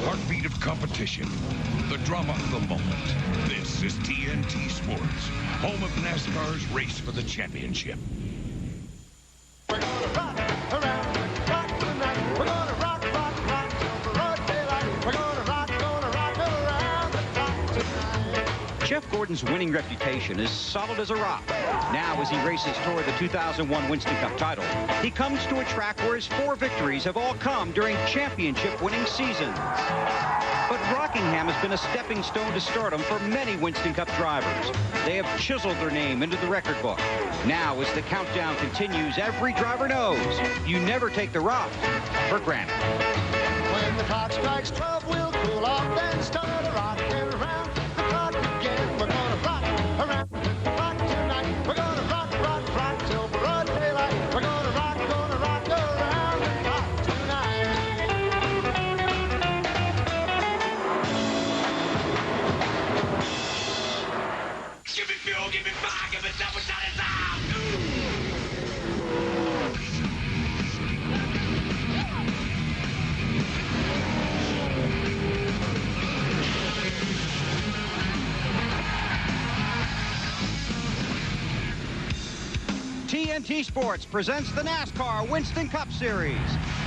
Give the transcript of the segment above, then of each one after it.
heartbeat of competition, the drama of the moment. This is TNT Sports, home of NASCAR's race for the championship. We're gonna rock around, rock tonight. We're gonna rock, rock, rock till broad daylight. We're gonna rock around the clock tonight. Jeff Gordon's winning reputation is solid as a rock. Now, as he races toward the 2001 Winston Cup title, he comes to a track where his 4 victories have all come during championship-winning seasons. But Rockingham has been a stepping stone to stardom for many Winston Cup drivers. They have chiseled their name into the record book. Now, as the countdown continues, every driver knows you never take the rock for granted. When the clock strikes 12, we'll cool off, then start rocking around the clock again. We're gonna rock around the clock tonight. We're gonna rock, rock, rock till broad daylight. We're gonna rock around the clock tonight. Give me fuel, give me fire, give me double shot it out. TNT Sports presents the NASCAR Winston Cup Series.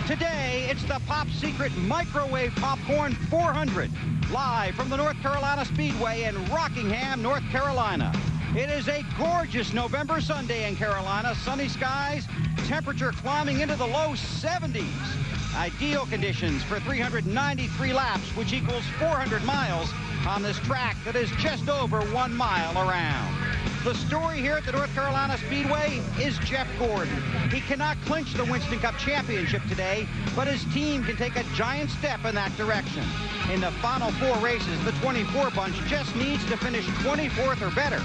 Today, it's the Pop Secret Microwave Popcorn 400, live from the North Carolina Speedway in Rockingham, North Carolina. It is a gorgeous November Sunday in Carolina. Sunny skies, temperature climbing into the low 70s. Ideal conditions for 393 laps, which equals 400 miles on this track that is just over 1 mile around. The story here at the North Carolina Speedway is Jeff Gordon. He cannot clinch the Winston Cup Championship today, but his team can take a giant step in that direction. In the final 4 races, the 24 bunch just needs to finish 24th or better,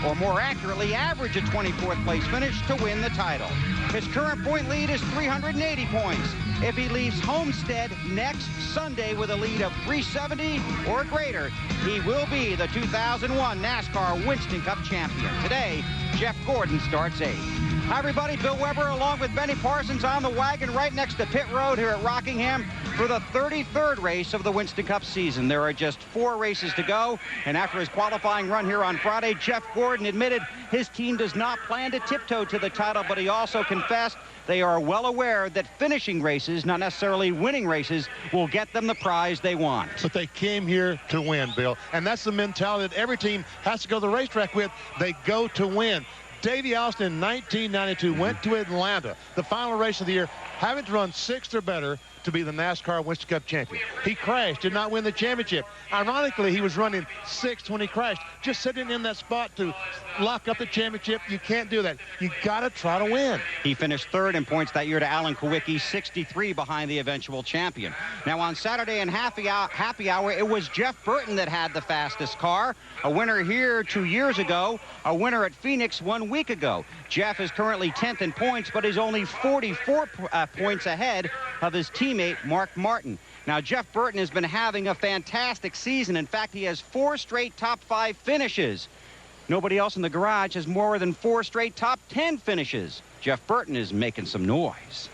or more accurately, average a 24th place finish to win the title. His current point lead is 380 points. If he leaves Homestead next Sunday with a lead of 370 or greater, he will be the 2001 NASCAR Winston Cup champion. Today, Jeff Gordon starts 8th. Hi, everybody. Bill Weber along with Benny Parsons on the wagon right next to pit road here at Rockingham for the 33rd race of the Winston Cup season. There are just 4 races to go, and after his qualifying run here on Friday, Jeff Gordon admitted his team does not plan to tiptoe to the title, but he also confessed they are well aware that finishing races, not necessarily winning races, will get them the prize they want. But they came here to win, Bill, and that's the mentality that every team has to go to the racetrack with. They go to win. Davey Austin in 1992 went to Atlanta, the final race of the year, having to run 6th or better to be the NASCAR Winston Cup champion. He crashed, did not win the championship. Ironically, he was running 6th when he crashed, just sitting in that spot to lock up the championship. You can't do that. You got to try to win. He finished 3rd in points that year to Alan Kawicki, 63 behind the eventual champion. Now on Saturday in happy hour, it was Jeff Burton that had the fastest car. A winner here 2 years ago, a winner at Phoenix 1 week ago. Jeff is currently 10th in points, but is only 44 points ahead of his teammate, Mark Martin. Now, Jeff Burton has been having a fantastic season. In fact, he has 4 straight top 5 finishes. Nobody else in the garage has more than 4 straight top 10 finishes. Jeff Burton is making some noise.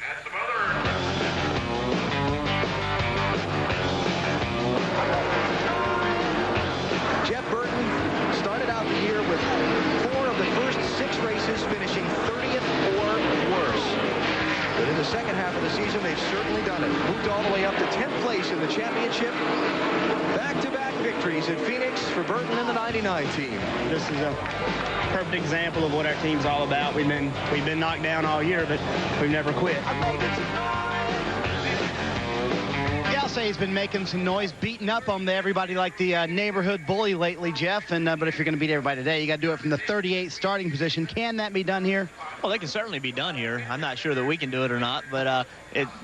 Jeff Burton started out the year with 4 of the first 6 races finishing 30th or worse. But in the second half of the season, they've certainly done it. Moved all the way up to 10th place in the championship. Back-to-back victories at Phoenix for Burton and the 99 team. This is a perfect example of what our team's all about. We've been knocked down all year, but we've never quit. Yeah, I'll say he's been making some noise, beating up on everybody like the neighborhood bully lately, Jeff. And but if you're going to beat everybody today, you got to do it from the 38th starting position. Can that be done here? Well, they can certainly be done here. I'm not sure that we can do it or not, but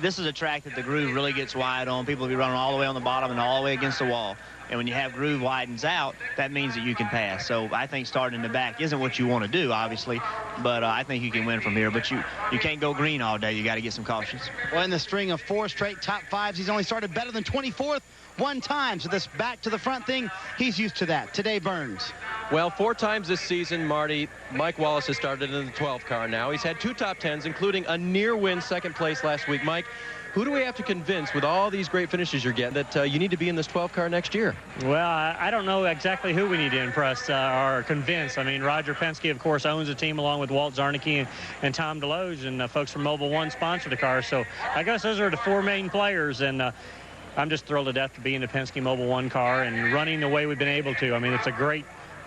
this is a track that the groove really gets wide on. People will be running all the way on the bottom and all the way against the wall. And when you have groove widens out, that means that you can pass. So I think starting in the back isn't what you want to do, obviously, but I think you can win from here. But you can't go green all day. You got to get some cautions. Well, in the string of 4 straight top 5s, he's only started better than 24th 1 time. So this back to the front thing, he's used to that. Today, Burns. Well, 4 times this season, Marty, Mike Wallace has started in the 12 car now. He's had 2 top 10s, including a near-win second place last week. Mike, Who do we have to convince with all these great finishes you're getting that you need to be in this 12 car next year? Well, I don't know exactly who we need to impress or convince. I mean, Roger Penske, of course, owns the team along with Walt Zarnicki and Tom DeLoge, and folks from Mobil 1 sponsor the car. So I guess those are the 4 main players, and I'm just thrilled to death to be in the Penske Mobil 1 car and running the way we've been able to. I mean, it's a great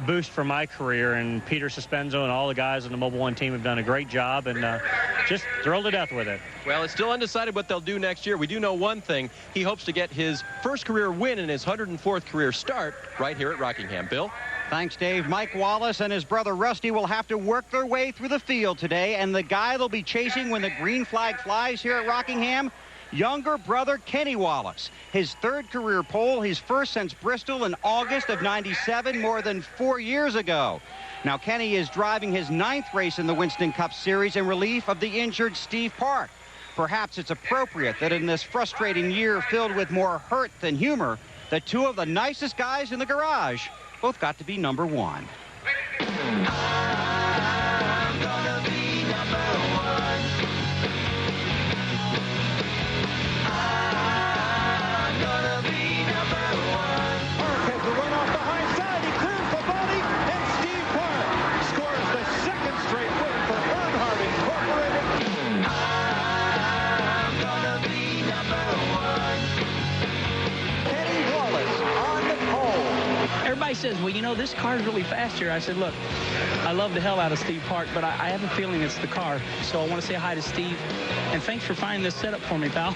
boost for my career, and Peter Suspenzo and all the guys on the Mobil 1 team have done a great job, and just thrilled to death with it. Well, it's still undecided what they'll do next year. We do know one thing. He hopes to get his first career win in his 104th career start right here at Rockingham. Bill? Thanks, Dave. Mike Wallace and his brother Rusty will have to work their way through the field today, and the guy they'll be chasing when the green flag flies here at Rockingham, younger brother Kenny Wallace. His 3rd career pole, his first since Bristol in August of '97, more than 4 years ago. Now, Kenny is driving his 9th race in the Winston Cup Series in relief of the injured Steve Park. Perhaps it's appropriate that in this frustrating year filled with more hurt than humor, that 2 of the nicest guys in the garage both got to be number 1. Everybody says, well, you know, this car's really fast here. I said, look, I love the hell out of Steve Park, but I have a feeling it's the car. So I want to say hi to Steve. And thanks for finding this setup for me, pal.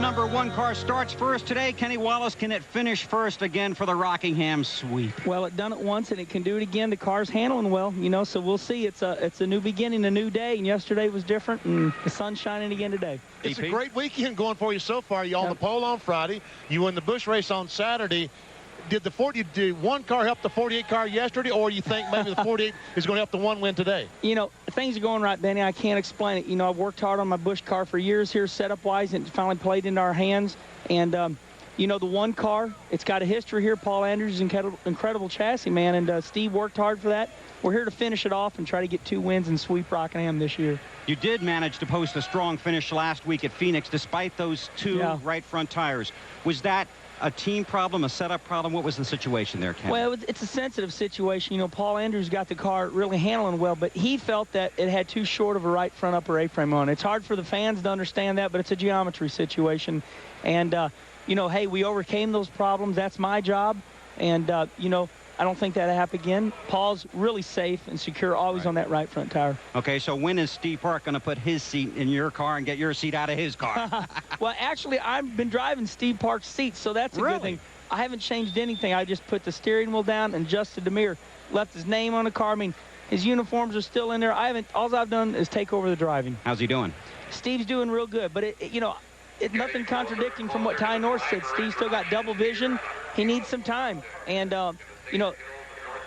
Number 1 car starts first today. Kenny Wallace, can it finish first again for the Rockingham sweep? Well, it done it once and it can do it again. The car's handling well, you know, so we'll see. It's a new beginning, a new day, and yesterday was different, and the sun's shining again today. It's a great weekend going for you so far. You on the pole on Friday. You won the Busch race on Saturday. Did 1 car help the 48 car yesterday, or you think maybe the 48 is going to help the 1 win today? You know, things are going right, Benny. I can't explain it. You know, I've worked hard on my Busch car for years here, setup-wise, and it finally played into our hands. And, you know, the 1 car, it's got a history here. Paul Andrews, incredible chassis, man, and Steve worked hard for that. We're here to finish it off and try to get 2 wins and sweep Rockingham this year. You did manage to post a strong finish last week at Phoenix, despite those 2 right front tires. Was that a team problem, a setup problem? What was the situation there, Ken? Well, it's a sensitive situation. You know, Paul Andrews got the car really handling well, but he felt that it had too short of a right front upper A-frame on. It's hard for the fans to understand that, but it's a geometry situation. And, you know, hey, we overcame those problems. That's my job. And, you know, I don't think that'll happen again. Paul's really safe and secure always on that right front tire. Okay, so when is Steve Park going to put his seat in your car and get your seat out of his car? Well, actually, I've been driving Steve Park's seat, so that's a good thing. I haven't changed anything. I just put the steering wheel down and adjusted the mirror, left his name on the car. I mean, his uniforms are still in there. All I've done is take over the driving. How's he doing? Steve's doing real good, but, you know, it's nothing contradicting from what Ty North said. Steve's still got double vision. He needs some time. And, you know,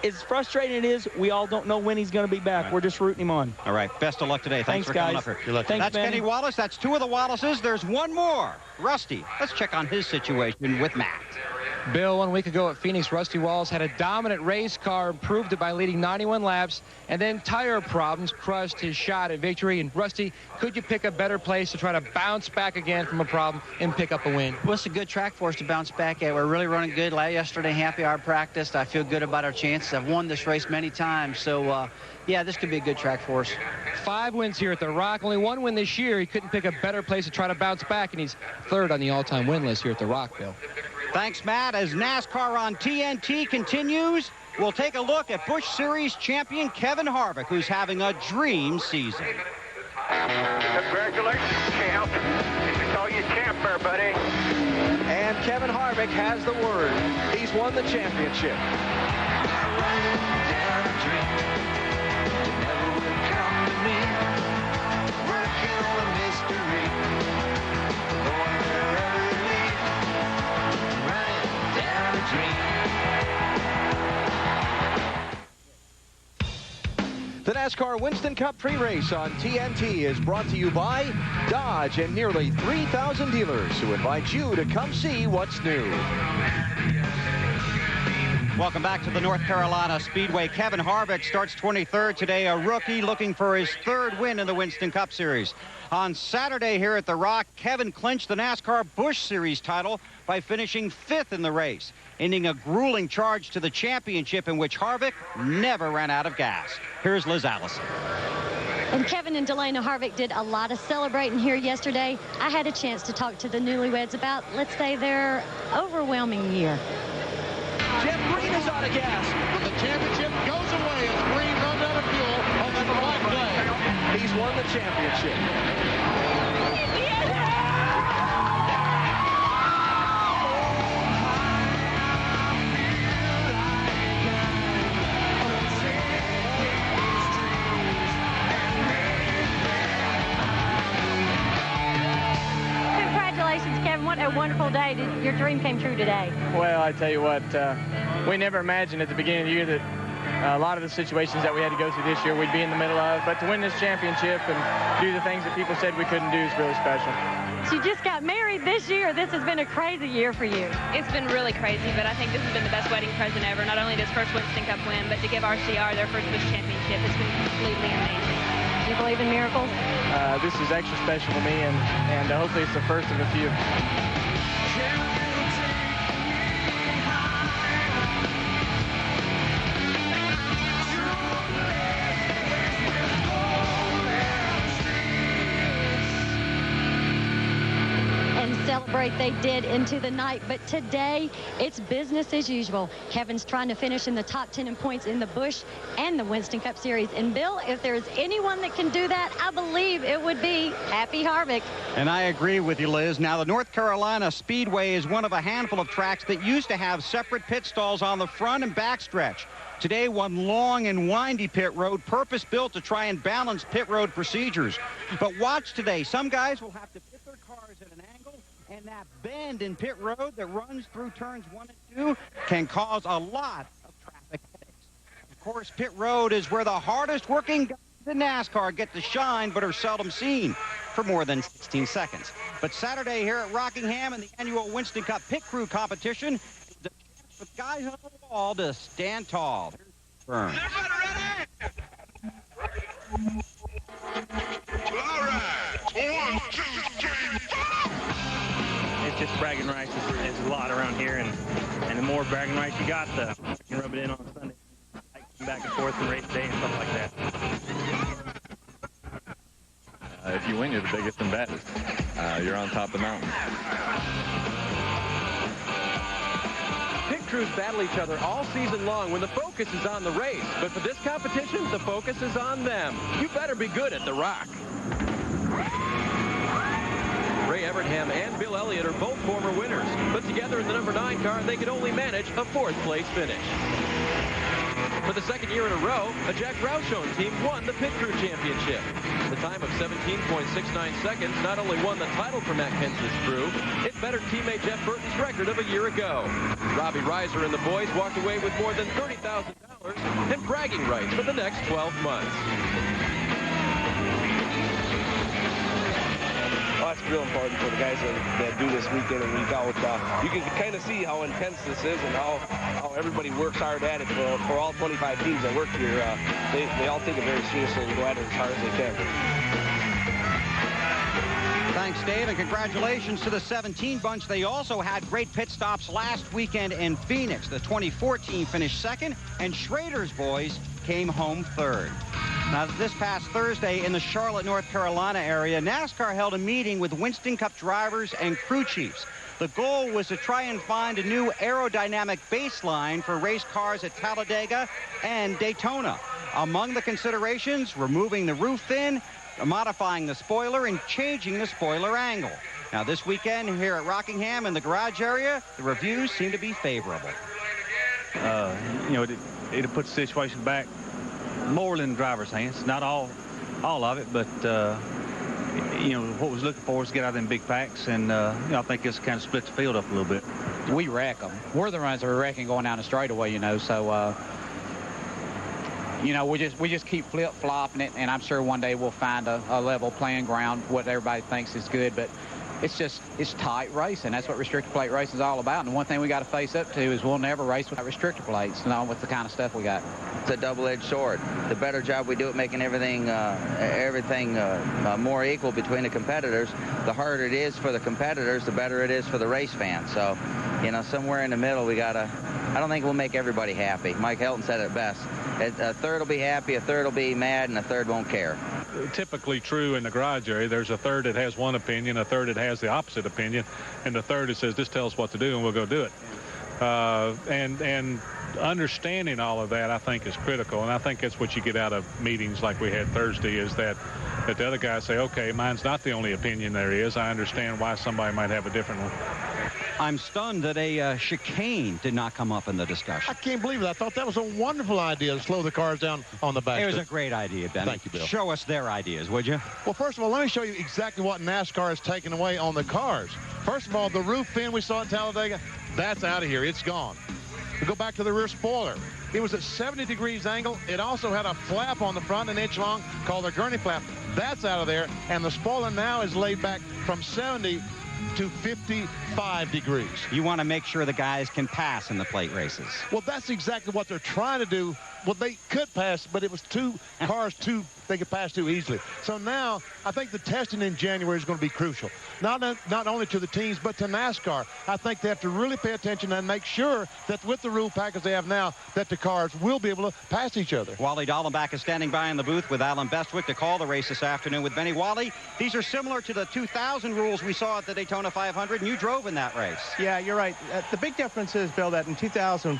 as frustrating it is, we all don't know when he's going to be back. We're just rooting him on. All right. Best of luck today. Thanks for coming up here. Good luck. Thanks, that's Benny Wallace. That's 2 of the Wallaces. There's 1 more. Rusty. Let's check on his situation with Matt. Bill, 1 week ago at Phoenix, Rusty Wallace had a dominant race car, improved it by leading 91 laps, and then tire problems crushed his shot at victory. And Rusty, could you pick a better place to try to bounce back again from a problem and pick up a win? Well, it's a good track for us to bounce back at. We're really running good. Yesterday, happy hour practiced. I feel good about our chances. I've won this race many times, so yeah, this could be a good track for us. 5 wins here at the Rock, only 1 win this year. He couldn't pick a better place to try to bounce back, and he's 3rd on the all-time win list here at the Rock, Bill. Thanks, Matt. As NASCAR on TNT continues, we'll take a look at Busch Series champion Kevin Harvick, who's having a dream season. Congratulations, champ. We call you champ there, buddy. And Kevin Harvick has the word. He's won the championship. The NASCAR Winston Cup pre-race on TNT is brought to you by Dodge and nearly 3,000 dealers who invite you to come see what's new. Welcome back to the North Carolina Speedway. Kevin Harvick starts 23rd today, a rookie looking for his 3rd win in the Winston Cup Series. On Saturday here at the Rock, Kevin clinched the NASCAR Busch Series title by finishing 5th in the race, ending a grueling charge to the championship in which Harvick never ran out of gas. Here's Liz Allison. And Kevin and Delana Harvick did a lot of celebrating here yesterday. I had a chance to talk to the newlyweds about, let's say, their overwhelming year. Jeff Green is out of gas. The championship goes away as Green runs out of fuel on that right flag. He's won the championship. Kevin, what a wonderful day. Your dream came true today. Well, I tell you what, we never imagined at the beginning of the year that a lot of the situations that we had to go through this year we'd be in the middle of, but to win this championship and do the things that people said we couldn't do is really special. You just got married this year. This has been a crazy year for you. It's been really crazy, but I think this has been the best wedding present ever. Not only this first Winston Cup win, but to give RCR their first Busch championship. It's been completely amazing. Do you believe in miracles? This is extra special to me, and hopefully it's the first of a few. Celebrate they did into the night, but today it's business as usual. Kevin's trying to finish in the top 10 in points in the Busch and the Winston Cup Series. And Bill, if there's anyone that can do that, I believe it would be Happy Harvick. And I agree with you, Liz. Now, the North Carolina Speedway is one of a handful of tracks that used to have separate pit stalls on the front and back stretch. Today, one long and windy pit road, purpose-built to try and balance pit road procedures. But watch today. Some guys will have to pit their cars at an angle, and that bend in pit road that runs through turns 1 and 2 can cause a lot of traffic headaches. Of course, pit road is where the hardest working guys in NASCAR get to shine but are seldom seen for more than 16 seconds. But Saturday here at Rockingham in the annual Winston Cup Pit Crew competition, is the chance for guys on the wall to stand tall. Here's Burns. All right. 1, 2, 3, 4. It's just bragging rights is a lot around here, and the more bragging rights you got, the you can rub it in on Sunday, back and forth and race day and stuff like that. If you win, you're the biggest and baddest. You're on top of the mountain. Pit crews battle each other all season long when the focus is on the race. But for this competition, the focus is on them. You better be good at the Rock. Ray Evernham and Bill Elliott are both former winners, but together in the number 9 car, they could only manage a 4th place finish. For the 2nd year in a row, a Jack Roushone team won the Pit Crew Championship. The time of 17.69 seconds not only won the title for Matt Kenseth's crew, it bettered teammate Jeff Burton's record of a year ago. Robbie Reiser and the boys walked away with more than $30,000 and bragging rights for the next 12 months. Well, that's real important for the guys that do this week in and week out. You can kind of see how intense this is and how everybody works hard at it. For all 25 teams that work here, they all take it very seriously and go at it as hard as they can. Thanks, Dave, and congratulations to the 17 bunch. They also had great pit stops last weekend in Phoenix. The 2014 finished 2nd, and Schrader's boys came home 3rd. Now, this past Thursday in the Charlotte, North Carolina area, NASCAR held a meeting with Winston Cup drivers and crew chiefs. The goal was to try and find a new aerodynamic baseline for race cars at Talladega and Daytona. Among the considerations, removing the roof fin, modifying the spoiler, and changing the spoiler angle. Now, this weekend here at Rockingham in the garage area, the reviews seem to be favorable. You know, it'll put the situation back more in the driver's hands. Not all of it, but you know, what was looking for is to get out of them big packs, and you know, I think this kind of split the field up a little bit. We wreck them. We're the ones that are wrecking going down the straightaway, you know. So you know, we just keep flip-flopping it, and I'm sure one day we'll find a level playing ground, what everybody thinks is good. But it's tight racing. That's what restrictor plate racing is all about. And the one thing we got to face up to is we'll never race without restrictor plates, not with the kind of stuff we got. It's a double-edged sword. The better job we do at making everything more equal between the competitors, the harder it is for the competitors, the better it is for the race fans. So, you know, somewhere in the middle, we got to, I don't think we'll make everybody happy. Mike Helton said it best. A third will be happy, a third will be mad, and a third won't care. Typically true in the garage area. There's a third that has one opinion, a third that has the opposite opinion, and the third that says, just tell us what to do and we'll go do it. And understanding all of that, I think, is critical. And I think that's what you get out of meetings like we had Thursday, is that the other guys say, okay, mine's not the only opinion there is. I understand why somebody might have a different one. I'm stunned that a chicane did not come up in the discussion. I can't believe it. I thought that was a wonderful idea to slow the cars down on the back. It was a great idea, Ben. Thank you, Bill. Show us their ideas, would you? Well, first of all, let me show you exactly what NASCAR has taken away on the cars. First of all, the roof fin we saw at Talladega, that's out of here. It's gone. We go back to the rear spoiler. It was at 70 degrees angle. It also had a flap on the front, an inch long, called a gurney flap. That's out of there. And the spoiler now is laid back from 70 to 55 degrees. You want to make sure the guys can pass in the plate races. Well, that's exactly what they're trying to do. Well, they could pass, but it was two cars they could pass too easily. So now I think the testing in January is going to be crucial. Not only to the teams, but to NASCAR. I think they have to really pay attention and make sure that with the rule package they have now, that the cars will be able to pass each other. Wally Dallenbach is standing by in the booth with Alan Bestwick to call the race this afternoon with Benny. Wally, these are similar to the 2000 rules we saw at the Daytona 500, and you drove in that race. Yeah, you're right. The big difference is, Bill, that in 2000,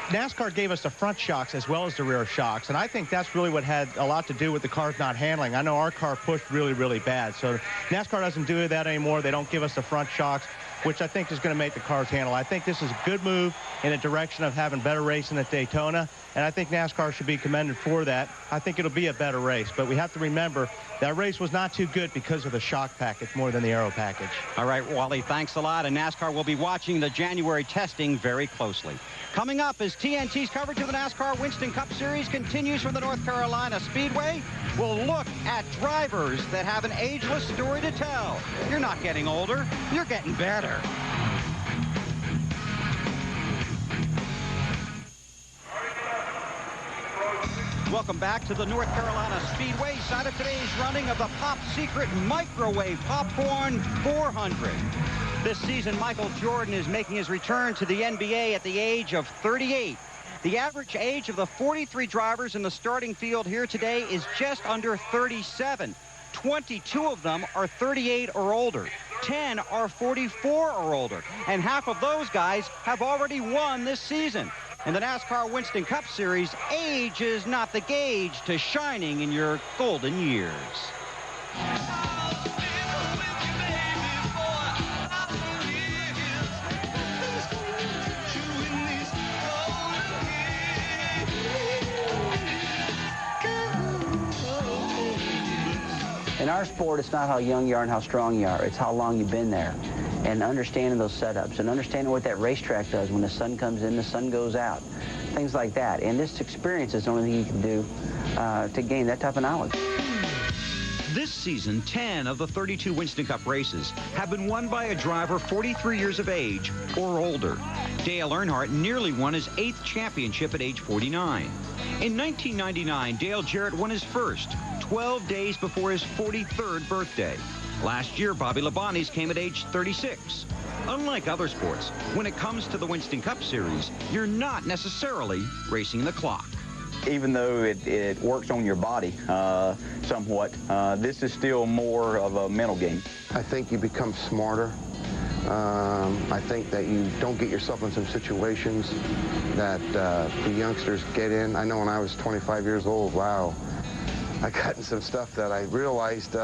NASCAR gave us the front shocks as well as the rear shocks, and I think that's really what had a lot to do with the cars not handling. I know our car pushed really, really bad, so NASCAR doesn't do that anymore. They don't give us the front shocks, which I think is going to make the cars handle. I think this is a good move in the direction of having better racing at Daytona, and I think NASCAR should be commended for that. I think it'll be a better race, but we have to remember that race was not too good because of the shock package more than the aero package. All right, Wally, thanks a lot, and NASCAR will be watching the January testing very closely. Coming up, as TNT's coverage of the NASCAR Winston Cup Series continues from the North Carolina Speedway, we'll look at drivers that have an ageless story to tell. You're not getting older, you're getting better. Welcome back to the North Carolina Speedway, side of today's running of the Pop Secret Microwave Popcorn 400. This season, Michael Jordan is making his return to the NBA at the age of 38. The average age of the 43 drivers in the starting field here today is just under 37. 22 of them are 38 or older. 10 are 44 or older. And half of those guys have already won this season. In the NASCAR Winston Cup Series, age is not the gauge to shining in your golden years. In our sport, it's not how young you are and how strong you are. It's how long you've been there. And understanding those setups and understanding what that racetrack does when the sun comes in, the sun goes out. Things like that. And this experience is the only thing you can do to gain that type of knowledge. This season, 10 of the 32 Winston Cup races have been won by a driver 43 years of age or older. Dale Earnhardt nearly won his 8th championship at age 49. In 1999, Dale Jarrett won his first, 12 days before his 43rd birthday. Last year, Bobby Labonte's came at age 36. Unlike other sports, when it comes to the Winston Cup Series, you're not necessarily racing the clock. Even though it works on your body somewhat, this is still more of a mental game. I think you become smarter. I think that you don't get yourself in some situations that the youngsters get in. I know when I was 25 years old, wow, I got in some stuff that I realized,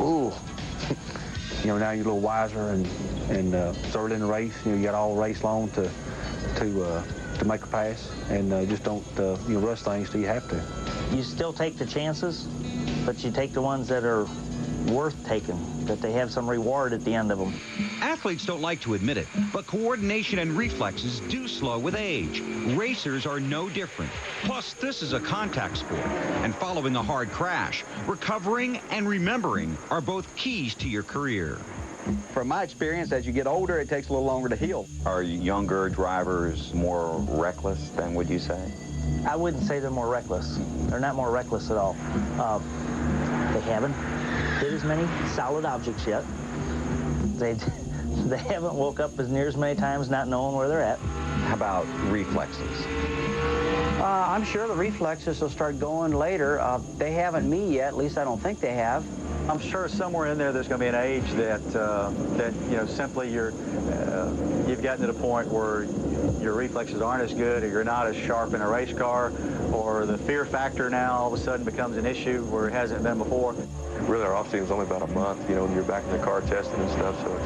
ooh. You know, now you're a little wiser and early in the race, you know, you got all race long to make a pass, and just don't rush things till you have to. You still take the chances, but you take the ones that are worth taking, that they have some reward at the end of them. Athletes don't like to admit it, but coordination and reflexes do slow with age. Racers are no different. Plus, this is a contact sport, and following a hard crash, recovering and remembering are both keys to your career. From my experience, as you get older, it takes a little longer to heal. Are younger drivers more reckless than would you say? I wouldn't say they're more reckless. They're not more reckless at all. They haven't hit as many solid objects yet. They haven't woke up as near as many times not knowing where they're at. How about reflexes? I'm sure the reflexes will start going later. They haven't me yet, at least I don't think they have. I'm sure somewhere in there there's going to be an age that simply you've gotten to the point where your reflexes aren't as good, or you're not as sharp in a race car, or the fear factor now all of a sudden becomes an issue where it hasn't been before. Really, our off season is only about a month. When you're back in the car testing and stuff, so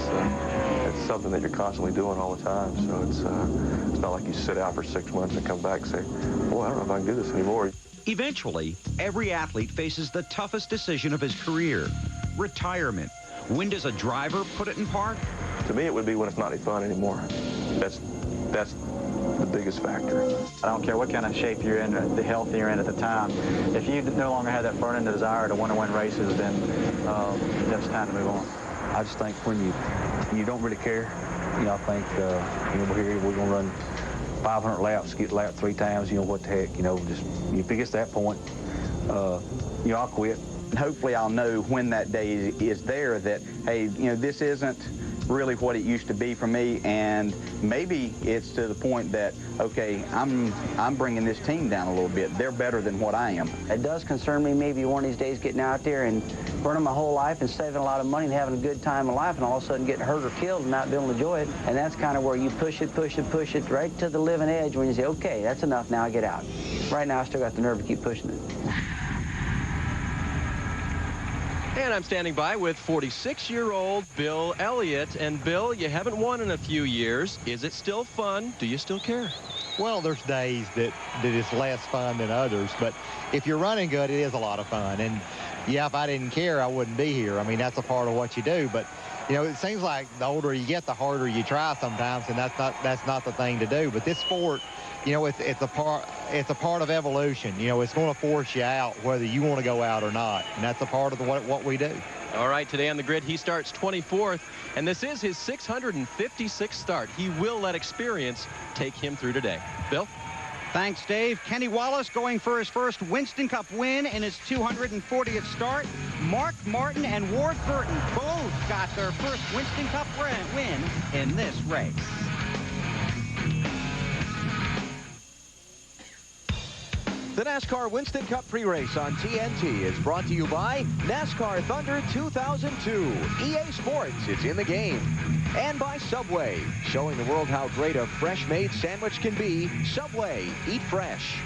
it's something that you're constantly doing all the time. So it's not like you sit out for 6 months and come back and say, boy, I don't know if I can do this anymore. Eventually, every athlete faces the toughest decision of his career, retirement. When does a driver put it in park? To me, it would be when it's not any fun anymore. That's the biggest factor. I don't care what kind of shape you're in, the health you're in at the time. If you no longer have that burning desire to want to win races, then it's time to move on. I just think when you don't really care, I think we're going to run 500 laps, get lapped 3 times, what the heck, just if it gets to that point, I'll quit. Hopefully I'll know when that day is there that, hey, this isn't really what it used to be for me, and maybe it's to the point that, okay, I'm bringing this team down a little bit. They're better than what I am. It does concern me maybe one of these days getting out there and burning my whole life and saving a lot of money and having a good time in life, and all of a sudden getting hurt or killed and not being able to enjoy it. And that's kind of where you push it right to the living edge when you say, okay, that's enough, now I get out. Right now I still got the nerve to keep pushing it. And I'm standing by with 46-year-old Bill Elliott. And Bill, you haven't won in a few years. Is it still fun? Do you still care? Well, there's days that it's less fun than others, but if you're running good, it is a lot of fun. And yeah, if I didn't care, I wouldn't be here. I mean, that's a part of what you do. But it seems like the older you get, the harder you try sometimes, and that's not the thing to do. But this sport, it's a part of evolution. It's going to force you out whether you want to go out or not, and that's a part of what we do. All right, today on the grid, he starts 24th, and this is his 656th start. He will let experience take him through today. Bill? Thanks, Dave. Kenny Wallace going for his first Winston Cup win in his 240th start. Mark Martin and Ward Burton both got their first Winston Cup win in this race. The NASCAR Winston Cup pre-race on TNT is brought to you by NASCAR Thunder 2002. EA Sports, it's in the game. And by Subway, showing the world how great a fresh-made sandwich can be. Subway, eat fresh.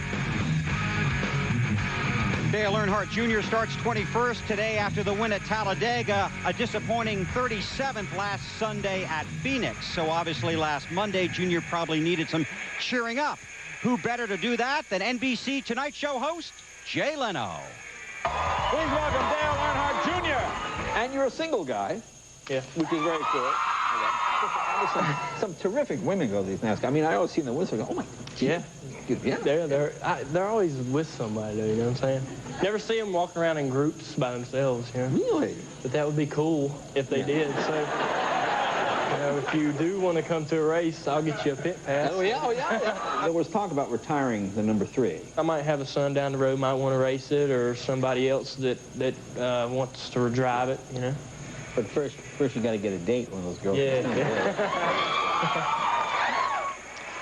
Dale Earnhardt Jr. starts 21st today after the win at Talladega. A disappointing 37th last Sunday at Phoenix. So obviously last Monday, Jr. probably needed some cheering up. Who better to do that than NBC Tonight Show host Jay Leno? Please welcome Dale Earnhardt Jr. And you're a single guy, yeah, which is very cool. Some terrific women go to these NASCAR. I mean, I always see them with them. Oh my, yeah, yeah. They're always with somebody, you know what I'm saying? Never see them walking around in groups by themselves, Really? But that would be cool if they did. So. If you do want to come to a race, I'll get you a pit pass. Oh, yeah. There was talk about retiring the number 3. I might have a son down the road might want to race it, or somebody else that wants to drive it, But first you got to get a date with those girls. Yeah.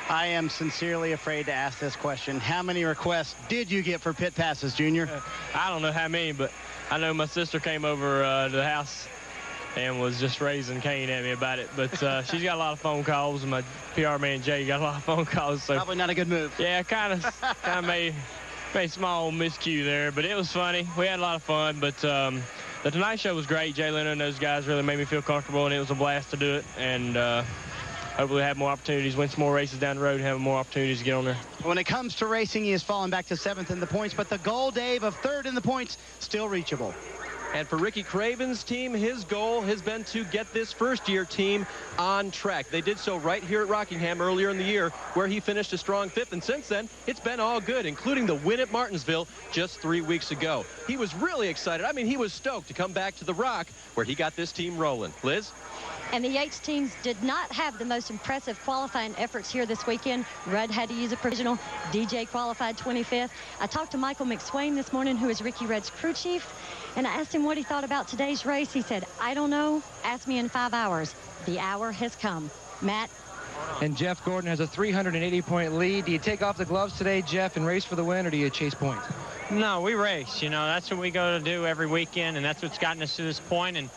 I am sincerely afraid to ask this question. How many requests did you get for pit passes, Junior? I don't know how many, but I know my sister came over to the house and was just raising Cain at me about it. But she's got a lot of phone calls, and my PR man, Jay, got a lot of phone calls. So probably not a good move. Yeah, kind of made a small miscue there, but it was funny. We had a lot of fun, but the Tonight Show was great. Jay Leno and those guys really made me feel comfortable, and it was a blast to do it. And hopefully we'll have more opportunities, win some more races down the road, and have more opportunities to get on there. When it comes to racing, he has fallen back to 7th in the points, but the goal, Dave, of 3rd in the points, still reachable. And for Ricky Craven's team, his goal has been to get this first-year team on track. They did so right here at Rockingham earlier in the year, where he finished a strong 5th. And since then, it's been all good, including the win at Martinsville just 3 weeks ago. He was really excited. I mean, he was stoked to come back to the Rock, where he got this team rolling. Liz? And the Yates teams did not have the most impressive qualifying efforts here this weekend. Rudd had to use a provisional. DJ qualified 25th. I talked to Michael McSwain this morning, who is Ricky Rudd's crew chief, and I asked him what he thought about today's race. He said, I don't know. Ask me in 5 hours. The hour has come. Matt? And Jeff Gordon has a 380-point lead. Do you take off the gloves today, Jeff, and race for the win, or do you chase points? No, we race. You know, that's what we go to do every weekend, and that's what's gotten us to this point. And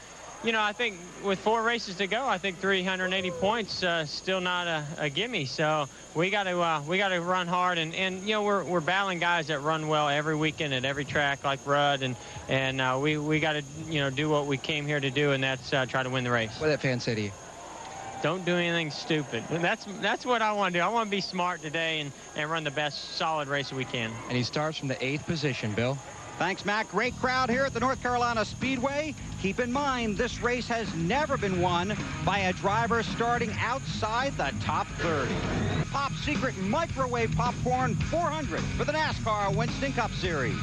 you know, I think with 4 races to go, I think 380 points still not a gimme. So we got to run hard, and you know, we're battling guys that run well every weekend at every track like Rudd, and we got to, you know, do what we came here to do, and that's try to win the race. What did that fan say to you? Don't do anything stupid. That's what I want to do. I want to be smart today and run the best solid race that we can. And he starts from the 8th position, Bill. Thanks, Matt. Great crowd here at the North Carolina Speedway. Keep in mind, this race has never been won by a driver starting outside the top 30. Pop Secret Microwave Popcorn 400 for the NASCAR Winston Cup Series.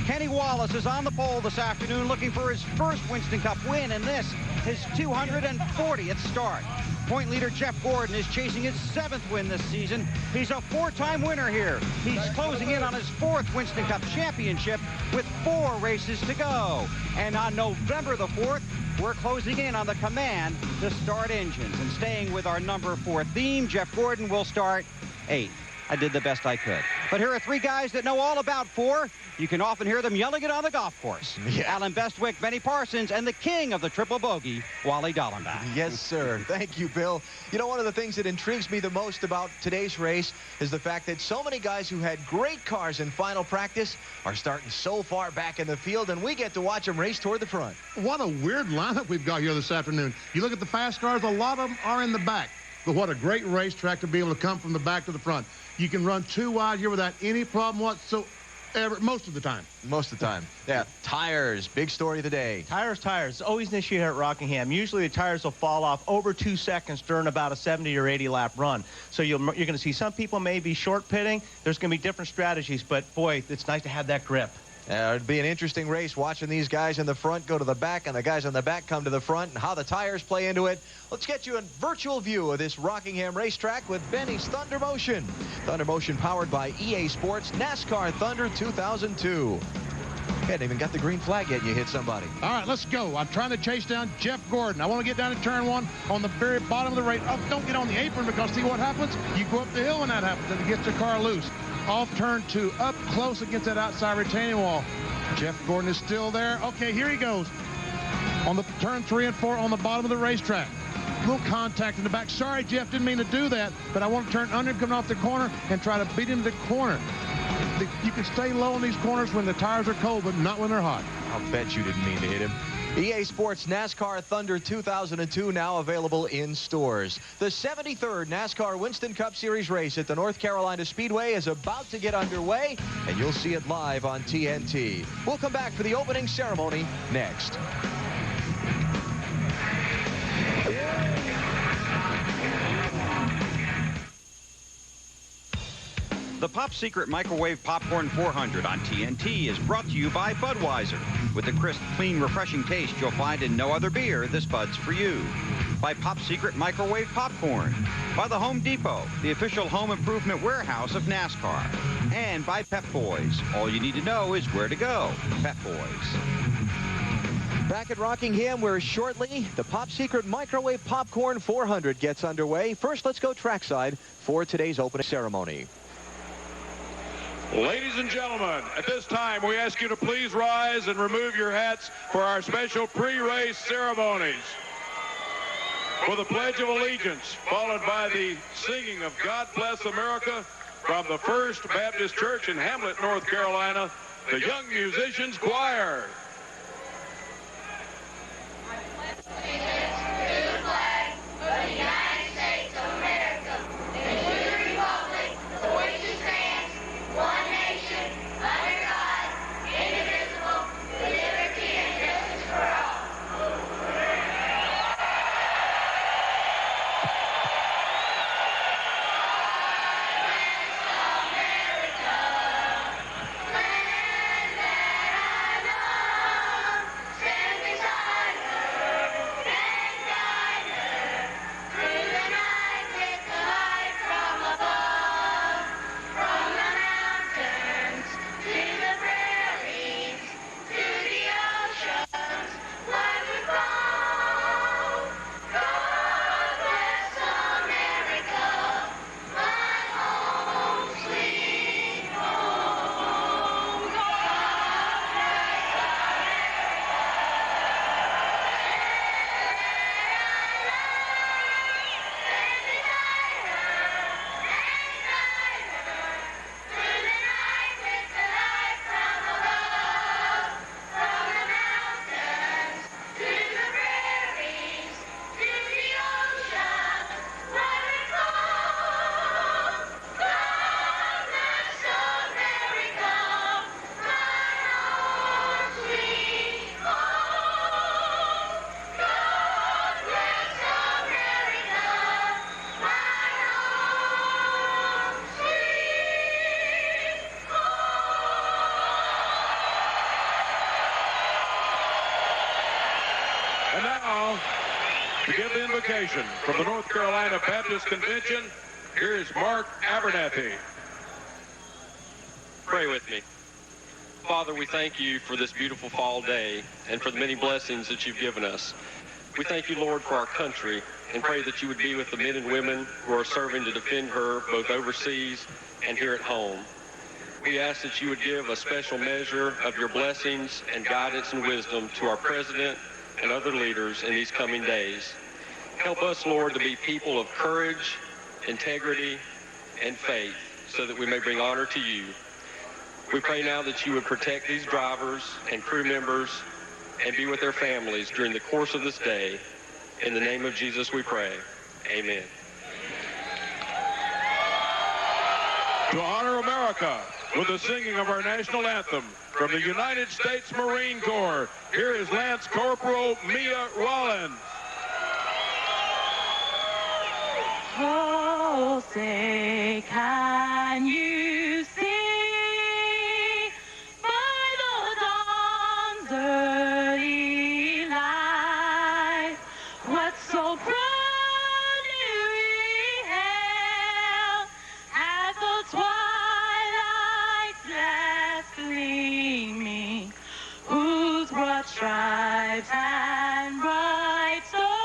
Kenny Wallace is on the pole this afternoon looking for his first Winston Cup win, and this his 240th start. Point leader Jeff Gordon is chasing his 7th win this season. He's a 4-time winner here. He's closing in on his 4th Winston Cup championship with 4 races to go. And on November the 4th, we're closing in on the command to start engines. And staying with our number 4 theme, Jeff Gordon will start 8th. I did the best I could. But here are 3 guys that know all about 4. You can often hear them yelling it on the golf course. Yeah. Alan Bestwick, Benny Parsons, and the king of the triple bogey, Wally Dallenbach. Yes, sir. Thank you, Bill. You know, one of the things that intrigues me the most about today's race is the fact that so many guys who had great cars in final practice are starting so far back in the field, and we get to watch them race toward the front. What a weird lineup we've got here this afternoon. You look at the fast cars, a lot of them are in the back. But what a great racetrack to be able to come from the back to the front. You can run 2 wide here without any problem whatsoever, most of the time. Most of the time. Yeah, tires, big story of the day. Tires. It's always an issue here at Rockingham. Usually the tires will fall off over 2 seconds during about a 70 or 80 lap run. So you're going to see some people maybe short pitting. There's going to be different strategies, but boy, it's nice to have that grip. It'd be an interesting race watching these guys in the front go to the back and the guys on the back come to the front and how the tires play into it. Let's get you a virtual view of this Rockingham racetrack with Benny's Thunder Motion. Thunder Motion powered by EA Sports NASCAR Thunder 2002. Hadn't even got the green flag yet and you hit somebody. All right, let's go. I'm trying to chase down Jeff Gordon. I want to get down to turn 1 on the very bottom of the race. Oh, don't get on the apron because see what happens? You go up the hill when that happens and it gets your car loose. Off turn 2, up close against that outside retaining wall. Jeff Gordon is still there. Okay, here he goes. On the turn 3 and 4 on the bottom of the racetrack. A little contact in the back. Sorry, Jeff, didn't mean to do that, but I want to turn under, come off the corner, and try to beat him to the corner. You can stay low in these corners when the tires are cold, but not when they're hot. I'll bet you didn't mean to hit him. EA Sports NASCAR Thunder 2002 now available in stores. The 73rd NASCAR Winston Cup Series race at the North Carolina Speedway is about to get underway, and you'll see it live on TNT. We'll come back for the opening ceremony next. The Pop Secret Microwave Popcorn 400 on TNT is brought to you by Budweiser. With the crisp, clean, refreshing taste you'll find in no other beer, this Bud's for you. By Pop Secret Microwave Popcorn. By the Home Depot, the official home improvement warehouse of NASCAR. And by Pep Boys. All you need to know is where to go. Pep Boys. Back at Rockingham, where shortly the Pop Secret Microwave Popcorn 400 gets underway. First, let's go trackside for today's opening ceremony. Ladies and gentlemen, at this time, we ask you to please rise and remove your hats for our special pre-race ceremonies. For the Pledge of Allegiance, followed by the singing of God Bless America from the First Baptist Church in Hamlet, North Carolina, the Young Musicians Choir. And now, to give the invocation from the North Carolina Baptist Convention, here is Mark Abernathy. Pray with me. Father, we thank you for this beautiful fall day and for the many blessings that you've given us. We thank you, Lord, for our country and pray that you would be with the men and women who are serving to defend her both overseas and here at home. We ask that you would give a special measure of your blessings and guidance and wisdom to our president and other leaders in these coming days. Help us, Lord, to be people of courage, integrity, and faith so that we may bring honor to you. We pray now that you would protect these drivers and crew members and be with their families during the course of this day. In the name of Jesus we pray. Amen. To honor America with the singing of our national anthem from the United States Marine Corps, here is Lance Corporal Mia Rollins. Oh, say, can you see by the dawn's early light what so proudly we hailed as the twilight's last gleaming, whose broad stripes and bright stars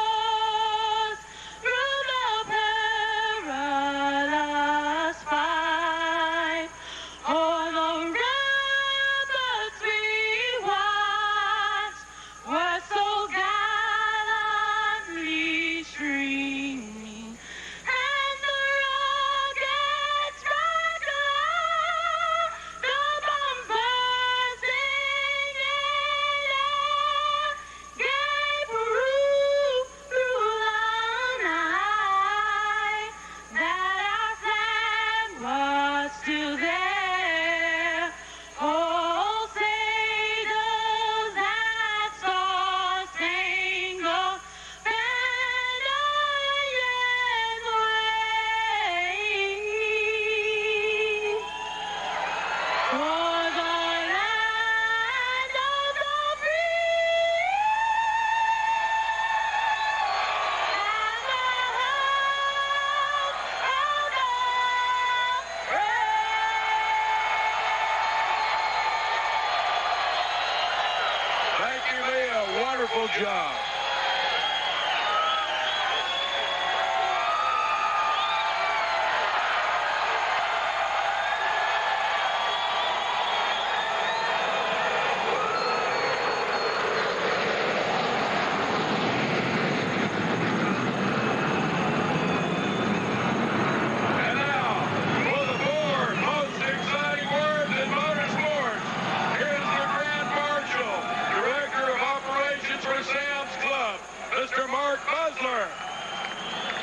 job.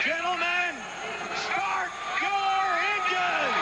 Gentlemen, start your engine!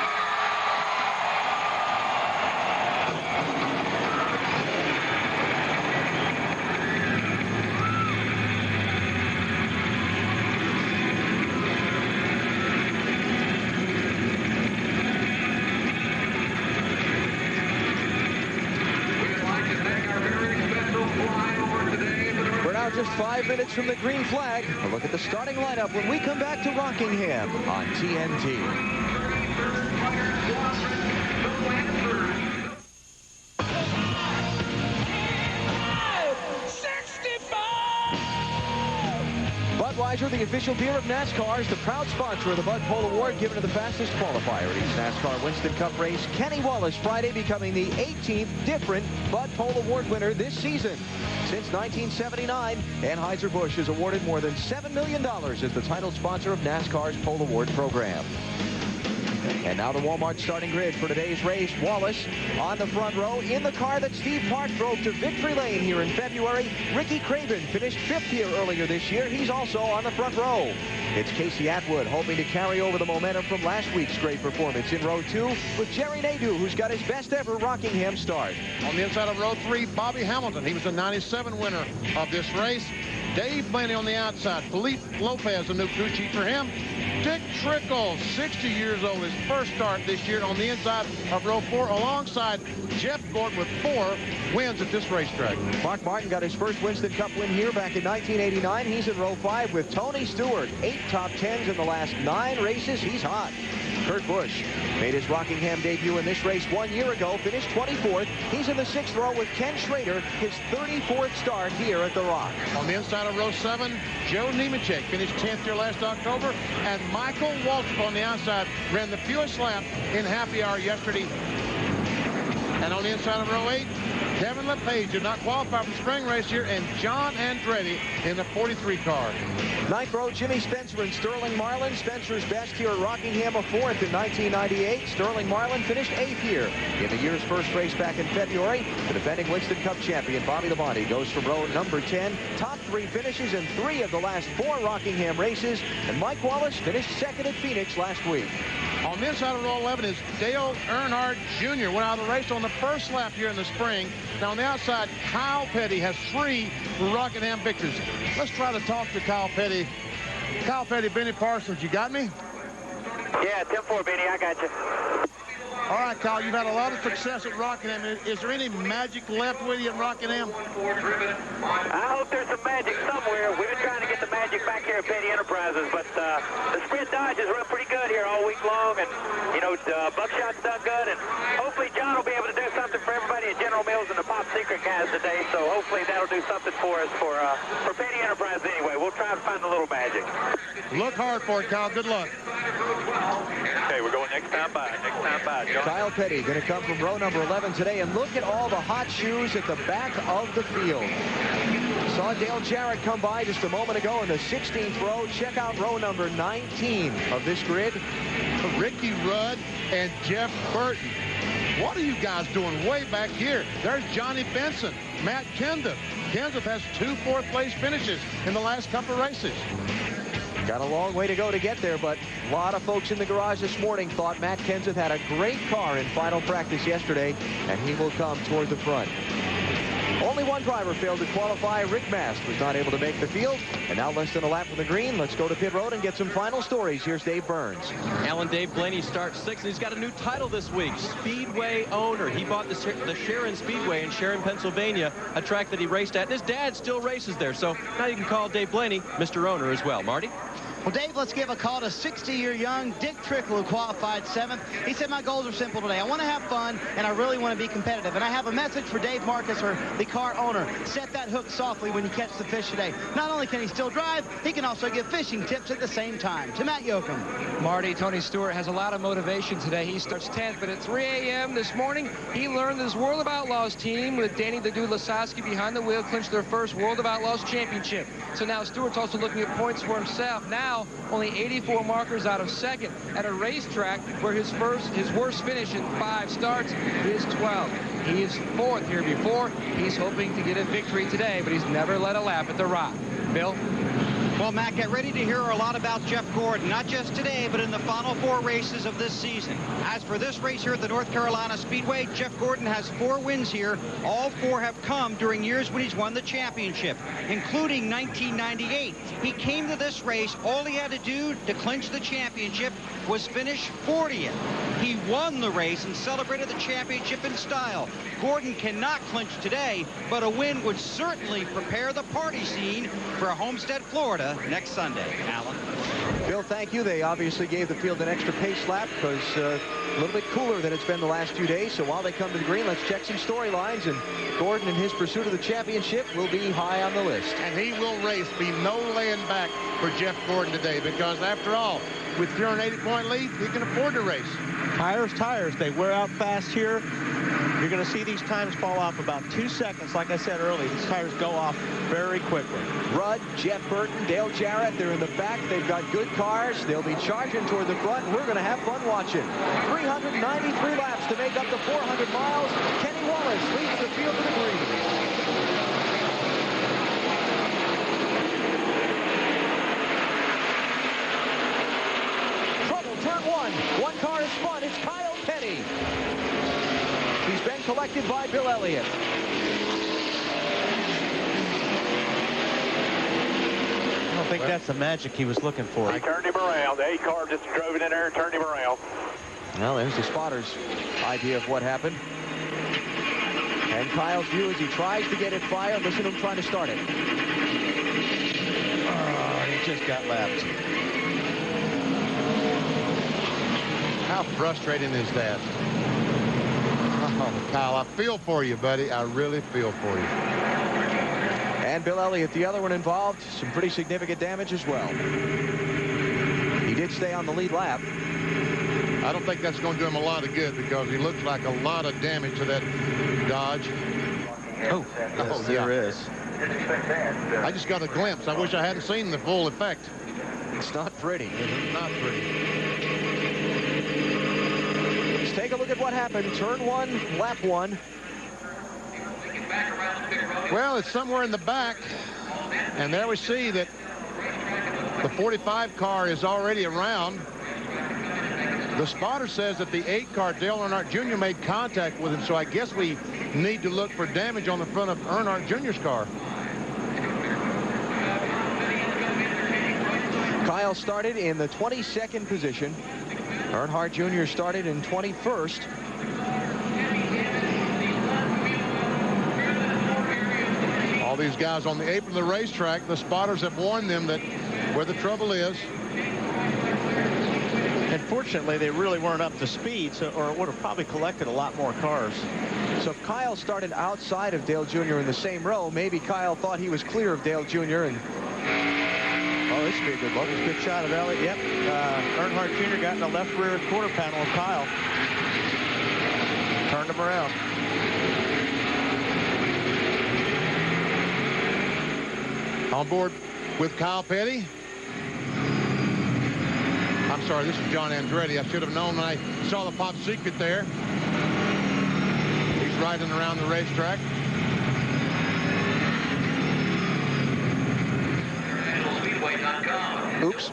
We're now just 5 minutes from the green flag. A look at the starting lineup when we come back to Rockingham on TNT. Budweiser, the official beer of NASCAR, is the proud sponsor of the Bud Pole Award given to the fastest qualifier at each NASCAR Winston Cup race. Kenny Wallace Friday becoming the 18th different Bud Pole Award winner this season. Since 1979, Anheuser-Busch has awarded more than $7 million as the title sponsor of NASCAR's Pole Award program. And now the Walmart starting grid for today's race. Wallace on the front row in the car that Steve Park drove to victory lane here in February. Ricky Craven finished 5th here earlier this year. He's also on the front row. It's Casey Atwood hoping to carry over the momentum from last week's great performance in row 2 with Jerry Nadeau, who's got his best ever Rockingham start. On the inside of row 3, Bobby Hamilton. He was the 97 winner of this race. Dave Blaney on the outside. Felipe Lopez, a new crew chief for him. Dick Trickle, 60 years old, his first start this year on the inside of row 4, alongside Jeff Gordon with 4 wins at this racetrack. Mark Martin got his first Winston Cup win here back in 1989. He's in row 5 with Tony Stewart. 8 top 10s in the last 9 races. He's hot. Kurt Busch made his Rockingham debut in this race 1 year ago, finished 24th. He's in the 6th row with Ken Schrader, his 34th start here at the Rock. On the inside of row 7, Joe Nemechek finished 10th here last October, and Michael Waltrip on the outside ran the fewest lap in happy hour yesterday. And on the inside of row 8, Kevin LePage did not qualify for the spring race here, and John Andretti in the 43 car. 9th row, Jimmy Spencer and Sterling Marlin. Spencer's best here at Rockingham, a 4th in 1998. Sterling Marlin finished 8th here in the year's first race back in February. The defending Winston Cup champion, Bobby Labonte, goes from row number 10. Top 3 finishes in 3 of the last 4 Rockingham races. And Mike Wallace finished 2nd at Phoenix last week. On the inside of row 11 is Dale Earnhardt Jr. went out of the race on the first lap here in the spring. Now on the outside, Kyle Petty has 3 Rockingham victories. Let's try to talk to Kyle Petty. Kyle Petty, Benny Parsons, you got me? Yeah, 10-4, Benny, I got you. All right, Kyle, you've had a lot of success at Rockingham. Is there any magic left with you at Rockingham? I hope there's some magic somewhere. We've been trying to get the magic back here at Petty Enterprises, but the Sprint Dodge has run pretty good here all week long, and, you know, Buckshot's done good, and hopefully John will be able to do something for everybody at General Mills and the Pop Secret guys today, so hopefully that'll do something for us for Petty Enterprises anyway. We'll try to find a little magic. Look hard for it, Kyle. Good luck. Okay, we're going next time by. Next time by, John. Kyle Petty going to come from row number 11 today, and look at all the hot shoes at the back of the field. Saw Dale Jarrett come by just a moment ago in the 16th row. Check out row number 19 of this grid. Ricky Rudd and Jeff Burton. What are you guys doing way back here? There's Johnny Benson, Matt Kenseth. Kenseth has 2 fourth-place finishes in the last couple of races. Got a long way to go to get there, but a lot of folks in the garage this morning thought Matt Kenseth had a great car in final practice yesterday, and he will come toward the front. Only one driver failed to qualify. Rick Mast was not able to make the field. And now less than a lap from the green. Let's go to pit road and get some final stories. Here's Dave Burns. Alan Dave Blaney starts 6th, and he's got a new title this week, Speedway owner. He bought the Sharon Speedway in Sharon, Pennsylvania, a track that he raced at. And his dad still races there, so now you can call Dave Blaney Mr. Owner as well. Marty? Well, Dave, let's give a call to 60-year young Dick Trickle, who qualified 7th. He said, my goals are simple today. I want to have fun, and I really want to be competitive. And I have a message for Dave Marcus, or the car owner. Set that hook softly when you catch the fish today. Not only can he still drive, he can also give fishing tips at the same time. To Matt Yoakum. Marty, Tony Stewart has a lot of motivation today. He starts 10th, but at 3 a.m. this morning, he learned this World of Outlaws team with Danny the Dude Lasowski behind the wheel clinched their first World of Outlaws championship. So now Stewart's also looking at points for himself. Now, only 84 markers out of 2nd at a racetrack where his worst finish in 5 starts is 12. He is 4th here before. He's hoping to get a victory today, but he's never led a lap at the Rock. Bill? Well, Matt, get ready to hear a lot about Jeff Gordon, not just today, but in the final 4 races of this season. As for this race here at the North Carolina Speedway, Jeff Gordon has 4 wins here. All 4 have come during years when he's won the championship, including 1998. He came to this race, all he had to do to clinch the championship was finish 40th. He won the race and celebrated the championship in style. Gordon cannot clinch today, but a win would certainly prepare the party scene for Homestead, Florida next Sunday. Alan? Bill, thank you. They obviously gave the field an extra pace lap because a little bit cooler than it's been the last few days. So while they come to the green, let's check some storylines. And Gordon, in his pursuit of the championship, will be high on the list. And he will race. Be no laying back for Jeff Gordon today, because after all, with 380-point lead, he can afford to race. Tires. They wear out fast here. You're going to see these times fall off about 2 seconds. Like I said earlier, these tires go off very quickly. Rudd, Jeff Burton, Dale Jarrett, they're in the back. They've got good cars. They'll be charging toward the front. We're going to have fun watching. 393 laps to make up the 400 miles. Kenny Wallace leads the field to the green. Turn 1. One car is spun. It's Kyle Petty. He's been collected by Bill Elliott. Well, think that's the magic he was looking for. He turned him around. The 8 car just drove it in there and turned him around. Well, there's the spotter's idea of what happened. And Kyle's view as he tries to get it fired. Listen to him trying to start it. Oh, he just got lapped. How frustrating is that? Oh, Kyle, I feel for you, buddy. I really feel for you. And Bill Elliott, the other one involved, some pretty significant damage as well. He did stay on the lead lap. I don't think that's going to do him a lot of good because he looks like a lot of damage to that Dodge. Oh, yes, there is. I just got a glimpse. I wish I hadn't seen the full effect. It's not pretty. It's not pretty. Let's take a look at what happened. Turn 1, lap 1. Well, it's somewhere in the back. And there we see that the 45 car is already around. The spotter says that the 8 car, Dale Earnhardt Jr., made contact with him, so I guess we need to look for damage on the front of Earnhardt Jr.'s car. Kyle started in the 22nd position. Earnhardt Jr. started in 21st. All these guys on the apron of the racetrack, the spotters have warned them that where the trouble is. Unfortunately, they really weren't up to speed, or it would have probably collected a lot more cars. So if Kyle started outside of Dale Jr. in the same row, maybe Kyle thought he was clear of Dale Jr. and oh, this would be a good look. Good shot of Elliott. Yep. Earnhardt Jr. got in the left rear quarter panel of Kyle. Turned him around. On board with Kyle Petty. I'm sorry, this is John Andretti. I should have known when I saw the Pop Secret there. He's riding around the racetrack. Oops.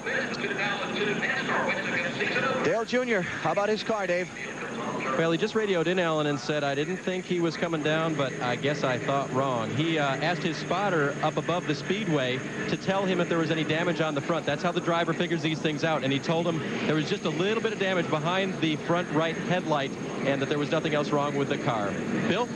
Dale Jr., how about his car, Dave? Well, he just radioed in, Alan, and said, I didn't think he was coming down, but I guess I thought wrong. He asked his spotter up above the speedway to tell him if there was any damage on the front. That's how the driver figures these things out. And he told him there was just a little bit of damage behind the front right headlight and that there was nothing else wrong with the car. Bill?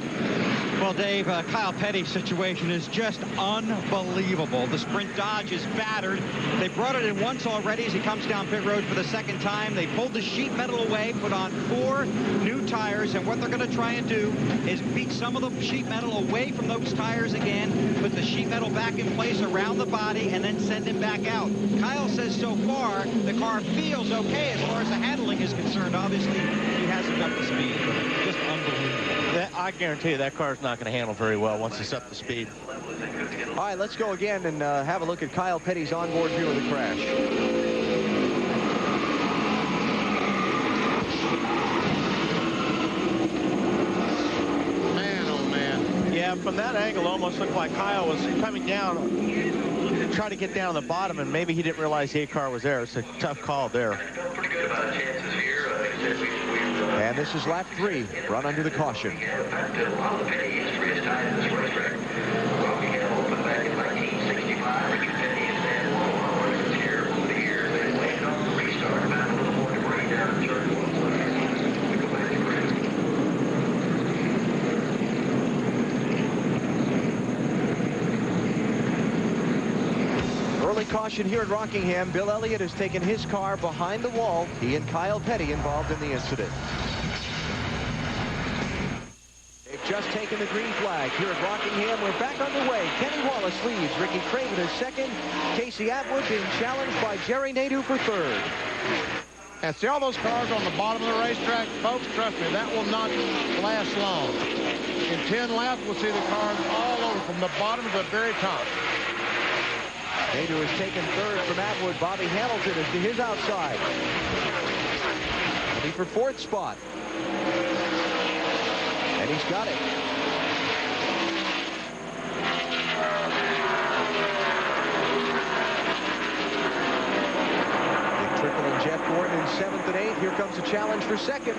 Well, Dave, Kyle Petty's situation is just unbelievable. The Sprint Dodge is battered. They brought it in once already as he comes down pit road for the second time. They pulled the sheet metal away, put on 4 new tires, and what they're going to try and do is beat some of the sheet metal away from those tires again, put the sheet metal back in place around the body, and then send him back out. Kyle says so far the car feels okay as far as the handling is concerned. Obviously, he hasn't up to speed, but just unbelievable. I guarantee you that car's not going to handle very well once it's up to speed. All right, let's go again and have a look at Kyle Petty's onboard view of the crash. Man, oh man. Yeah, from that angle, it almost looked like Kyle was coming down, trying to get down on the bottom, and maybe he didn't realize the 8 car was there. It's a tough call there. And this is lap 3, run under the caution. Early caution here at Rockingham. Bill Elliott has taken his car behind the wall. He and Kyle Petty involved in the incident. They've just taken the green flag here at Rockingham. We're back underway. Kenny Wallace leads. Ricky Craven is second. Casey Atwood being challenged by Jerry Nadeau for third. And see all those cars on the bottom of the racetrack? Folks, trust me, that will not last long. In 10 laps, we'll see the cars all over from the bottom to the very top. Nadeau has taken third from Atwood. Bobby Hamilton is to his outside. Looking for fourth spot. And he's got it. Dick Trickle and Jeff Gordon in 7th and 8th. Here comes a challenge for second.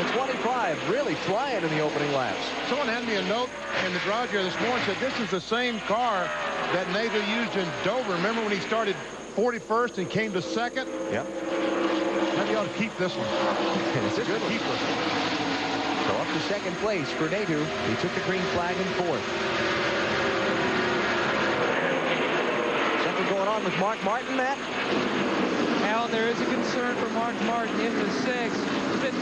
a 25, really flying in the opening laps. Someone handed me a note in the garage here this morning, said this is the same car that Nato used in Dover. Remember when he started 41st and came to second? Yep. Maybe you ought to keep this one. It's a good keeper. So up to second place for Nadu. He took the green flag in fourth. Something going on with Mark Martin, Matt? Alan, there is a concern for Mark Martin in the 6. It's been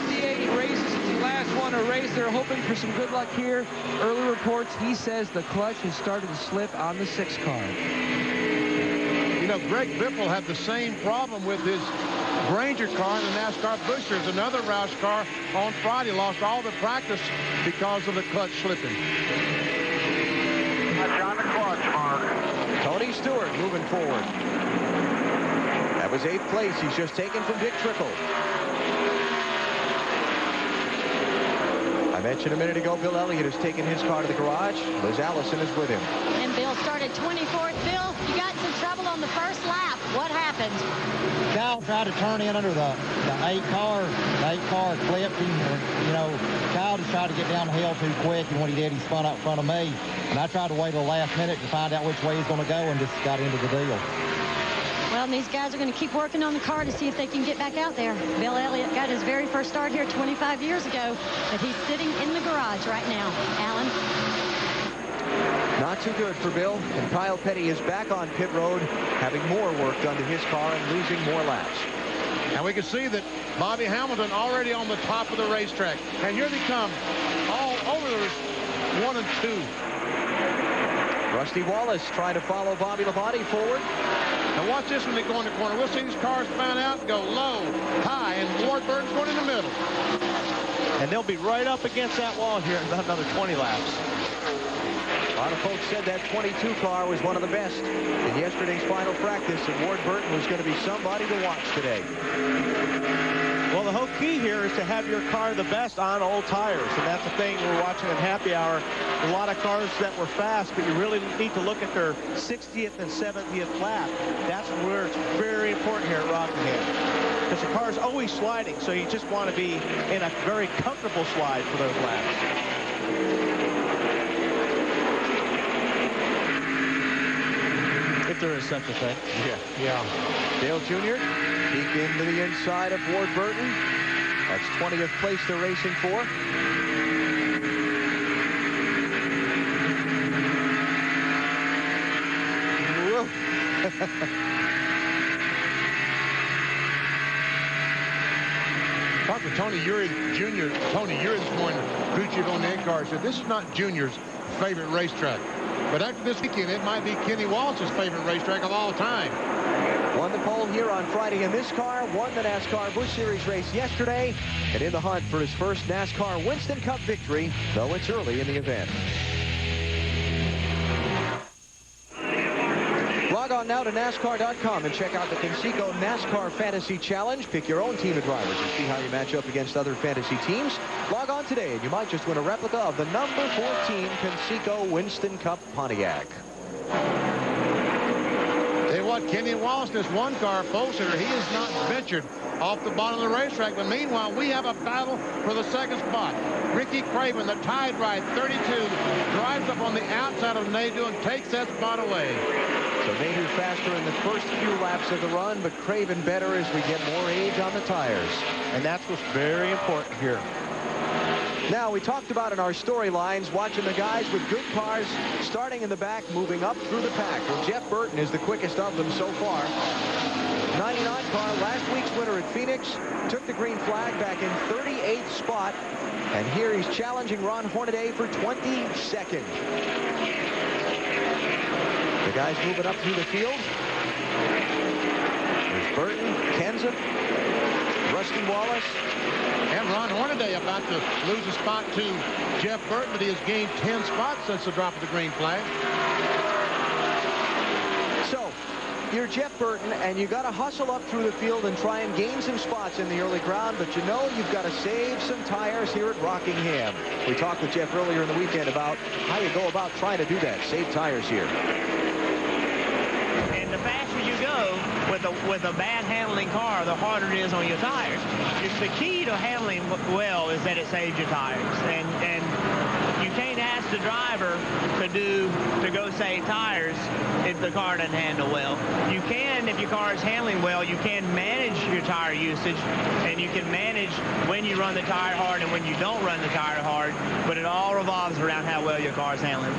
58 races since he last won a race. They're hoping for some good luck here. Early reports, he says the clutch has started to slip on the 6 car. You know, Greg Biffle had the same problem with his Granger car in the NASCAR Busch Series. Another Roush car on Friday lost all the practice because of the clutch slipping. On the clutch, Mark. Tony Stewart moving forward. That was 8th place. He's just taken from Dick Trickle. I mentioned a minute ago, Bill Elliott has taken his car to the garage. Liz Allison is with him. And Bill started 24th. Bill, you got some trouble on the first lap. What happened? Kyle tried to turn in under the 8 car. The 8 car clipped him. You know, Kyle just tried to get down the hill too quick, and when he did, he spun out in front of me. And I tried to wait till the last minute to find out which way he's going to go, and just got into the deal. Well, and these guys are going to keep working on the car to see if they can get back out there. Bill Elliott got his very first start here 25 years ago, but he's sitting in the garage right now. Alan? Not too good for Bill, and Kyle Petty is back on pit road, having more work done to his car and losing more laps. And we can see that Bobby Hamilton already on the top of the racetrack. And here they come, all over the 1 and 2. Rusty Wallace trying to follow Bobby Labonte forward. Now watch this when they go in the corner. We'll see these cars fan out, go low, high, and Ward Burton's going in the middle. And they'll be right up against that wall here in about another 20 laps. A lot of folks said that 22 car was one of the best in yesterday's final practice, and Ward Burton was going to be somebody to watch today. Well, the whole key here is to have your car the best on old tires, and that's the thing we're watching in happy hour. A lot of cars that were fast, but you really need to look at their 60th and 70th lap. That's where it's very important here at Rockingham, because the car is always sliding, so you just want to be in a very comfortable slide for those laps. If there is such a thing. Yeah. Dale Jr. peek into the inside of Ward Burton. That's 20th place they're racing for. Talked to Tony Uri Jr. Tony Uri this morning, crew chief on the NCAR, said this is not Junior's favorite racetrack. But after this weekend, it might be Kenny Wallace's favorite racetrack of all time. Won the pole here on Friday in this car, won the NASCAR Busch Series race yesterday, and in the hunt for his first NASCAR Winston Cup victory, though it's early in the event. Log on now to NASCAR.com and check out the Conseco NASCAR Fantasy Challenge. Pick your own team of drivers and see how you match up against other fantasy teams. Log on today and you might just win a replica of the number 14 Conseco Winston Cup Pontiac. Tell you what, Kenny Wallace, this one car poster, he is not ventured off the bottom of the racetrack. But meanwhile, we have a battle for the second spot. Ricky Craven, the Tide Ride 32, drives up on the outside of Nadeau and takes that spot away. So Nadeau faster in the first few laps of the run, but Craven better as we get more age on the tires. And that's what's very important here. Now, we talked about in our storylines, watching the guys with good cars starting in the back, moving up through the pack. Well, Jeff Burton is the quickest of them so far. 99 car, last week's winner at Phoenix, took the green flag back in 38th spot. And here he's challenging Ron Hornaday for 22nd. The guys moving up through the field. There's Burton, Kenseth, Rusty Wallace. And Ron Hornaday about to lose a spot to Jeff Burton, but he has gained 10 spots since the drop of the green flag. So, you're Jeff Burton, and you got to hustle up through the field and try and gain some spots in the early ground, but you know you've got to save some tires here at Rockingham. We talked with Jeff earlier in the weekend about how you go about trying to do that, save tires here. And the faster you go with a bad handling car, the harder it is on your tires. The key to handling well is that it saves your tires. And you can't ask the driver to go save tires if the car doesn't handle well. You can, if your car is handling well, you can manage your tire usage, and you can manage when you run the tire hard and when you don't run the tire hard, but it all revolves around how well your car is handling.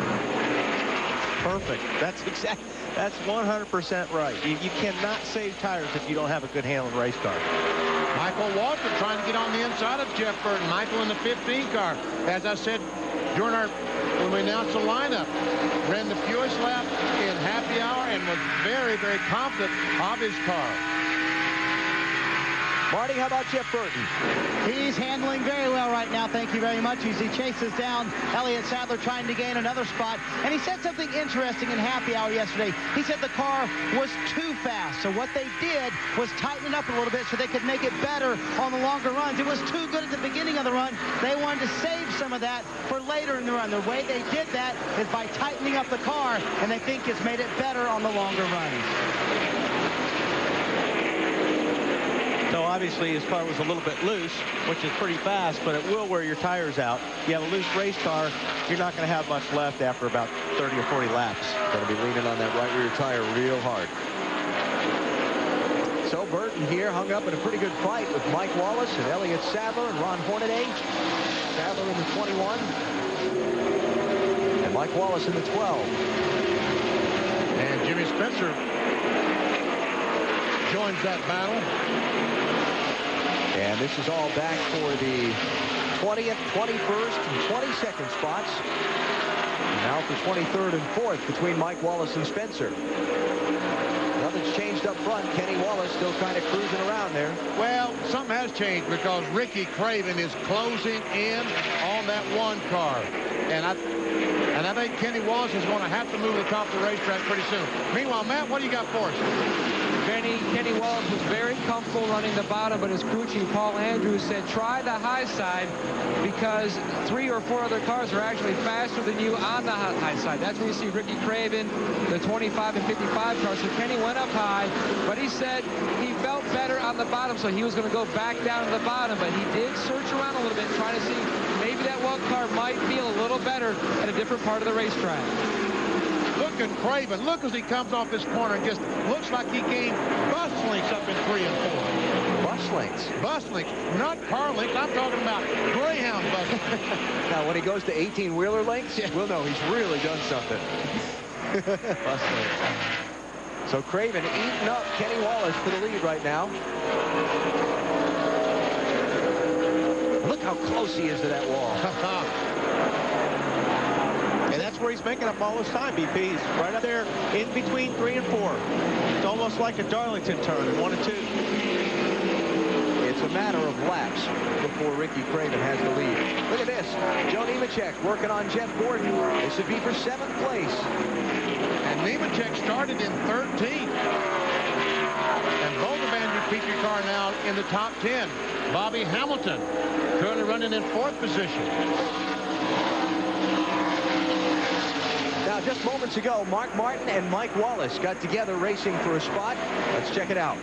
Perfect. That's 100% right. You cannot save tires if you don't have a good handling race car. Michael Walter trying to get on the inside of Jeff Burton. Michael in the 15 car. As I said when we announced the lineup, ran the fewest lap in happy hour and was very, very confident of his car. Marty, how about Jeff Burton? He's handling very well right now, thank you very much, as he chases down Elliott Sadler trying to gain another spot. And he said something interesting in happy hour yesterday. He said the car was too fast. So what they did was tighten it up a little bit so they could make it better on the longer runs. It was too good at the beginning of the run. They wanted to save some of that for later in the run. The way they did that is by tightening up the car, and they think it's made it better on the longer runs. So obviously his car was a little bit loose, which is pretty fast, but it will wear your tires out. You have a loose race car, you're not going to have much left after about 30 or 40 laps. Going to be leaning on that right rear tire real hard. So Burton here hung up in a pretty good fight with Mike Wallace and Elliott Sadler and Ron Hornaday. Sadler in the 21. And Mike Wallace in the 12. And Jimmy Spencer joins that battle. And this is all back for the 20th, 21st, and 22nd spots. And now for 23rd and 4th between Mike Wallace and Spencer. Nothing's changed up front. Kenny Wallace still kind of cruising around there. Well, something has changed because Ricky Craven is closing in on that one car. And I think Kenny Wallace is going to have to move to the top of the racetrack pretty soon. Meanwhile, Matt, what do you got for us? Kenny Wallace was very comfortable running the bottom, but his crew chief, Paul Andrews, said try the high side because 3 or 4 other cars are actually faster than you on the high side. That's where you see Ricky Craven, the 25 and 55 cars. So Kenny went up high, but he said he felt better on the bottom, so he was going to go back down to the bottom, but he did search around a little bit, trying to see maybe that one car might feel a little better at a different part of the racetrack. Look at Craven. Look as he comes off this corner and just looks like he gained bus lengths up in 3 and 4. Bus lengths? Bus lengths, not car lengths. I'm talking about Greyhound bus lengths. Now, when he goes to 18-wheeler lengths, we'll know he's really done something. Bus lengths. So Craven eating up Kenny Wallace for the lead right now. Look how close he is to that wall. And that's where he's making up all his time, BP. He's right up there in between 3 and 4. It's almost like a Darlington turn in 1 and 2. It's a matter of laps before Ricky Craven has the lead. Look at this. Joe Nemechek working on Jeff Gordon. This would be for 7th place. And Nemechek started in 13th. And both of Andrew Petrie car now in the top 10. Bobby Hamilton currently running in 4th position. Now, just moments ago, Mark Martin and Mike Wallace got together racing for a spot. Let's check it out.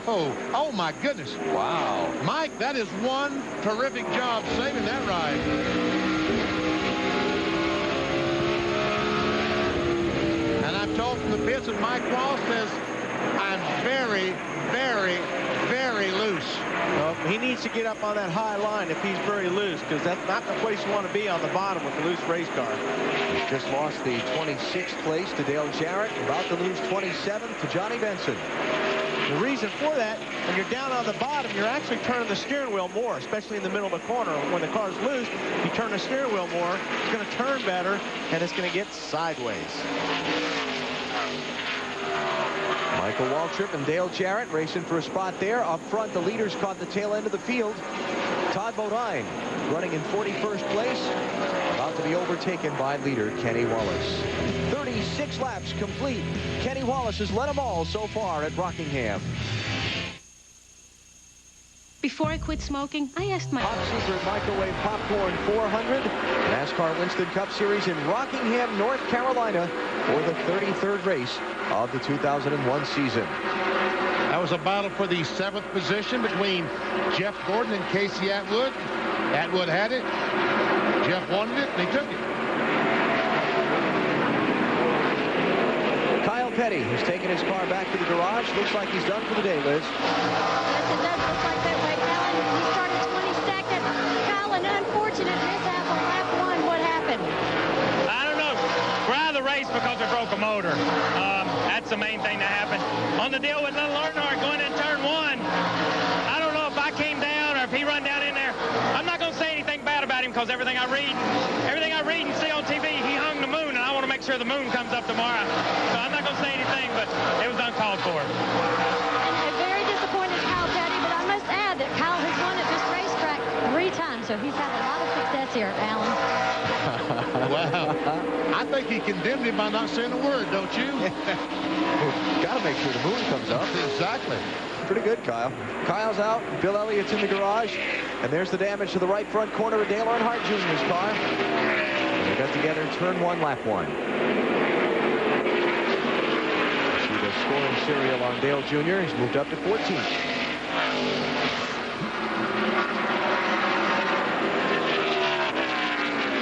Oh my goodness. Wow. Mike, that is one terrific job saving that ride. And I'm told from the pits that Mike Wallace says, I'm very, very, very loose. Well, he needs to get up on that high line if he's very loose, because that's not the place you want to be on the bottom with a loose race car. He's just lost the 26th place to Dale Jarrett, about to lose 27th to Johnny Benson. The reason for that, when you're down on the bottom, you're actually turning the steering wheel more, especially in the middle of the corner. When the car's loose, you turn the steering wheel more, it's going to turn better, and it's going to get sideways. Michael Waltrip and Dale Jarrett racing for a spot there. Up front, the leaders caught the tail end of the field. Todd Bodine running in 41st place, about to be overtaken by leader Kenny Wallace. 36 laps complete. Kenny Wallace has led them all so far at Rockingham. Before I quit smoking, I asked my... Top secret microwave popcorn 400. NASCAR Winston Cup Series in Rockingham, North Carolina for the 33rd race of the 2001 season. That was a battle for the 7th position between Jeff Gordon and Casey Atwood. Atwood had it. Jeff wanted it, and he took it. Kyle Petty has taken his car back to the garage. Looks like he's done for the day, Liz. Yes, it does look like that way, Alan. He started 22nd. Kyle, an unfortunate mishap on lap 1. What happened? I don't know. We're out of the race because we broke a motor. That's the main thing that happened. On the deal with Little Earnhardt going in turn 1, I don't know if I came down or if he run down in there. I'm not going to say anything bad about him because everything I read and see on TV, he hung the moon, and I want to make sure the moon comes up tomorrow. So I'm not going to say anything, but it was uncalled for. And very disappointed Kyle Petty, but I must add that Kyle has won at this racetrack 3 times, so he's had a lot of success here, Alan. Wow. I think he condemned him by not saying a word, don't you? Got to make sure the moon comes up. Exactly. Pretty good, Kyle. Kyle's out. Bill Elliott's in the garage. And there's the damage to the right front corner of Dale Earnhardt Jr.'s car. They got together in turn 1, lap 1. See the scoring serial on Dale Jr. He's moved up to 14th.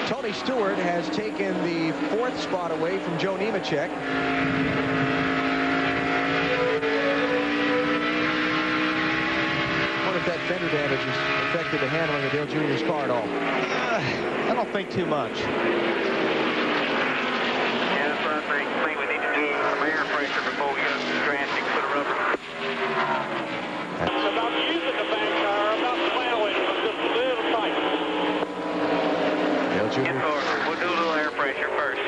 Tony Stewart has taken the 4th spot away from Joe Nemechek. I wonder if that fender damage has affected the handling of Dale Jr.'s car at all. I don't think too much. Yeah, that's what I think. We need to do some air pressure before we go drastic for the rubber. It's about using the back tire, about plowing, just a little tight. Dale Jr. We'll do a little air pressure first.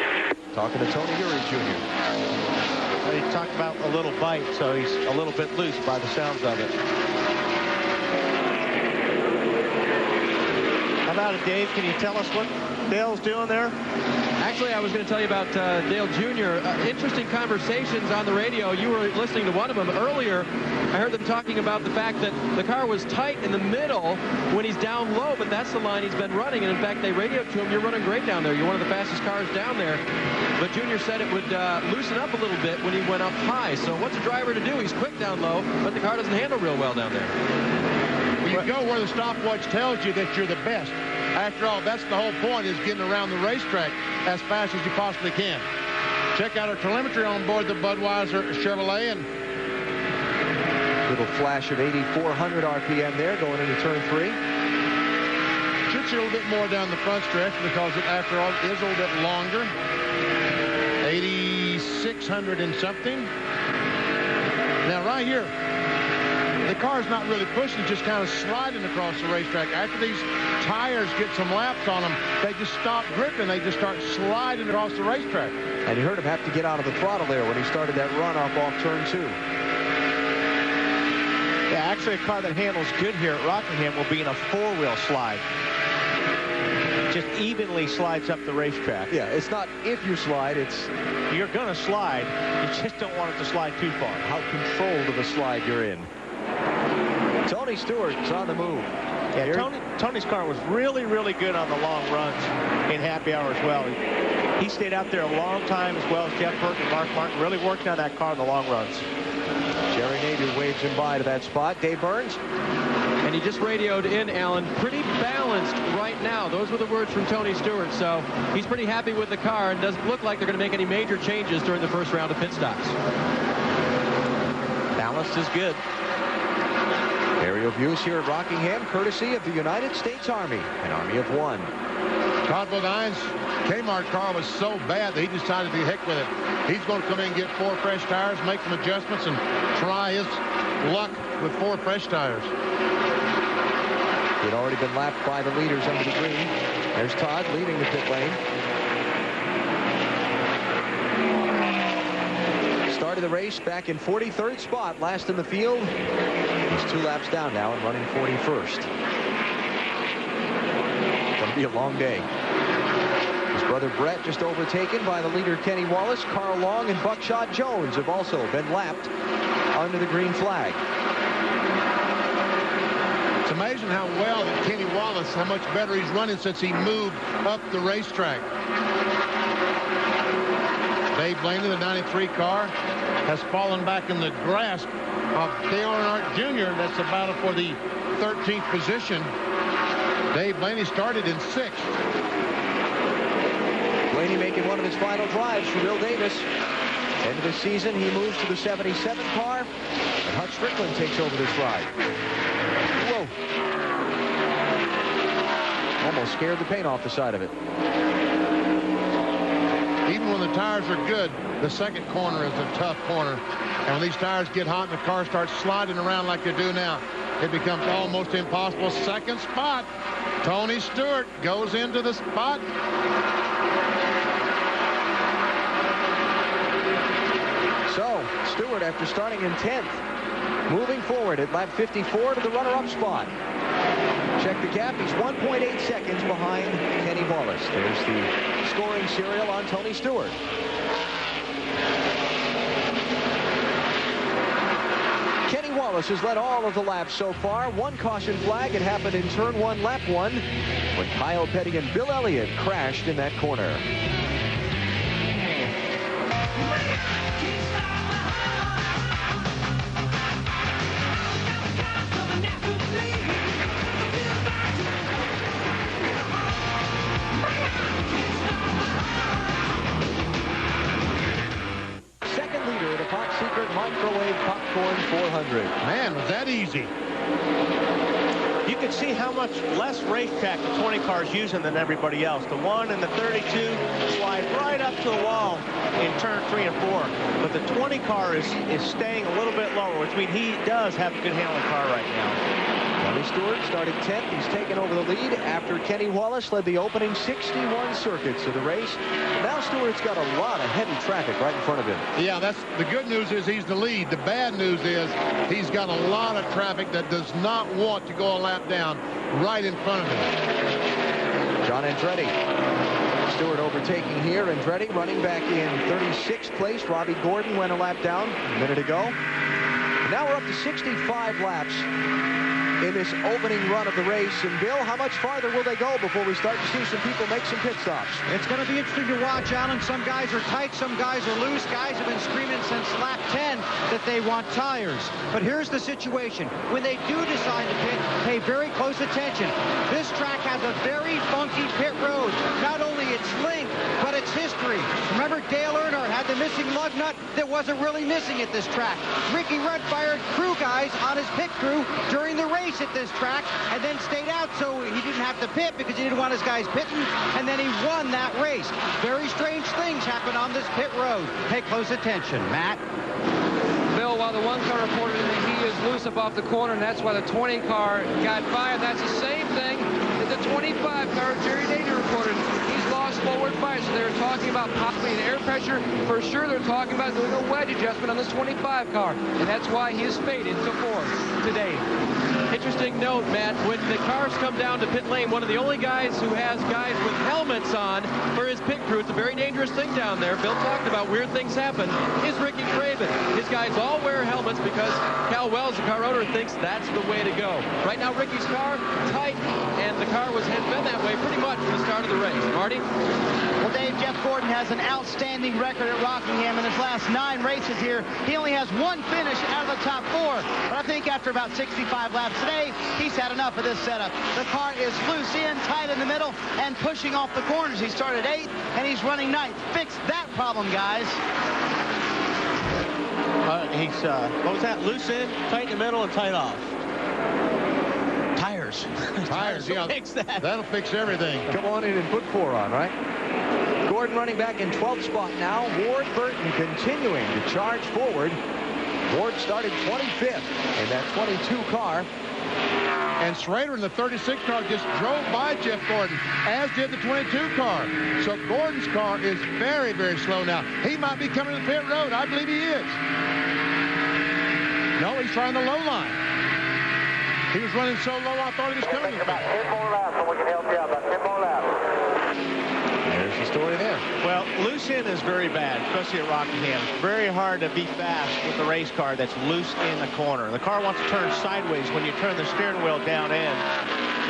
Talking to Tony Eury Jr. Well, he talked about a little bite, so he's a little bit loose by the sounds of it. How about it, Dave? Can you tell us what Dale's doing there? Actually, I was going to tell you about Dale Jr. Interesting conversations on the radio. You were listening to one of them earlier. I heard them talking about the fact that the car was tight in the middle when he's down low, but that's the line he's been running. And in fact, they radioed to him, "You're running great down there. You're one of the fastest cars down there." But Jr. said it would loosen up a little bit when he went up high. So what's a driver to do? He's quick down low, but the car doesn't handle real well down there. Well, you go where the stopwatch tells you that you're the best. After all, that's the whole point, is getting around the racetrack as fast as you possibly can. Check out our telemetry on board the Budweiser Chevrolet. And little flash of 8,400 RPM there going into turn 3. Should see a little bit more down the front stretch because it, after all, is a little bit longer. 8,600 and something. Now, right here, the car's not really pushing, just kind of sliding across the racetrack. After these tires get some laps on them, they just stop gripping. They just start sliding across the racetrack. And you heard him have to get out of the throttle there when he started that runoff off turn 2. Yeah, actually a car that handles good here at Rockingham will be in a 4-wheel slide. Just evenly slides up the racetrack. Yeah, it's not if you slide, it's... You're going to slide. You just don't want it to slide too far. How controlled of a slide you're in. Tony Stewart's on the move. Yeah, Tony's car was really, really good on the long runs in happy hour as well. He stayed out there a long time, as well as Jeff Burton and Mark Martin, really working on that car in the long runs. Jerry Nader waves him by to that spot. Dave Burns. And he just radioed in, Alan, pretty balanced right now. Those were the words from Tony Stewart. So he's pretty happy with the car and doesn't look like they're going to make any major changes during the first round of pit stops. Balanced is good. Aerial views here at Rockingham, courtesy of the United States Army, an army of one. Todd Bodine's Kmart car was so bad that he decided to heck with it. He's going to come in and get 4 fresh tires, make some adjustments, and try his luck with 4 fresh tires. He had already been lapped by the leaders under the green. There's Todd leading the pit lane. Started the race back in 43rd spot, last in the field. He's 2 laps down now and running 41st. Going to be a long day. His brother Brett just overtaken by the leader Kenny Wallace. Carl Long and Buckshot Jones have also been lapped under the green flag. It's amazing how well that Kenny Wallace, how much better he's running since he moved up the racetrack. Dave Blaney, the 93 car, has fallen back in the grasp of Dale Earnhardt Jr. That's the battle for the 13th position. Dave Blaney started in 6th. Blaney making one of his final drives for Bill Davis. End of the season, he moves to the 77 car, and Hutch Strickland takes over this ride. Whoa. Almost scared the paint off the side of it. Even when the tires are good, the second corner is a tough corner. And when these tires get hot and the car starts sliding around like they do now, it becomes almost impossible. Second spot. Tony Stewart goes into the spot. So, Stewart, after starting in 10th, moving forward at lap 54 to the runner-up spot. Check the gap. He's 1.8 seconds behind Kenny Wallace. There's the scoring serial on Tony Stewart. Kenny Wallace has led all of the laps so far. One caution flag. It happened in turn 1, lap 1, when Kyle Petty and Bill Elliott crashed in that corner. Microwave Popcorn 400. Man, was that easy. You can see how much less racetrack the 20 car is using than everybody else. The 1 and the 32 slide right up to the wall in turn 3 and 4. But the 20 car is staying a little bit lower, which means he does have a good handling car right now. Tony Stewart started 10th. He's taken over the lead after Kenny Wallace led the opening 61 circuits of the race. Now Stewart's got a lot of heavy traffic right in front of him. Yeah, that's the good news is he's the lead. The bad news is he's got a lot of traffic that does not want to go a lap down right in front of him. John Andretti. Stewart overtaking here. Andretti running back in 36th place. Robbie Gordon went a lap down a minute ago. Now we're up to 65 laps in this opening run of the race. And Bill, how much farther will they go before we start to see some people make some pit stops? It's going to be interesting to watch, Alan. Some guys are tight, some guys are loose. Guys have been screaming since lap 10 that they want tires. But here's the situation. When they do decide to pit, pay very close attention. This track has a very funky pit road. Not only its length, but its history. Remember, Dale Earnhardt had the missing lug nut that wasn't really missing at this track. Ricky Rudd fired crew guys on his pit crew during the race at this track and then stayed out so he didn't have to pit because he didn't want his guys pitting, and then he won that race. Very strange things happen on this pit road. Pay close attention. Matt? Bill, while the 1 car reported that he is loose up off the corner, and that's why the 20 car got by, and that's the same thing that the 25 car, Jerry Nader, reported. He's lost forward fire, so they're talking about possibly an air pressure. For sure, they're talking about doing a wedge adjustment on this 25 car, and that's why he is faded to 4th today. Interesting note, Matt, when the cars come down to pit lane, one of the only guys who has guys with helmets on for his pit crew, it's a very dangerous thing down there. Bill talked about weird things happen, is Ricky Craven. His guys all wear helmets because Cal Wells, the car owner, thinks that's the way to go. Right now, Ricky's car tight, and the car has been that way pretty much from the start of the race. Marty? Well, Dave, Jeff Gordon has an outstanding record at Rockingham in his last 9 races here. He only has 1 finish out of the top 4. But I think after about 65 laps today, he's had enough of this setup. The car is loose in, tight in the middle, and pushing off the corners. He started 8th, and he's running 9th. Fix that problem, guys. What was that? Loose in, tight in the middle, and tight off. Tires. Tires, yeah. Fix that. That'll fix everything. Come on in and put 4 on, right? Gordon running back in 12th spot now. Ward Burton continuing to charge forward. Ward started 25th in that 22 car. And Schrader in the 36 car just drove by Jeff Gordon, as did the 22 car. So Gordon's car is very, very slow now. He might be coming to the pit road. I believe he is. No, he's trying the low line. He was running so low, I thought he was coming. About 10 more laps, and we can help you out. About 10 more laps. There's the story there. Well, loose end is very bad, especially at Rockingham. It's very hard to be fast with the race car that's loose in the corner. The car wants to turn sideways when you turn the steering wheel down in.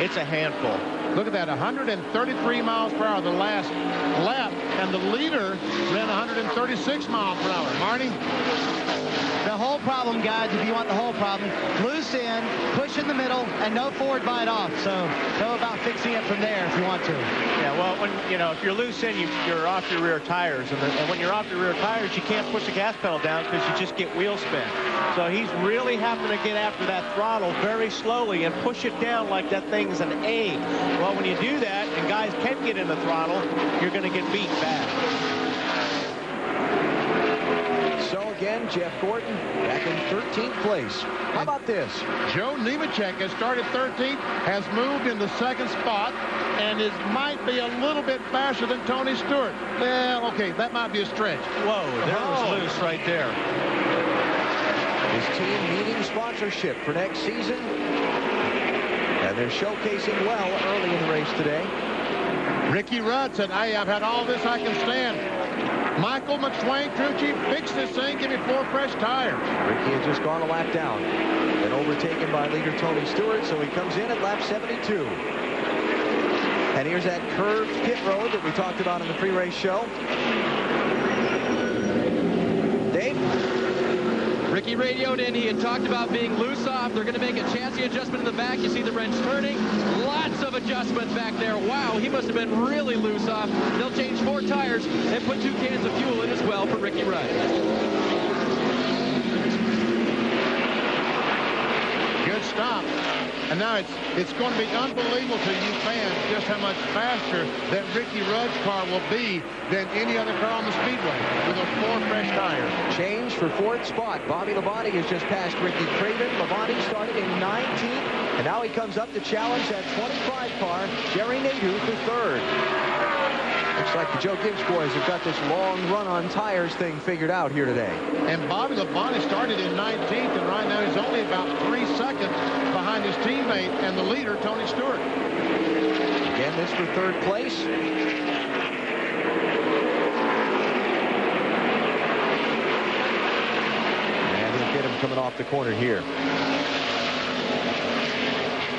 It's a handful. Look at that, 133 miles per hour the last lap, and the leader ran 136 miles per hour. Marty? The whole problem, guys, if you want the whole problem, loose end, push in the middle, and no forward bite off. So go about fixing it from there if you want to. Yeah, well, when if you're loose in, you're off your rear tires, and when you're off your rear tires, you can't push the gas pedal down because you just get wheel spin. So he's really having to get after that throttle very slowly and push it down like that thing's an egg. Well, when you do that, and guys can get in the throttle, you're going to get beat bad. So again, Jeff Gordon back in 13th place. How about this? Joe Nemechek has started 13th, has moved in the second spot, and might be a little bit faster than Tony Stewart. Well, okay, that might be a stretch. Whoa, there was loose right there. His team needing sponsorship for next season. And they're showcasing well early in the race today. Ricky Rudd said, hey, I've had all this I can stand. Michael McSwain, crew chief, fix this thing, give me 4 fresh tires. Ricky has just gone a lap down. Been overtaken by leader Tony Stewart, so he comes in at lap 72. And here's that curved pit road that we talked about in the pre-race show. Dave? Ricky radioed in. He had talked about being loose off. They're going to make a chassis adjustment in the back. You see the wrench turning. Lots of adjustment back there. Wow, he must have been really loose off. They'll change 4 tires and put 2 cans of fuel in as well for Ricky Rudd. Good stop. And now it's going to be unbelievable to you fans just how much faster that Ricky Rudd's car will be than any other car on the speedway with those 4 fresh tires. Change for 4th spot. Bobby Labonte has just passed Ricky Craven. Labonte started in 19th, and now he comes up to challenge that 25 car, Jerry Nadeau, for 3rd. Looks like the Joe Gibbs boys have got this long run on tires thing figured out here today. And Bobby Labonte started in 19th, and right now he's only about 3 seconds behind his teammate and the leader, Tony Stewart. Again, this for 3rd place. And he'll get him coming off the corner here.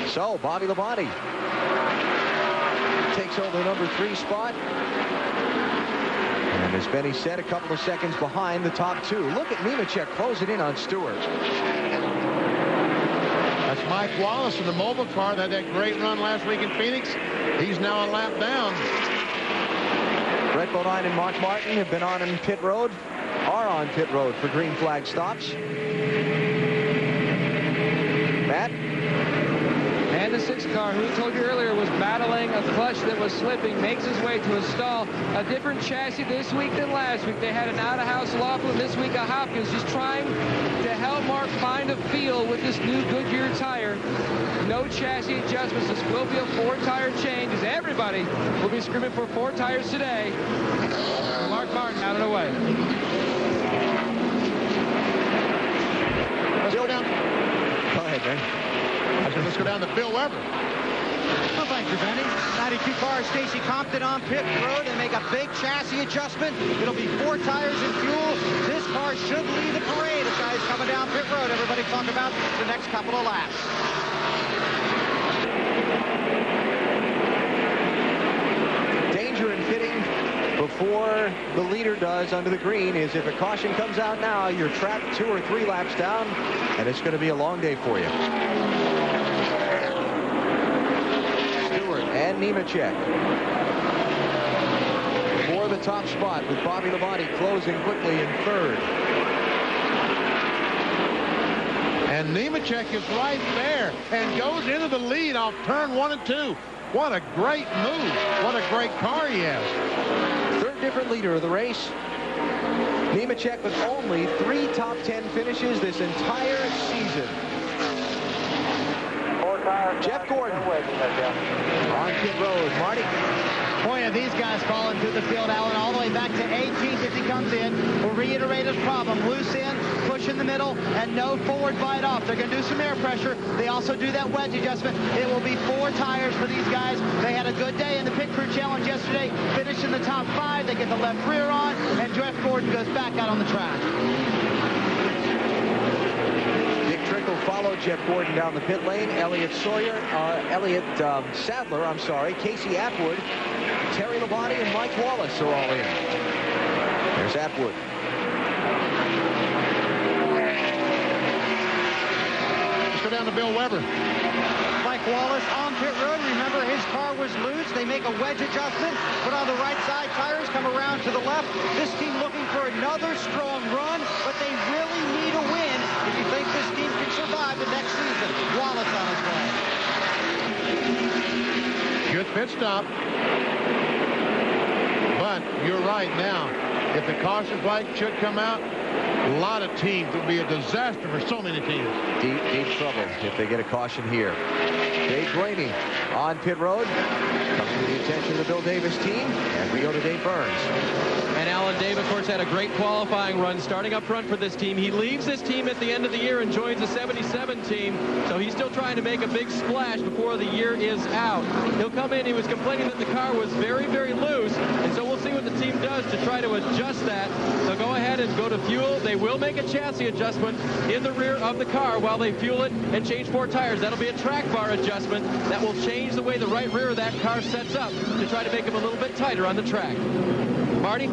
So, Bobby Labonte takes over the number 3 spot. And as Benny said, a couple of seconds behind the top 2. Look at Nemechek closing in on Stewart. That's Mike Wallace in the mobile car that had that great run last week in Phoenix. He's now a lap down. Brett Bodine and Mark Martin have been on pit road, are on pit road for green flag stops. Matt? And the 6 car, who we told you earlier was battling a clutch that was slipping, makes his way to a stall. A different chassis this week than last week. They had an out-of-house Laughlin, this week a Hopkins, just trying to help Mark find a feel with this new Goodyear tire. No chassis adjustments. This will be a 4-tire change, as everybody will be screaming for 4 tires today. Mark Martin out of the way. Let's go down. Go ahead, Ben. Let's go down to Bill Weber. Well, thank you, Benny. 92 car, Stacy Compton on pit road. They make a big chassis adjustment. It'll be 4 tires and fuel. This car should lead the parade. The guys coming down pit road. Everybody talk about the next couple of laps. Danger in pitting before the leader does under the green is if a caution comes out now, you're trapped 2 or 3 laps down, and it's going to be a long day for you. And Nemechek for the top spot with Bobby Labonte closing quickly in 3rd. And Nemechek is right there and goes into the lead off turn 1 and 2. What a great move. What a great car he has. 3rd different leader of the race. Nemechek with only 3 top 10 finishes this entire season. Jeff Gordon on pit road. Marty. Boy, have these guys fallen through the field, Alan, all the way back to 18th as he comes in. will reiterate his problem. Loose in, push in the middle, and no forward bite off. They're going to do some air pressure. They also do that wedge adjustment. It will be 4 tires for these guys. They had a good day in the Pit Crew Challenge yesterday. Finished in the top 5. They get the left rear on, and Jeff Gordon goes back out on the track. Trickle followed Jeff Gordon down the pit lane. Elliott Sadler, Casey Atwood, Terry Labonte, and Mike Wallace are all in. There's Atwood. Let's go down to Bill Weber. Mike Wallace on pit road. Remember, his car was loose. They make a wedge adjustment, put on the right side tires, come around to the left. This team looking for another strong run, but they really need a win if you think this team can survive the next season. Wallace on his way. Good pit stop. But you're right now. If the caution light should come out, a lot of teams. It would be a disaster for so many teams. Deep trouble if they get a caution here. Dave Blaney on pit road. Comes to the attention of the Bill Davis team. And we go to Dave Burns. And Alan Dave, of course, had a great qualifying run starting up front for this team. He leaves this team at the end of the year and joins the 77 team. So he's still trying to make a big splash before the year is out. He'll come in. He was complaining that the car was very, very loose. And so we'll see what the team does to try to adjust that. So go ahead and go to fuel. They will make a chassis adjustment in the rear of the car while they fuel it and change 4 tires. That'll be a track bar adjustment that will change the way the right rear of that car sets up to try to make him a little bit tighter on the track. Marty?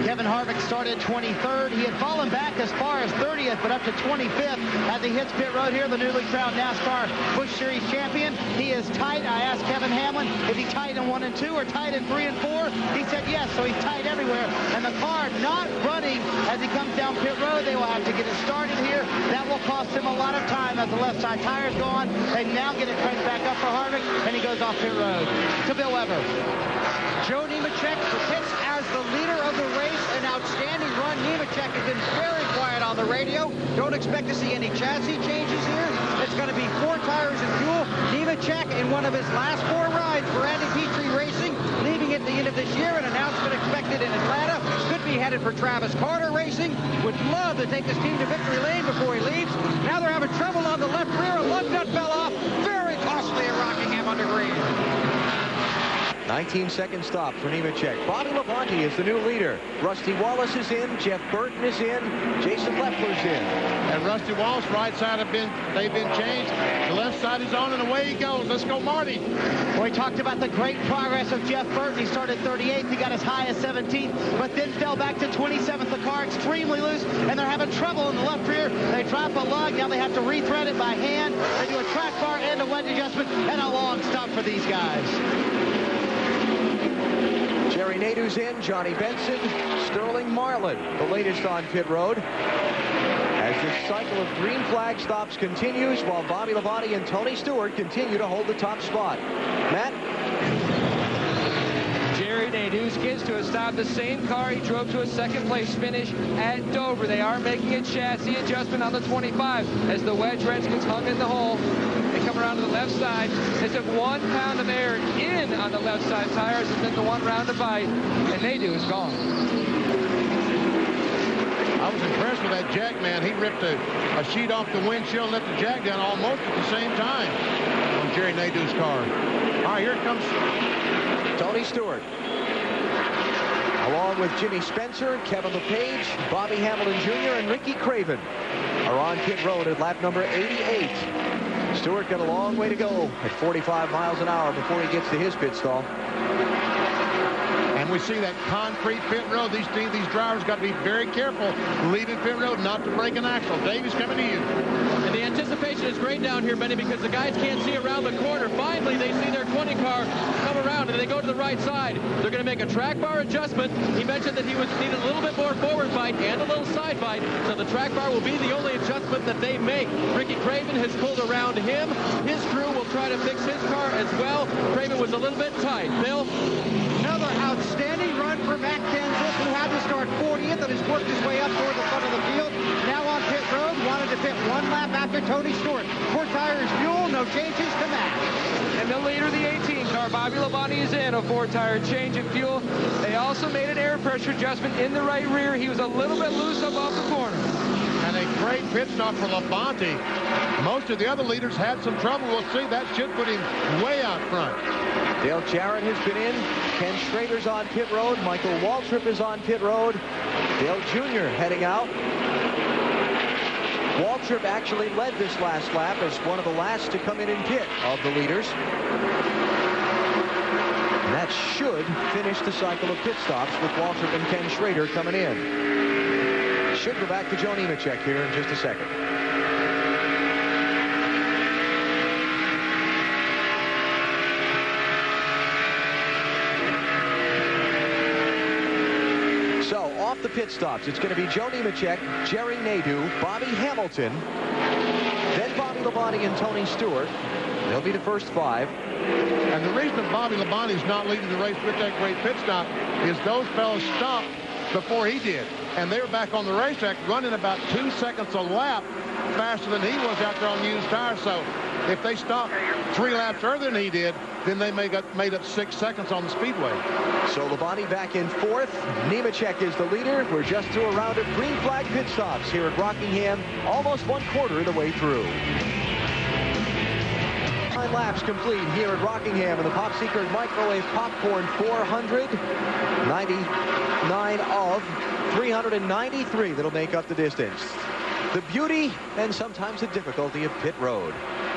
Kevin Harvick started 23rd. He had fallen back as far as 30th, but up to 25th as he hits pit road here. The newly crowned NASCAR Busch Series champion. He is tight. I asked Kevin Hamlin if he tight in 1 and 2 or tight in 3 and 4. He said yes, so he's tight everywhere. And the car not running as he comes down pit road. They will have to get it started here. That will cost him a lot of time as the left side tires go on. They now get it cranked back up for Harvick, and he goes off pit road. To Bill Weber. Joe Nemechek hits as the leader of the race. An outstanding run. Nemechek has been very quiet on the radio. Don't expect to see any chassis changes here. It's going to be 4 tires and fuel. Nemechek in one of his last 4 rides for Andy Petrie Racing, leaving at the end of this year. An announcement expected in Atlanta. Could be headed for Travis Carter Racing. Would love to take this team to victory lane before he leaves. Now they're having trouble on the left rear. A lug nut fell off. Very costly at Rockingham under green. 19-second stop for Nemechek. Bobby Labonte is the new leader. Rusty Wallace is in. Jeff Burton is in. Jason Leffler's in. And Rusty Wallace, right side they've been changed. The left side is on, and away he goes. Let's go, Marty. Well, we talked about the great progress of Jeff Burton. He started 38th. He got as high as 17th, but then fell back to 27th. The car extremely loose, and they're having trouble in the left rear. They drop a lug. Now they have to rethread it by hand. They do a track bar and a wedge adjustment, and a long stop for these guys. Jerry Nadeau's in, Johnny Benson, Sterling Marlin, the latest on pit road. As this cycle of green flag stops continues, while Bobby Labonte and Tony Stewart continue to hold the top spot. Matt? Jerry Nadeau skids to a stop. The same car he drove to a second-place finish at Dover. They are making a chassis adjustment on the 25 as the wedge wrench gets hung in the hole. They come around to the left side. They took 1 pound of air in on the left side tires and then the 1 round of bite, and Nadeau is gone. I was impressed with that jack, man. He ripped a sheet off the windshield and let the jack down almost at the same time on Jerry Nadeau's car. All right, here comes Tony Stewart. Along with Jimmy Spencer, Kevin LePage, Bobby Hamilton Jr., and Ricky Craven are on pit road at lap number 88. Stewart got a long way to go at 45 miles an hour before he gets to his pit stall. And we see that concrete pit road. These drivers got to be very careful leaving pit road not to break an axle. Davies coming to you. And the anticipation is great down here, Benny, because the guys can't see around the corner. Finally, they see their 20 car come around, and they go to the right side. They're going to make a track bar adjustment. He mentioned that he would need a little bit more forward bite and a little side bite, so the track bar will be the only adjustment that they make. Ricky Craven has pulled around him. His crew will try to fix his car as well. Craven was a little bit tight. Bill? Another outstanding run for Matt Kenseth, who had to start 40th and has worked his way up toward the front of the field. Now on pit road, wanted to pit 1 lap after Tony Stewart. 4 tires, fuel, no changes to match. And the leader, the 18 car, Bobby Labonte, is in a 4-tire change of fuel. They also made an air pressure adjustment in the right rear. He was a little bit loose up off the corner. And a great pit stop for Labonte. Most of the other leaders had some trouble. We'll see. That should put him way out front. Dale Jarrett has been in. Ken Schrader's on pit road. Michael Waltrip is on pit road. Dale Jr. heading out. Waltrip actually led this last lap as one of the last to come in pit of the leaders. And that should finish the cycle of pit stops with Waltrip and Ken Schrader coming in. Should go back to Joe Nemechek here in just a second. So off the pit stops, it's going to be Joe Nemechek, Jerry Nadeau, Bobby Hamilton, then Bobby Labonte and Tony Stewart. They'll be the first 5. And the reason that Bobby Labonte is not leading the race with that great pit stop is those fellas stopped before he did. And they were back on the racetrack running about 2 seconds a lap faster than he was out there on used tires. So if they stopped 3 laps earlier than he did, then they made up 6 seconds on the speedway. So Labonte back in 4th. Nemechek is the leader. We're just through a round of green flag pit stops here at Rockingham, almost 1/4 of the way through. 9 laps complete here at Rockingham in the Pop Secret Microwave Popcorn 400. 99 of 393 that'll make up the distance. The beauty and sometimes the difficulty of pit road.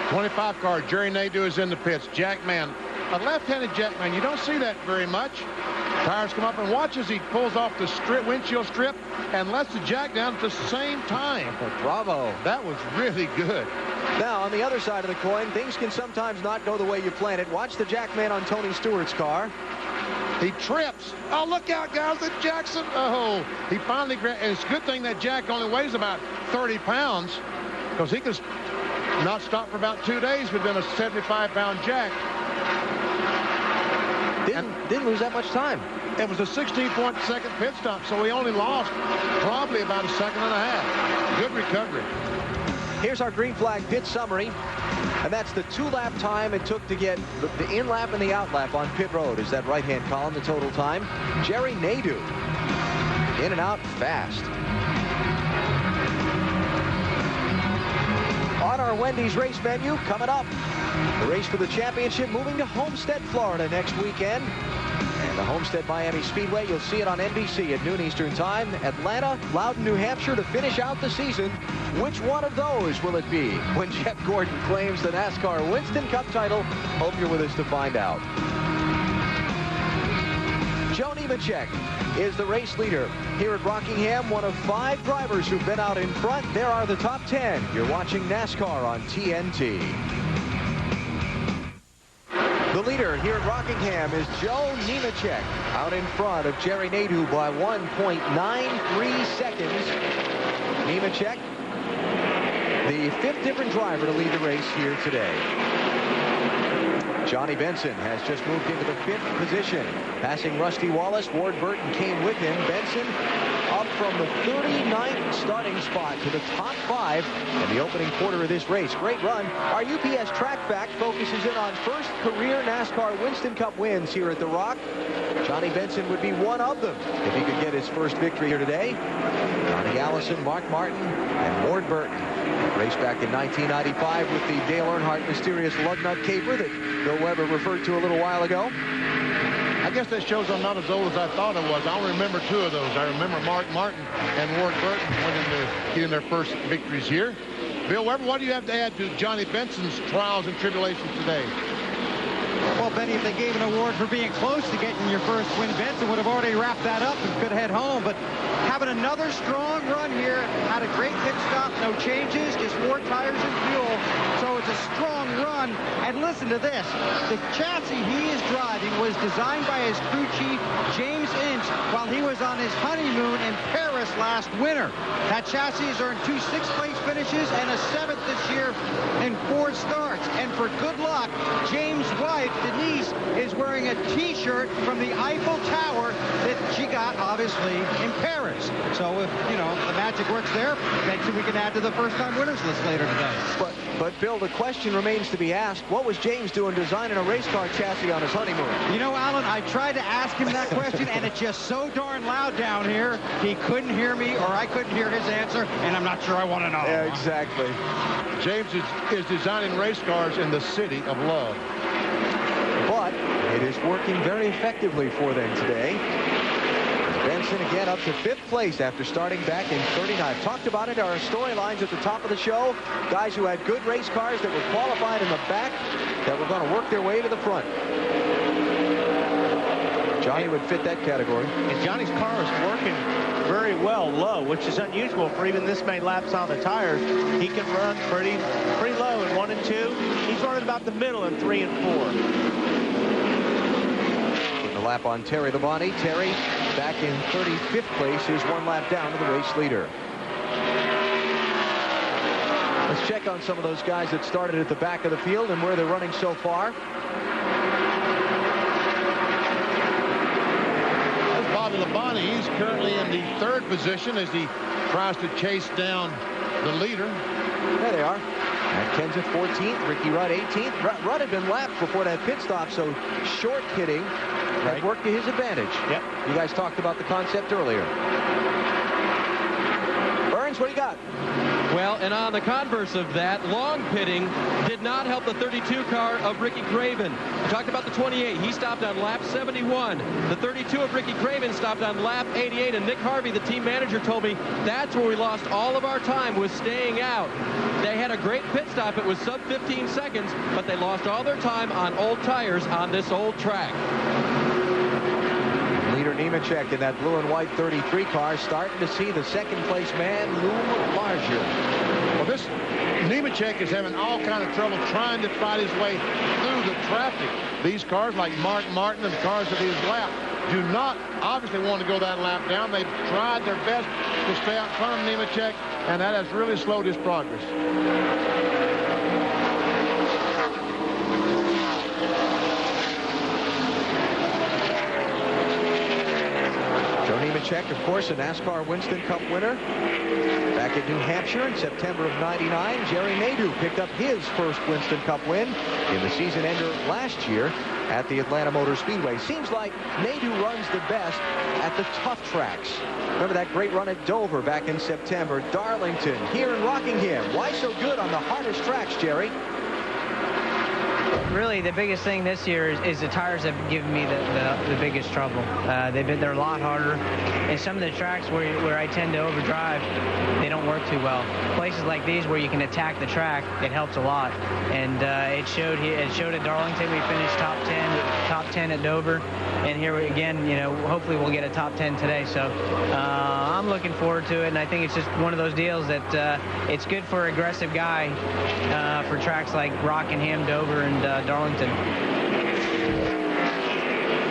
25 car, Jerry Nadeau is in the pits. Jackman, a left-handed Jackman. You don't see that very much. Tires come up and watch as he pulls off the windshield strip and lets the jack down at the same time. Bravo. That was really good. Now, on the other side of the coin, things can sometimes not go the way you plan it. Watch the Jackman on Tony Stewart's car. He trips. Oh, look out, guys, that Jackson. Oh, he finally grabbed. And it's a good thing that Jack only weighs about 30 pounds because he could not stop for about 2 days within a 75-pound Jack. Didn't lose that much time. It was a 16.2 pit stop, so he only lost probably about 1.5 seconds. Good recovery. Here's our green flag pit summary. And that's the 2-lap time it took to get the in-lap and the out-lap on pit road. Is that right-hand column, the total time? Jerry Nadeau, in and out fast. On our Wendy's race menu, coming up, the race for the championship moving to Homestead, Florida next weekend. And the Homestead Miami Speedway, you'll see it on NBC at noon Eastern Time. Atlanta, Loudon, New Hampshire to finish out the season. Which one of those will it be when Jeff Gordon claims the NASCAR Winston Cup title? Hope you're with us to find out. Joe Nemechek is the race leader here at Rockingham, one of 5 drivers who've been out in front. There are the top 10. You're watching NASCAR on TNT. The leader here at Rockingham is Joe Nemechek, out in front of Jerry Nadeau by 1.93 seconds. Nemechek, the 5th different driver to lead the race here today. Johnny Benson has just moved into the 5th position, passing Rusty Wallace. Ward Burton came with him. Benson up from the 39th starting spot to the top 5 in the opening quarter of this race. Great run. Our UPS Track Fact focuses in on first career NASCAR Winston Cup wins here at the Rock. Johnny Benson would be one of them if he could get his first victory here today. Johnny Allison, Mark Martin, and Ward Burton raced back in 1995 with the Dale Earnhardt mysterious lug nut caper that Bill Weber referred to a little while ago. I guess that shows I'm not as old as I thought I was. I only remember 2 of those. I remember Mark Martin and Ward Burton getting their first victories here. Bill Weber, what do you have to add to Johnny Benson's trials and tribulations today? Well, Benny, if they gave an award for being close to getting your first win, Benson would have already wrapped that up and could head home. But having another strong run here, had a great pit stop, no changes, just 4 tires and fuel. So was a strong run. And listen to this. The chassis he is driving was designed by his crew chief, James Inch, while he was on his honeymoon in Paris last winter. That chassis has earned 2 6th-place finishes and a 7th this year in 4 starts. And for good luck, James' wife, Denise, is wearing a T-shirt from the Eiffel Tower that she got, obviously, in Paris. So if, you know, the magic works there, maybe we can add to the first-time winners list later today. But Bill, the question remains to be asked. What was James doing designing a race car chassis on his honeymoon? You know, Alan, I tried to ask him that question, and it's just so darn loud down here, he couldn't hear me, or I couldn't hear his answer, and I'm not sure I want to know. Yeah, exactly. James is designing race cars in the city of love. But it is working very effectively for them today. Benson again up to 5th place after starting back in 39. I've talked about it, our storylines at the top of the show. Guys who had good race cars that were qualified in the back that were going to work their way to the front. Johnny would fit that category. And Johnny's car is working very well low, which is unusual for even this many laps on the tires. He can run pretty low in 1 and 2. He's running about the middle in 3 and 4. Lap on Terry Labonte. Terry back in 35th place is 1 lap down to the race leader. Let's check on some of those guys that started at the back of the field and where they're running so far. There's Bobby Labonte. He's currently in the 3rd position as he tries to chase down the leader. There they are. Matt Kenseth 14th, Ricky Rudd 18th. Rudd had been lapped before that pit stop, so short pitting had worked to his advantage. Yep. You guys talked about the concept earlier. Burns, what do you got? Well, and on the converse of that, long pitting did not help the 32 car of Ricky Craven. We talked about the 28. He stopped on lap 71. The 32 of Ricky Craven stopped on lap 88. And Nick Harvey, the team manager, told me that's where we lost all of our time, was staying out. They had a great pit stop. It was sub 15 seconds, but they lost all their time on old tires on this old track. Leader Nemechek in that blue and white 33 car, starting to see the 2nd place man loom larger. Well, this Nemechek is having all kind of trouble trying to fight his way through the traffic. These cars, like Mark Martin and the cars of his lap, do not obviously want to go that lap down. They've tried their best to stay out in front of Nemechek, and that has really slowed his progress. Nemechek, of course, a NASCAR Winston Cup winner. Back in New Hampshire in September of '99, Jerry Nadeau picked up his first Winston Cup win in the season ender last year at the Atlanta Motor Speedway. Seems like Nadeau runs the best at the tough tracks. Remember that great run at Dover back in September, Darlington, here in Rockingham. Why so good on the hardest tracks, Jerry? Really, the biggest thing this year is the tires have given me the biggest trouble. They're a lot harder, and some of the tracks where I tend to overdrive, they don't work too well. Places like these where you can attack the track, it helps a lot. And it showed at Darlington. We finished top 10 at Dover, and here again, you know, hopefully we'll get a top 10 today. So I'm looking forward to it, and I think it's just one of those deals that it's good for an aggressive guy for tracks like Rockingham, Dover, and Darlington.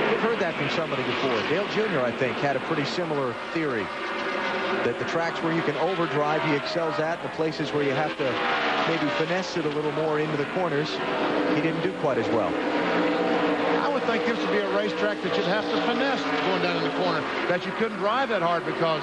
We've heard that from somebody before. Dale Jr., I think, had a pretty similar theory, that the tracks where you can overdrive, he excels at. The places where you have to maybe finesse it a little more into the corners, he didn't do quite as well. I would think this would be a racetrack that you'd have to finesse going down in the corner, that you couldn't drive that hard, because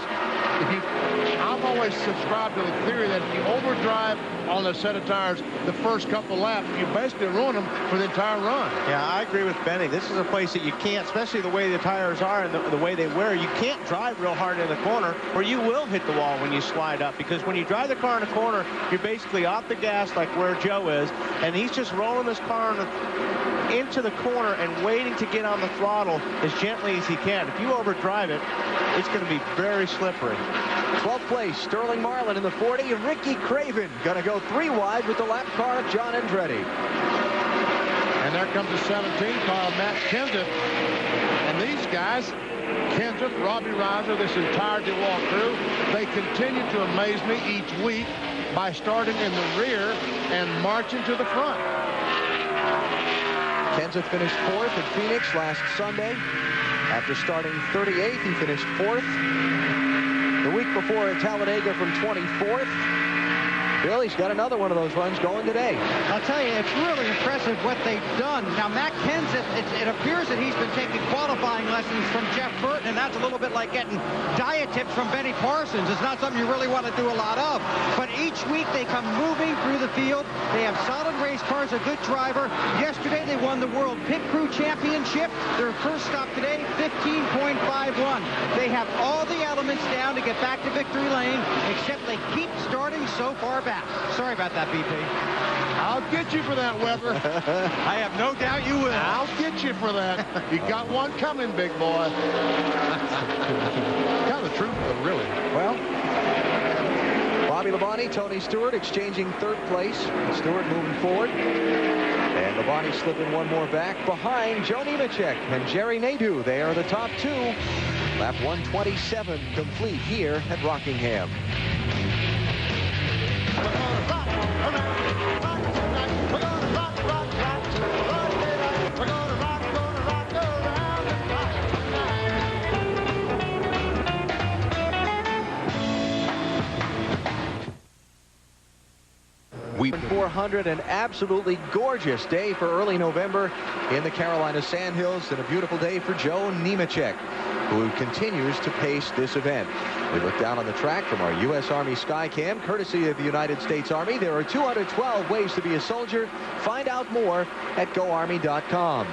I've always subscribed to the theory that if you overdrive on a set of tires the first couple of laps, you basically ruin them for the entire run. Yeah, I agree with Benny. This is a place that you can't, especially the way the tires are and the way they wear, you can't drive real hard in the corner, or you will hit the wall when you slide up, because when you drive the car in the corner, you're basically off the gas like where Joe is, and he's just rolling this car into the corner and waiting to get on the throttle as gently as he can. If you overdrive it, it's going to be very slippery. 12th place, Sterling Marlin in the 40. Ricky Craven going to go 3 wide with the lap car of John Andretti. And there comes the 17 car, Matt Kenseth. And these guys, Kenseth, Robbie Reiser, this entire DeWalk crew, they continue to amaze me each week. by starting in the rear and marching to the front. Kenseth finished 4th at Phoenix last Sunday. After starting 38th, he finished 4th. The week before at Talladega from 24th. Bill, he's got another one of those runs going today. I'll tell you, it's really impressive what they've done. Now, Matt Kenseth, it appears that he's been taking qualifying lessons from Jeff Burton, and that's a little bit like getting diet tips from Benny Parsons. It's not something you really want to do a lot of. But each week they come moving through the field. They have solid race cars, a good driver. Yesterday they won the World Pit Crew Championship. Their first stop today, 15.51. They have all the elements down to get back to victory lane, except they keep starting so far back. Sorry about that, BP. I'll get you for that, Weber. I have no doubt you will. I'll get you for that. You got one coming, big boy. Tell the truth, but really. Well, Bobby Labonte, Tony Stewart exchanging 3rd place. Stewart moving forward. And Labonte slipping one more back behind Joe Nemechek and Jerry Nadeau. They are the top 2. Lap 127 complete here at Rockingham. We've 400, an absolutely gorgeous day for early November in the Carolina Sandhills, and a beautiful day for Joe Nemechek, who continues to pace this event. We look down on the track from our U.S. Army Skycam, courtesy of the United States Army. There are 212 ways to be a soldier. Find out more at GoArmy.com.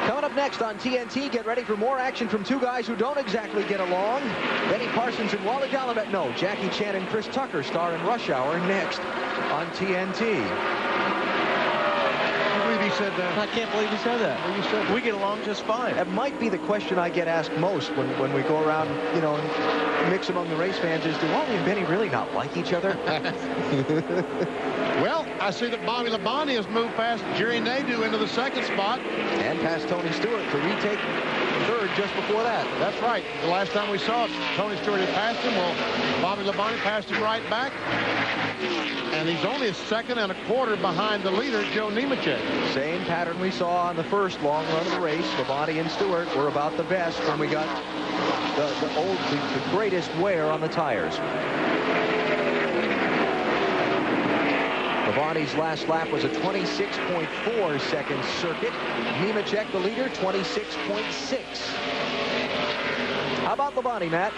Coming up next on TNT, get ready for more action from two guys who don't exactly get along. Benny Parsons and Wally Gallumet. No, Jackie Chan and Chris Tucker star in Rush Hour next on TNT. He said that. I can't believe he said that. We get along just fine. That might be the question I get asked most when we go around, you know, and mix among the race fans is, do Wally and Benny really not like each other? Well, I see that Bobby Labonte has moved past Jerry Nadeau into the 2nd spot. And past Tony Stewart to retake 3rd just before that. That's right. The last time we saw it, Tony Stewart had passed him. Well, Bobby Labonte passed him right back. And he's only a 2nd and a quarter behind the leader, Joe Nemechek. Same pattern we saw on the first long run of the race. Labonte and Stewart were about the best when we got the greatest wear on the tires. Labonte's last lap was a 26.4 second circuit. Nemechek, the leader, 26.6. How about Labonte, Matt?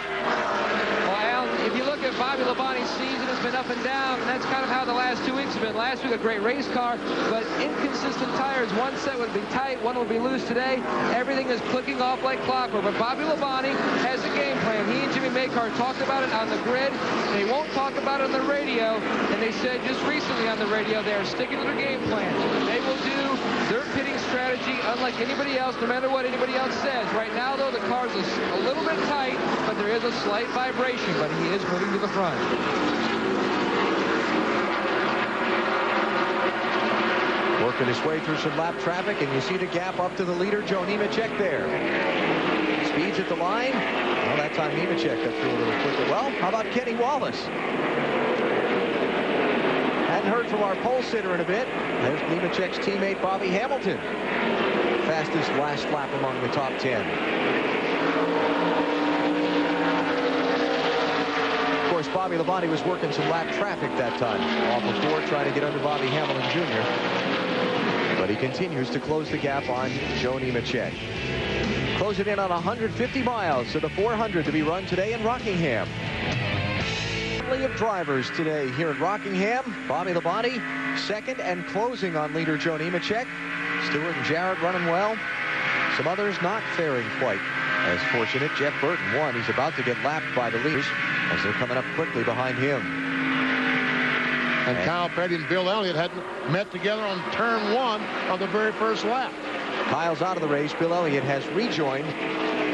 Well, Al, if you look at Bobby Labonte's season, it's been up and down, and that's kind of how the last 2 weeks have been. Last week, a great race car, but inconsistent tires. One set would be tight, one will be loose today. Everything is clicking off like clockwork, but Bobby Labonte has a game plan. He and Jimmy Makar talked about it on the grid. They won't talk about it on the radio, and they said just recently on the radio they are sticking to their game plan. They will do their pitting strategy unlike anybody else, no matter what anybody else says. Right now, though, the car's a little bit tight, but there is a slight vibration, but he is moving to the front. Working his way through some lap traffic, and you see the gap up to the leader, Joe Nemechek there. Speeds at the line. Well, that time Nemechek got through a little quicker. Well, how about Kenny Wallace? Hadn't heard from our pole sitter in a bit. There's Nemechek's teammate, Bobby Hamilton. Fastest last lap among the top 10. Of course, Bobby Labonte was working some lap traffic that time, off before trying to get under Bobby Hamilton Jr. But he continues to close the gap on Joe Nemechek. Close it in on 150 miles to the 400 to be run today in Rockingham. Family of drivers today here at Rockingham. Bobby Labonte 2nd and closing on leader Joe Nemechek. Stewart and Jarrett running well. Some others not faring quite as fortunate. Jeff Burton won. He's about to get lapped by the leaders as they're coming up quickly behind him. And Kyle Petty and Bill Elliott had met together on turn 1 of the very first lap. Kyle's out of the race. Bill Elliott has rejoined,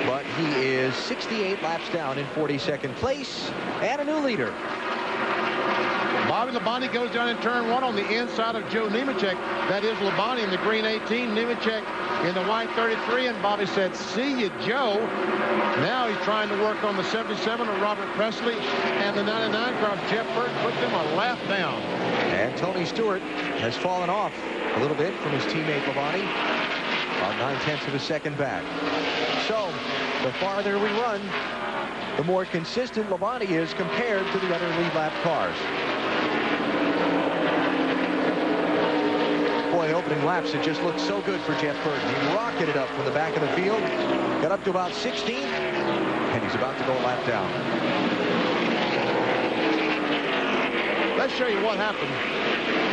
but he is 68 laps down in 42nd place and a new leader. Bobby Labonte goes down in turn 1 on the inside of Joe Nemechek. That is Labonte in the green 18, Nemechek in the white 33, and Bobby said, "See you, Joe." Now he's trying to work on the 77 of Robert Presley and the 99 car. Jeff Burton put them a lap down. And Tony Stewart has fallen off a little bit from his teammate Labonte. About 9/10 of a second back. So the farther we run, the more consistent Labonte is compared to the other lead lap cars. Boy, opening laps, it just looked so good for Jeff Burton. He rocketed up from the back of the field, got up to about 16th, and he's about to go a lap down. Let's show you what happened.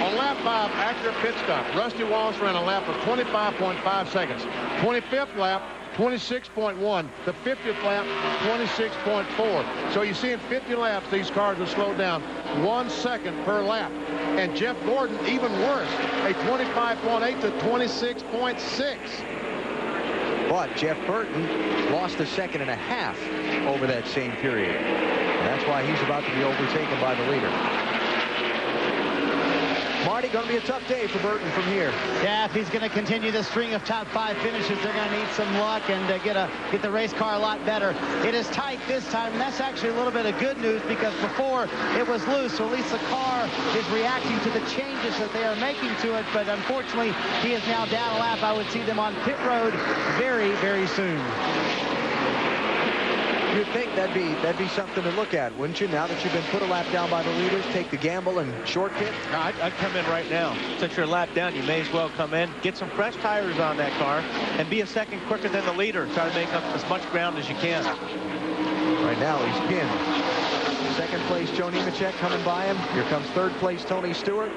On lap 5, after a pit stop, Rusty Wallace ran a lap of 25.5 seconds. 25th lap, 26.1. The 50th lap, 26.4. So you see in 50 laps, these cars have slowed down 1 second per lap. And Jeff Gordon, even worse, a 25.8 to 26.6. But Jeff Burton lost 1.5 seconds over that same period. And that's why he's about to be overtaken by the leader. Marty, going to be a tough day for Burton from here. Yeah, if he's going to continue the string of top 5 finishes, they're going to need some luck and get the race car a lot better. It is tight this time, and that's actually a little bit of good news because before it was loose, so at least the car is reacting to the changes that they are making to it. But unfortunately, he is now down a lap. I would see them on pit road very, very soon. You'd think that'd be something to look at, wouldn't you? Now that you've been put a lap down by the leaders, take the gamble and short pit. No, I'd come in right now. Since you're a lap down, you may as well come in, get some fresh tires on that car, and be a second quicker than the leader. Try to make up as much ground as you can. Right now, he's pinned. Second place, Joe Nemechek coming by him. Here comes third place, Tony Stewart.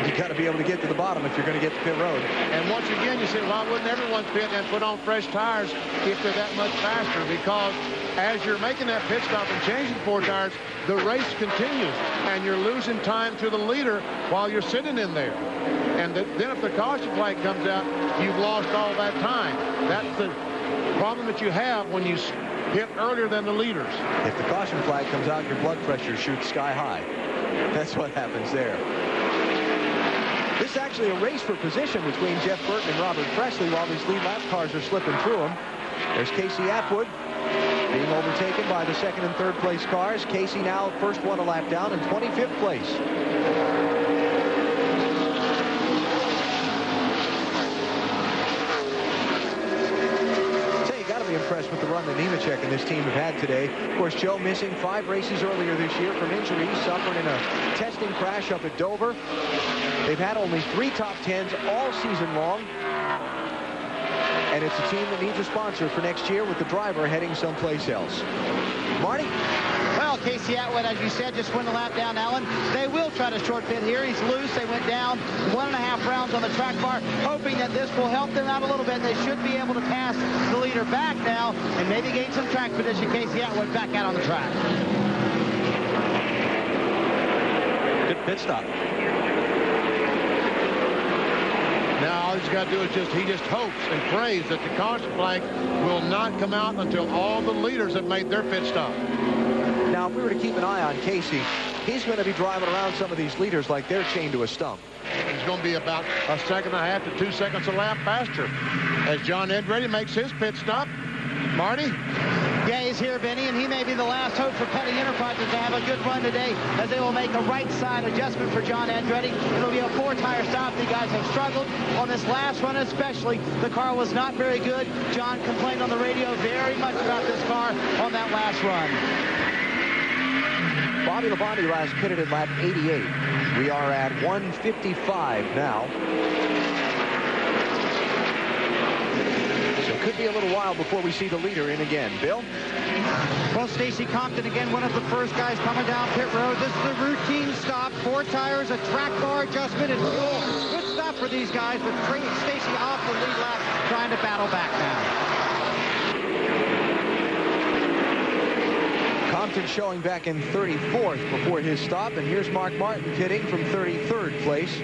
You've got to be able to get to the bottom if you're going to get to pit road. And once again, you say, why wouldn't everyone pit and put on fresh tires if they're that much faster? Because as you're making that pit stop and changing 4 tires, the race continues, and you're losing time to the leader while you're sitting in there. And then if the caution flag comes out, you've lost all that time. That's the problem that you have when you hit earlier than the leaders. If the caution flag comes out, your blood pressure shoots sky high. That's what happens there. This is actually a race for position between Jeff Burton and Robert Presley while these lead lap cars are slipping through them. There's Casey Atwood being overtaken by the second and third place cars. Casey now first one a lap down in 25th place. Impressed with the run that Nemechek and this team have had today. Of course, Joe missing 5 races earlier this year from injuries, suffering in a testing crash up at Dover. They've had only 3 top 10s all season long. And it's a team that needs a sponsor for next year with the driver heading someplace else. Marty? Well, Casey Atwood, as you said, just went a lap down, Alan. They will try to short pit here. He's loose. They went down 1.5 rounds on the track bar, hoping that this will help them out a little bit. They should be able to pass the leader back now and maybe gain some track position. Casey Atwood back out on the track. Good pit stop. Now all he's got to do is he just hopes and prays that the caution flag will not come out until all the leaders have made their pit stop. Now, if we were to keep an eye on Casey, he's going to be driving around some of these leaders like they're chained to a stump. He's going to be about 1.5 to 2 seconds a lap faster as John Andretti makes his pit stop. Marty? Yeah, he's here, Benny, and he may be the last hope for Petty Enterprises to have a good run today as they will make a right side adjustment for John Andretti. It'll be a 4-tire stop. The guys have struggled on this last run especially. The car was not very good. John complained on the radio very much about this car on that last run. Bobby Labonte last pitted at lap 88. We are at 1:55 now. So it could be a little while before we see the leader in again. Bill? Well, Stacy Compton, again, one of the first guys coming down pit road. This is the routine stop. 4 tires, a track bar adjustment, and fuel. Good stuff for these guys, but Stacy off the lead lap, trying to battle back now. Compton showing back in 34th before his stop, and here's Mark Martin pitting from 33rd place.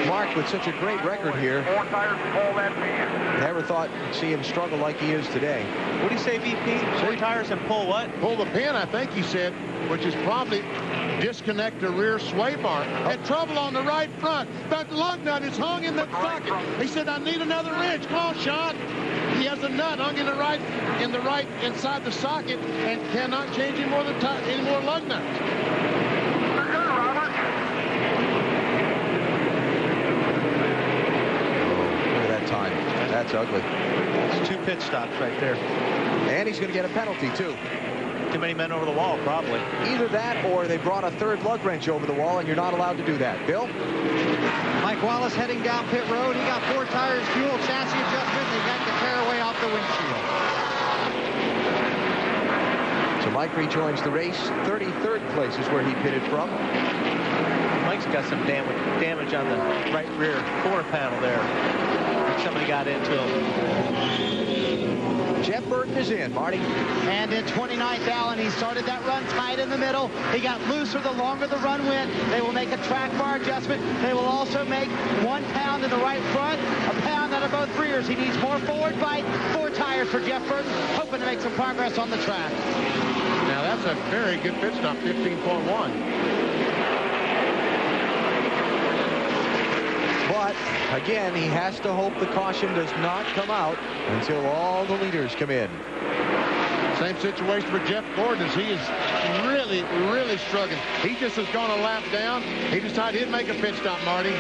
Mark, with such a great record here, 4 tires to pull that pin. never thought you'd see him struggle like he is today. What do you say, VP? 4 tires and pull what? Pull the pin, I think he said, which is probably disconnect the rear sway bar. Had trouble on the right front. That lug nut is hung in that socket. He said, I need another wrench. Come on, Sean. He has a nut hung in the right inside the socket and cannot change any more lug nuts. Time. That's ugly. It's 2 pit stops right there. And he's going to get a penalty, too. Too many men over the wall, probably. Either that or they brought a third lug wrench over the wall, and you're not allowed to do that. Bill? Mike Wallace heading down pit road. He got 4 tires, fuel, chassis adjustment. They got the tearaway off the windshield. So Mike rejoins the race. 33rd place is where he pitted from. Mike's got some damage on the right rear quarter panel there. Somebody got into him. Jeff Burton is in, Marty. And in 29th Allen, he started that run tight in the middle. He got looser the longer the run went. They will make a track bar adjustment. They will also make 1 pound in the right front, a pound out of both rears. He needs more forward bite, 4 tires for Jeff Burton, hoping to make some progress on the track. Now that's a very good pit stop, 15.1. But, again, he has to hope the caution does not come out until all the leaders come in. Same situation for Jeff Gordon as he is really, really struggling. He just has gone a lap down. He decided he'd make a pit stop, Marty.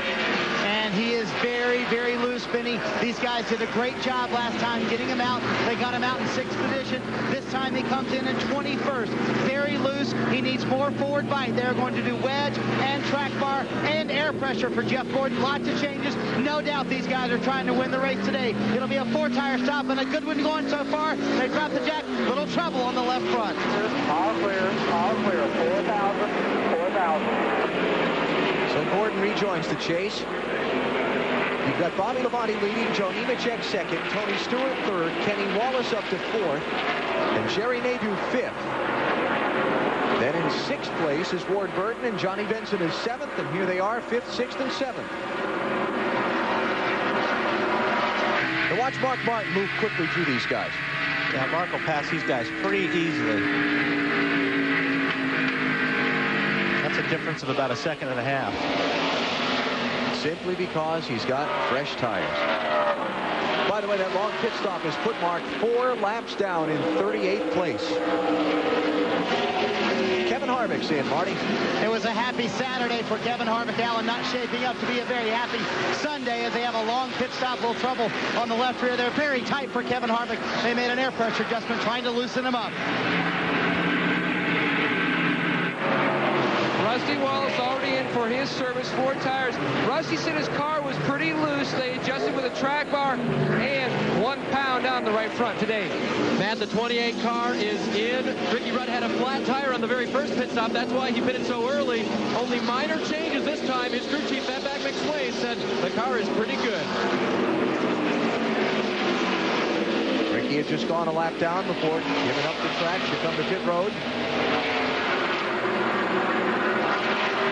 And he is very, very loose, Benny. These guys did a great job last time getting him out. They got him out in 6th position. This time he comes in 21st. Very loose. He needs more forward bite. They're going to do wedge and track bar and air pressure for Jeff Gordon. Lots of changes. No doubt these guys are trying to win the race today. It'll be a 4-tire stop and a good one going so far. They dropped the jack. Little trouble on the left front. All clear. 4,000. So Gordon rejoins the chase. You've got Bobby Labonte leading, Joe Nemechek second, Tony Stewart third, Kenny Wallace up to 4th, and Jerry Nadeau 5th. Then in 6th place is Ward Burton, and Johnny Benson is 7th, and here they are, 5th, 6th, and 7th. Now watch Mark Martin move quickly through these guys. Yeah, Mark will pass these guys pretty easily. That's a difference of about 1.5 seconds. Simply because he's got fresh tires. By the way, that long pit stop has put Mark 4 laps down in 38th place. Kevin Harvick's in, Marty. It was a happy Saturday for Kevin Harvick. Allen not shaping up to be a very happy Sunday as they have a long pit stop, little trouble on the left rear. They're very tight for Kevin Harvick. They made an air pressure adjustment trying to loosen him up. Rusty Wallace already in for his service, 4 tires. Rusty said his car was pretty loose. They adjusted with a track bar and 1 pound on the right front today. Matt, the 28 car is in. Ricky Rudd had a flat tire on the very first pit stop. That's why he pitted so early. Only minor changes this time. His crew chief, Matt McSwain, said the car is pretty good. Ricky had just gone a lap down before giving up the track to come to pit road.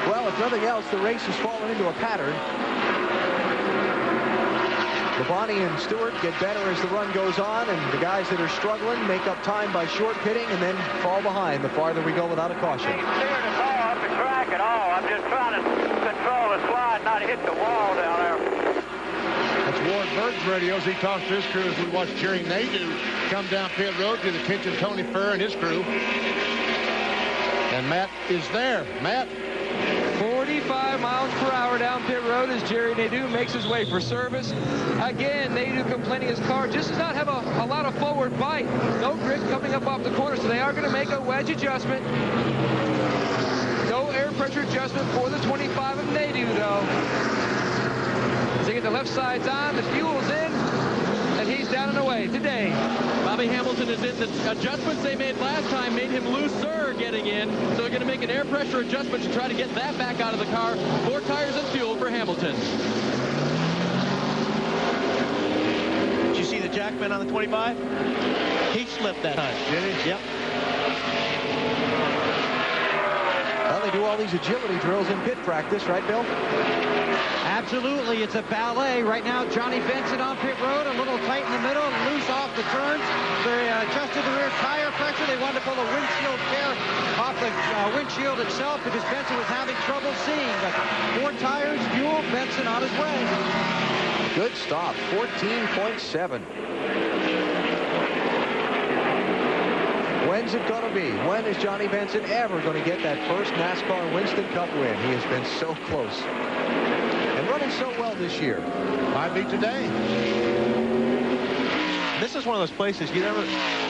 Well, if nothing else, the race has fallen into a pattern. Labonte and Stewart get better as the run goes on, and the guys that are struggling make up time by short pitting and then fall behind the farther we go without a caution. I ain't steering the car up the track at all. I'm just trying to control the slide, not hit the wall down there. That's Ward Burton's radio as he talks to his crew as we watch Jerry Nadeau come down pit road to the attention of Tony Furr and his crew. And Matt is there. Matt. 45 miles per hour down pit road as Jerry Nadeau makes his way for service. Again, Nadeau complaining his car just does not have a lot of forward bite. No grip coming up off the corner, so they are going to make a wedge adjustment. No air pressure adjustment for the 25 of Nadeau, though. As they get the left sides on, the fuel's in, and he's down and away today. Bobby Hamilton is in. The adjustments they made last time made him looser getting in. So they're going to make an air pressure adjustment to try to get that back out of the car. 4 tires and fuel for Hamilton. Did you see the jackman on the 25? He slipped that time. Did he? Yep. Well, they do all these agility drills in pit practice, right, Bill? Absolutely. It's a ballet. Right now, Johnny Benson on pit road, a little tight in the middle, loose off the turns. They adjusted the rear tire pressure. They wanted to pull the windshield tear off the windshield itself because Benson was having trouble seeing. But 4 tires, fuel, Benson on his way. Good stop, 14.7. When's it going to be? When is Johnny Benson ever going to get that first NASCAR Winston Cup win? He has been so close. And running so well this year. Might be today. This is one of those places you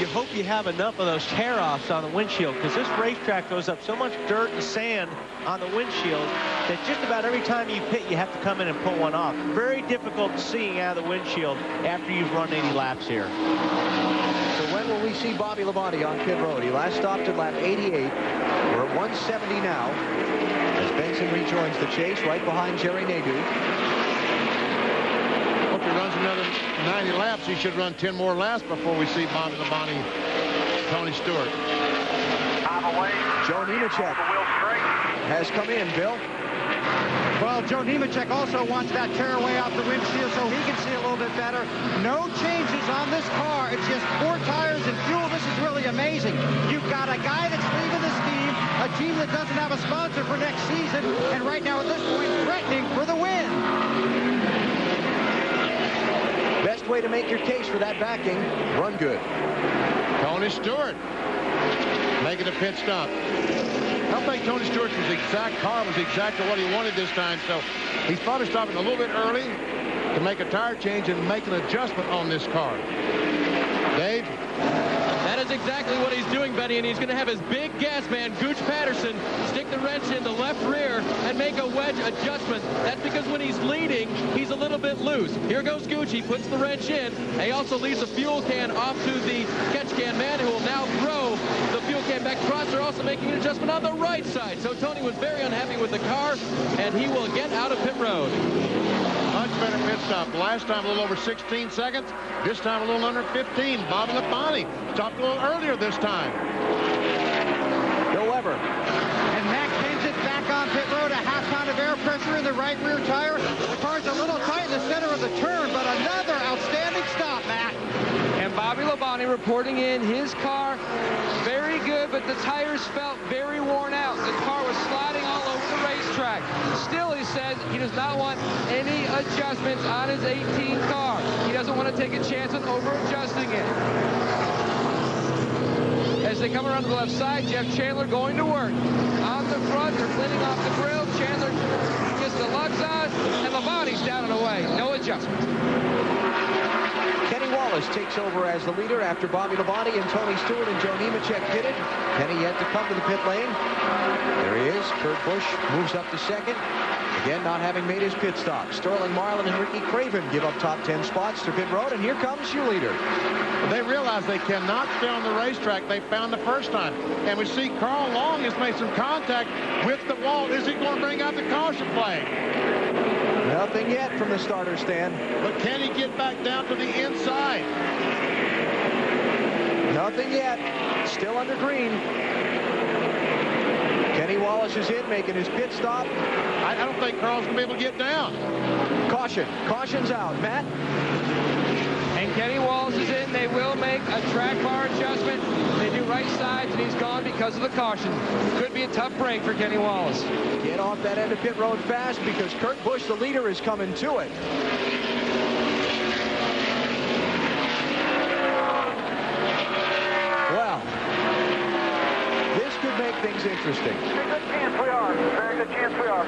hope you have enough of those tear-offs on the windshield, because this racetrack throws up so much dirt and sand on the windshield that just about every time you pit, you have to come in and pull one off. Very difficult seeing out of the windshield after you've run 80 laps here. So when will we see Bobby Labonte on pit road? He last stopped at lap 88. We're at 170 now as Benson rejoins the chase right behind Jerry Nadeau. If he runs another 90 laps, he should run 10 more laps before we see Bobby Labonte, Tony Stewart. Joe Nemechek has come in, Bill. Well, Joe Nemechek also wants that tearaway off the windshield so he can see a little bit better. No changes on this car. It's just 4 tires and fuel. This is really amazing. You've got a guy that's leaving this team, a team that doesn't have a sponsor for next season, and right now at this point threatening for the win. Best way to make your case for that backing, run good. Tony Stewart making a pit stop. I think Tony Stewart's car was exactly what he wanted this time, so he's probably stopping a little bit early to make a tire change and make an adjustment on this car. Dave? That is exactly what he's doing, Benny, and he's going to have his big gas man, Gooch Patterson, stick the wrench in the left rear and make a wedge adjustment. That's because when he's leading, he's a little bit loose. Here goes Gooch. He puts the wrench in. He also leaves the fuel can off to the catch can man, who will now throw the fuel can back across. They're also making an adjustment on the right side. So Tony was very unhappy with the car, and he will get out of pit road. Much better pit stop. Last time a little over 16 seconds. This time a little under 15. Bobby Labonte stopped a little earlier this time. Bill Weber. And Mac Kenseth back on pit road. A half pound of air pressure in the right rear tire. The car's a little tight in the center of the turn, but another outstanding stop, Mac. And Bobby Labonte reporting in his car. Very good, but the tires felt very worn out. The car was sliding all over the racetrack. Still, he says he does not want any adjustments on his 18 car. He doesn't want to take a chance with over-adjusting it. As they come around to the left side, Jeff Chandler going to work. On the front, they're cleaning off the grill. Chandler gets the lugs on, and Labonte's down and away. No adjustment. Kenny Wallace takes over as the leader after Bobby Labonte and Tony Stewart and Joe Nemechek pitted. Kenny yet to come to the pit lane. There he is. Kurt Busch moves up to second. Again, not having made his pit stop. Sterling Marlin and Ricky Craven give up top 10 spots to pit road, and here comes your leader. They realize they cannot stay on the racetrack they found the first time. And we see Carl Long has made some contact with the wall. Is he going to bring out the caution flag? Nothing yet from the starter stand. But can he get back down to the inside? Nothing yet. Still under green. Kenny Wallace is in, making his pit stop. I don't think Carl's going to be able to get down. Caution. Caution's out. Matt? And Kenny Wallace is in. They will make a track bar adjustment. They do right sides, and he's gone because of the caution. Could be a tough break for Kenny Wallace. Get off that end of pit road fast because Kurt Busch, the leader, is coming to it. Well, this could make things interesting. Very good chance we are. Very good chance we are.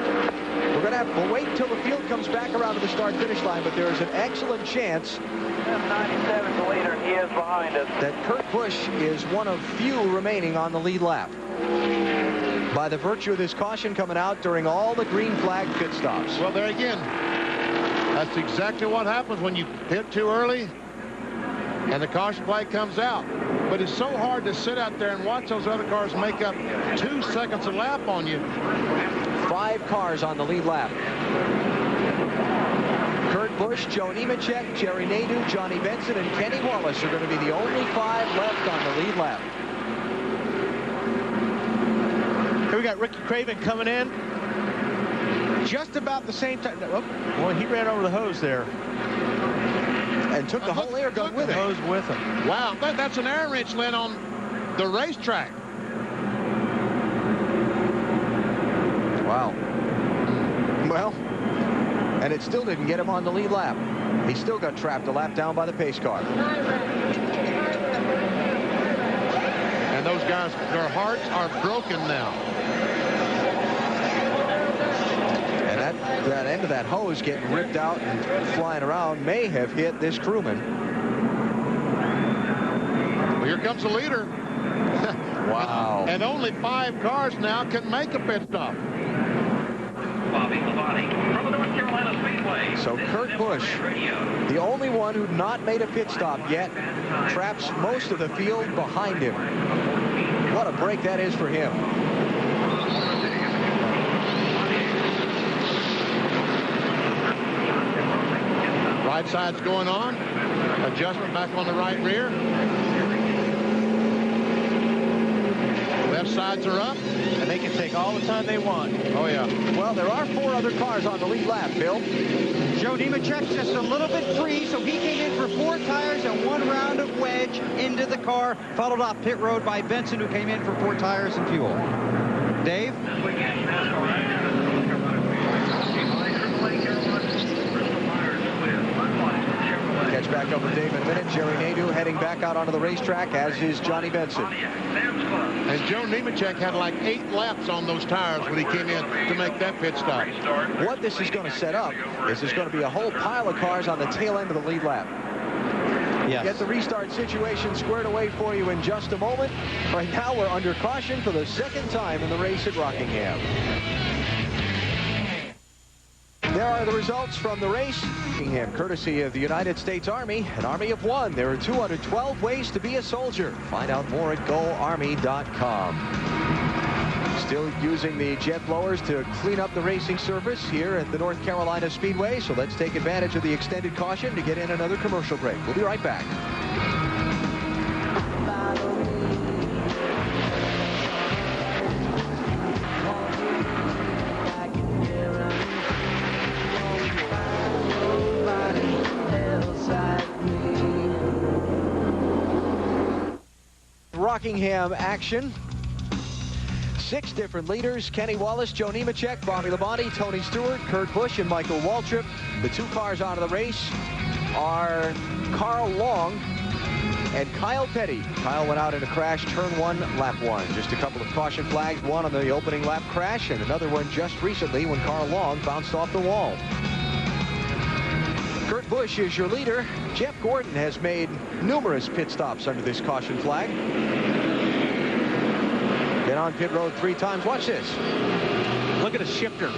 We're going to have to wait until the field comes back around to the start-finish line, but there is an excellent chance 97's the leader, and he is behind us. that Kurt Busch is one of few remaining on the lead lap. By the virtue of this caution coming out during all the green flag pit stops. Well, there again, that's exactly what happens when you pit too early and the caution flag comes out. But it's so hard to sit out there and watch those other cars make up 2 seconds a lap on you. 5 cars on the lead lap. Kurt Busch, Joe Nemechek, Jerry Nadeau, Johnny Benson, and Kenny Wallace are going to be the only 5 left on the lead lap. It we got Ricky Craven coming in. Just about the same time. Oh, boy, he ran over the hose there. And took the whole air gun with him. Hose with him. Wow, that's an air wrench, Lynn, on the racetrack. Wow. Well, and it still didn't get him on the lead lap. He still got trapped a lap down by the pace car. And those guys, their hearts are broken now. And that end of that hose getting ripped out and flying around may have hit this crewman. Well, here comes the leader. Wow. And only 5 cars now can make a pit stop. Bobby Labonte from the North Carolina Speedway. So Kurt Busch, the only one who'd not made a pit stop yet, traps most of the field behind him. What a break that is for him. Right side's going on. Adjustment back on the right rear. Left sides are up. And they can take all the time they want. Oh, yeah. Well, there are 4 other cars on the lead lap, Bill. Joe Nemechek just a little bit free, so he came in for 4 tires and 1 round of wedge into the car, followed off pit road by Benson, who came in for 4 tires and fuel. Dave? Catch back up with Dave in a minute. Jerry Nadeau heading back out onto the racetrack, as is Johnny Benson. And Joe Nemechek had like 8 laps on those tires when he came in to make that pit stop. What this is going to set up is there's going to be a whole pile of cars on the tail end of the lead lap. Yes. Get the restart situation squared away for you in just a moment. Right now, we're under caution for the 2nd time in the race at Rockingham. There are the results from the race. Rockingham, courtesy of the United States Army, an army of one. There are 212 ways to be a soldier. Find out more at GoArmy.com. Still using the jet blowers to clean up the racing surface here at the North Carolina Speedway. So let's take advantage of the extended caution to get in another commercial break. We'll be right back. Rockingham action. 6 different leaders: Kenny Wallace, Joe Nemechek, Bobby Labonte, Tony Stewart, Kurt Busch, and Michael Waltrip. The 2 cars out of the race are Carl Long and Kyle Petty. Kyle went out in a crash, turn 1, lap 1. Just a couple of caution flags, one on the opening lap crash, and another one just recently when Carl Long bounced off the wall. Kurt Busch is your leader. Jeff Gordon has made numerous pit stops under this caution flag. Been on pit road 3 times. Watch this. Look at the shifter.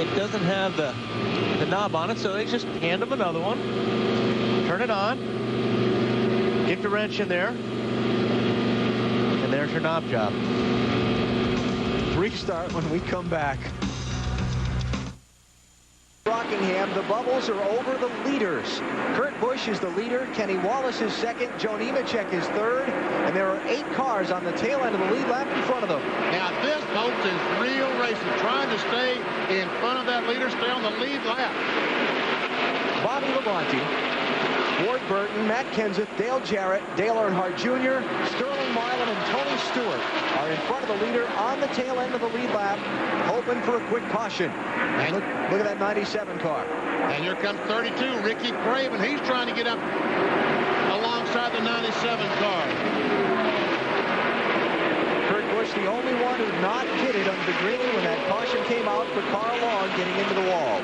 It doesn't have the knob on it, so they just hand them another one. Turn it on. Get the wrench in there. And there's your knob job. Restart when we come back. Rockingham, the bubbles are over the leaders. Kurt Busch is the leader. Kenny Wallace is 2nd. Joe Nemechek is 3rd. And there are 8 cars on the tail end of the lead lap in front of them. Now this, folks, is real racing. Trying to stay in front of that leader, stay on the lead lap. Bobby Labonte, Ward Burton, Matt Kenseth, Dale Jarrett, Dale Earnhardt Jr., Sterling Marlin, and Tony Stewart are in front of the leader on the tail end of the lead lap, hoping for a quick caution. And look at that 97 car. And here comes 32, Ricky Craven. He's trying to get up alongside the 97 car. Kurt Busch, the only one who not pitted under the green when that caution came out for Carl Long getting into the wall.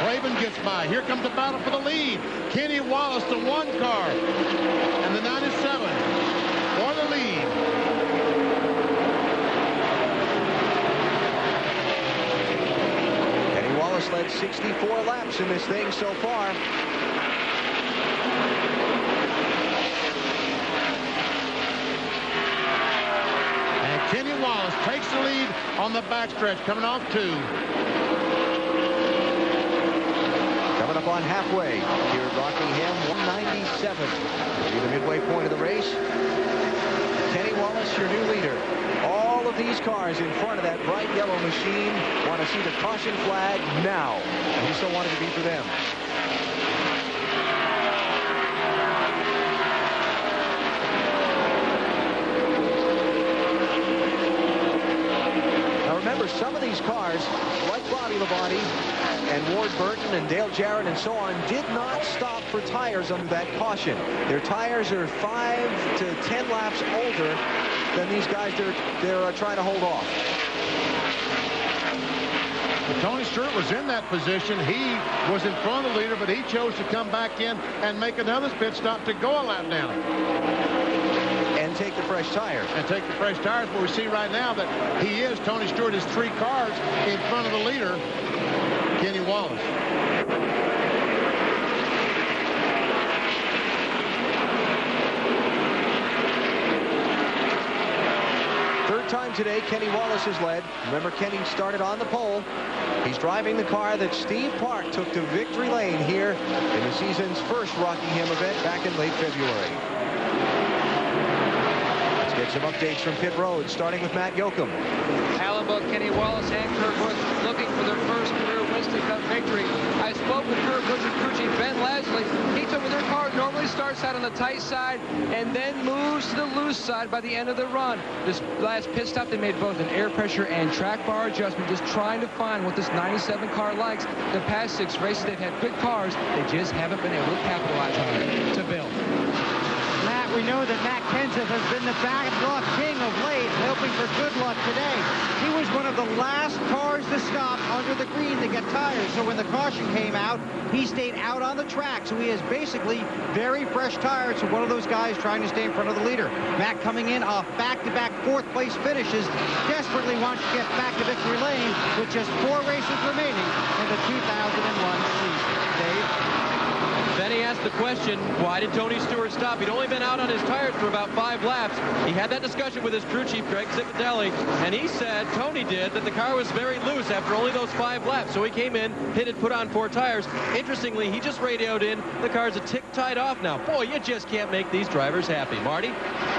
Craven gets by. Here comes the battle for the lead. Kenny Wallace, the 1 car, and the 97 for the lead. Kenny Wallace led 64 laps in this thing so far. And Kenny Wallace takes the lead on the backstretch, coming off 2. Coming up on halfway here at Rockingham, 197. Will be the midway point of the race. Wallace, your new leader. All of these cars in front of that bright yellow machine want to see the caution flag now. And he still wanted to be for them. Now remember, some of these cars, like Bobby Labonte and Ward Burton and Dale Jarrett and so on, did not stop for tires under that caution. Their tires are 5 to 10 laps older than these guys they're trying to hold off. But Tony Stewart was in that position. He was in front of the leader, but he chose to come back in and make another pit stop to go a lap down. And take the fresh tires. And take the fresh tires. But we see right now that Tony Stewart is 3 cars in front of the leader, Kenny Wallace. Third time today, Kenny Wallace has led. Remember, Kenny started on the pole. He's driving the car that Steve Park took to victory lane here in the season's first Rockingham event back in late February. Let's get some updates from pit road, starting with Matt Yoakum. Alan, both Kenny Wallace and Kurt Busch looking for their first career Winston Cup victory. I spoke with Kurt Busch's crew chief, Ben Leslie. He told me their car normally starts out on the tight side and then moves to the loose side by the end of the run. This last pit stop, they made both an air pressure and track bar adjustment, just trying to find what this 97 car likes. The past 6 races, they've had good cars. They just haven't been able to capitalize on it. To Bill. Matt, we know that Matt Kenseth has been the bad luck king of late, hoping for good luck today. He was one of the last cars to stop under the green to get tires, so when the caution came out, he stayed out on the track, so he has basically very fresh tires, so one of those guys trying to stay in front of the leader. Matt coming in off back-to-back 4th place finishes, desperately wants to get back to victory lane with just 4 races remaining in the 2001 season. Dave? Then he asked the question, why did Tony Stewart stop? He'd only been out on his tires for about 5 laps. He had that discussion with his crew chief, Greg Zipadelli, and he said, Tony did, that the car was very loose after only those 5 laps. So he came in, pitted, put on 4 tires. Interestingly, he just radioed in, the car's a tick tied off now. Boy, you just can't make these drivers happy. Marty?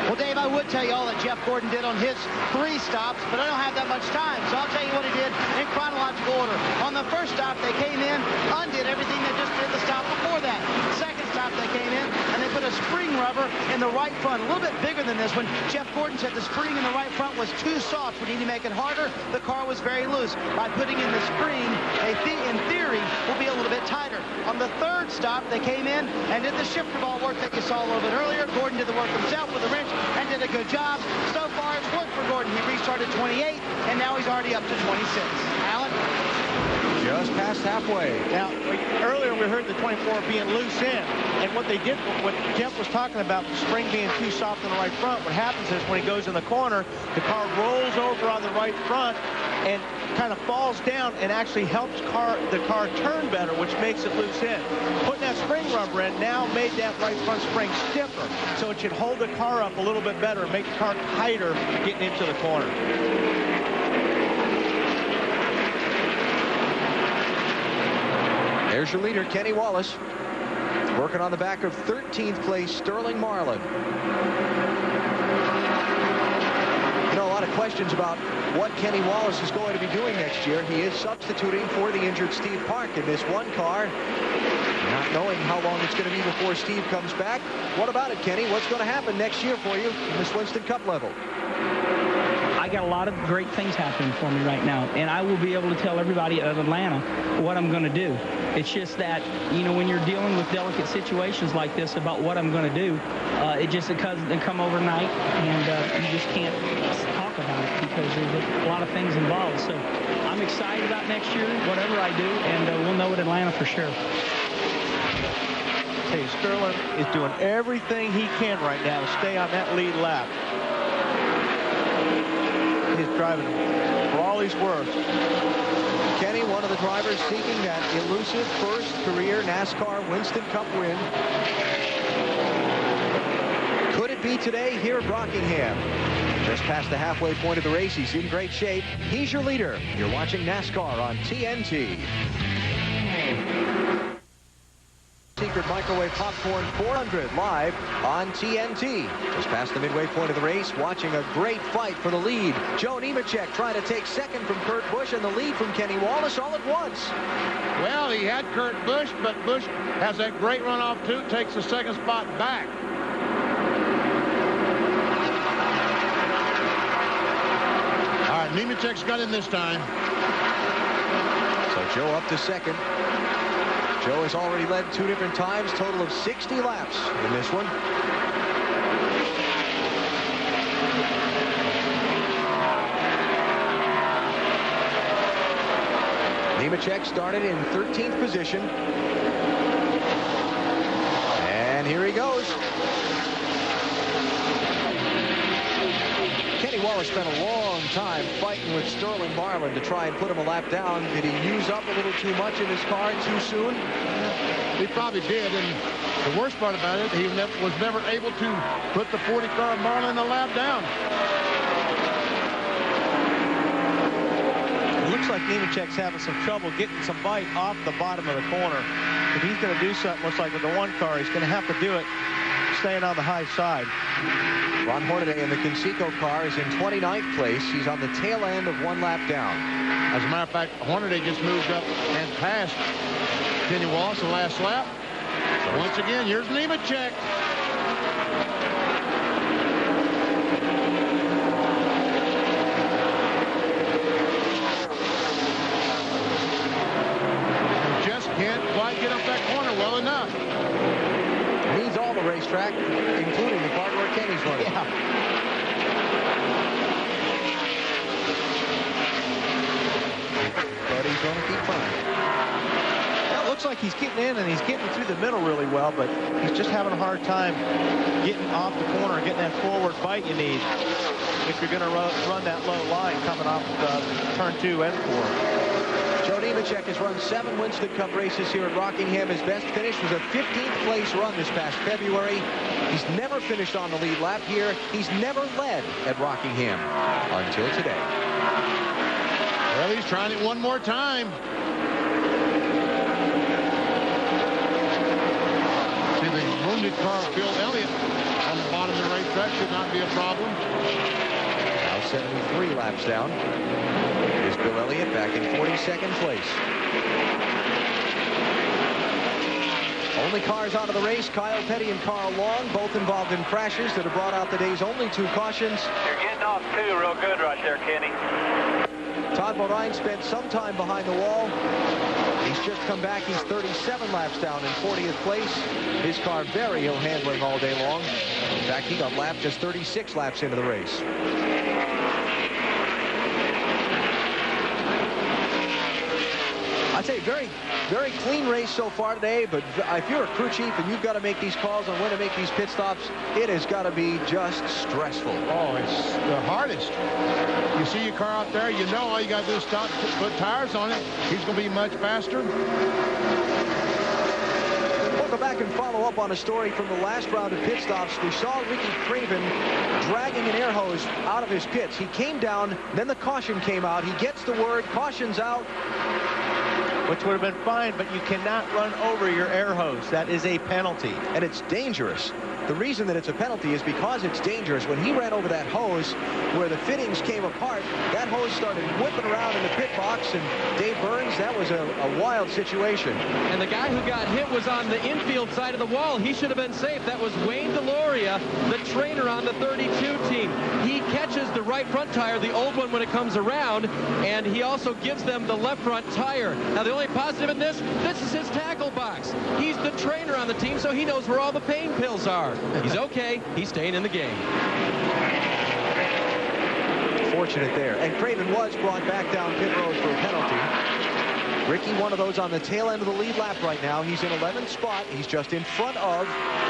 Well, Dave, I would tell you all that Jeff Gordon did on his 3 stops, but I don't have that much time, so I'll tell you what he did in chronological order. On the first stop, they came in, undid everything they just did the stop before that. Second stop, they came in, and they put a spring rubber in the right front, a little bit bigger than this one. Jeff Gordon said the spring in the right front was too soft. We need to make it harder. The car was very loose. By putting in the spring, in theory, will be a little bit tighter. On the third stop, they came in and did the shifter ball work that you saw a little bit earlier. Gordon did the work himself with a wrench and did a good job. So far, it's worked for Gordon. He restarted 28, and now he's already up to 26. Alan? Just past halfway. Now, earlier we heard the 24 being loose in, and what they did, what Jeff was talking about, the spring being too soft in the right front, what happens is when he goes in the corner, the car rolls over on the right front and kind of falls down and actually helps the car turn better, which makes it loose in. Putting that spring rubber in now made that right front spring stiffer, so it should hold the car up a little bit better and make the car tighter getting into the corner. There's your leader, Kenny Wallace, working on the back of 13th place Sterling Marlin. You know, a lot of questions about what Kenny Wallace is going to be doing next year. He is substituting for the injured Steve Park in this one car, not knowing how long it's going to be before Steve comes back. What about it, Kenny? What's going to happen next year for you in this Winston Cup level? I got a lot of great things happening for me right now, and I will be able to tell everybody at Atlanta what I'm going to do. It's just that, you know, when you're dealing with delicate situations like this about what I'm going to do, it doesn't come overnight, and you just can't talk about it because there's a lot of things involved. So I'm excited about next year, whatever I do, and we'll know at Atlanta for sure. Hey, Sterling is doing everything he can right now to stay on that lead lap. He's driving for all he's worth. Kenny, one of the drivers seeking that elusive first career NASCAR Winston Cup win. Could it be today here at Rockingham? Just past the halfway point of the race, he's in great shape. He's your leader. You're watching NASCAR on TNT. Secret Secret Microwave Popcorn 400 live on TNT. Just past the midway point of the race, watching a great fight for the lead. Joe Nemechek trying to take second from Kurt Busch and the lead from Kenny Wallace all at once. Well, he had Kurt Busch, but Busch has that great runoff too, takes the second spot back. All right, Nemechek's got in this time. So Joe up to second. Joe has already led 2 different times, total of 60 laps in this one. Nemechek started in 13th position. And here he goes. Kenny Wallace spent a long time fighting with Sterling Marlin to try and put him a lap down. Did he use up a little too much in his car too soon? He probably did, and the worst part about it, he was never able to put the 40 car of Marlin a lap down. It looks like Nemechek's having some trouble getting some bite off the bottom of the corner. If he's going to do something, looks like with the 1 car, he's going to have to do it staying on the high side. Ron Hornaday in the Conseco car is in 29th place. He's on the tail end of 1 lap down. As a matter of fact, Hornaday just moved up and passed Kenny Wallace the last lap. So once again, here's Nemechek. Just can't quite get up that corner well enough. Needs all the racetrack, including the part where Kenny's running. Yeah. But he's going to keep trying. Well, it looks like he's getting in and he's getting through the middle really well, but he's just having a hard time getting off the corner and getting that forward bite you need if you're going to run that low line coming off turn 2 and 4. Joe Nemechek has run 7 Winston Cup races here at Rockingham. His best finish was a 15th place run this past February. He's never finished on the lead lap here. He's never led at Rockingham until today. Well, he's trying it one more time. See, the wounded car of Bill Elliott on the bottom of the racetrack should not be a problem. Now 73 laps down. Is Bill Elliott back in 42nd place. Only cars out of the race, Kyle Petty and Carl Long, both involved in crashes that have brought out the day's only 2 cautions. You're getting off 2 real good right there, Kenny. Todd Bodine spent some time behind the wall. He's just come back. He's 37 laps down in 40th place. His car very ill handling all day long. In fact, he got lapped just 36 laps into the race. I'd say very clean race so far today, but if you're a crew chief and you've got to make these calls on when to make these pit stops, it has got to be just stressful. Oh, it's the hardest. You see your car out there, you know all you got to do is stop, put tires on it. He's going to be much faster. We'll go back and follow up on a story from the last round of pit stops. We saw Ricky Craven dragging an air hose out of his pits. He came down, then the caution came out. He gets the word, caution's out. Which would have been fine, but you cannot run over your air hose. That is a penalty. And it's dangerous. The reason that it's a penalty is because it's dangerous. When he ran over that hose where the fittings came apart, that hose started whipping around in the pit box, and Dave Burns, that was a wild situation. And the guy who got hit was on the infield side of the wall. He should have been safe. That was Wayne DeLoria, the trainer on the 32 team. He catches the right front tire, the old one, when it comes around, and he also gives them the left front tire. Now, the only positive in this is his tackle box. He's the trainer on the team, so he knows where all the pain pills are. He's okay. He's staying in the game. Fortunate there. And Craven was brought back down pit road for a penalty. Ricky, one of those on the tail end of the lead lap right now. He's in 11th spot. He's just in front of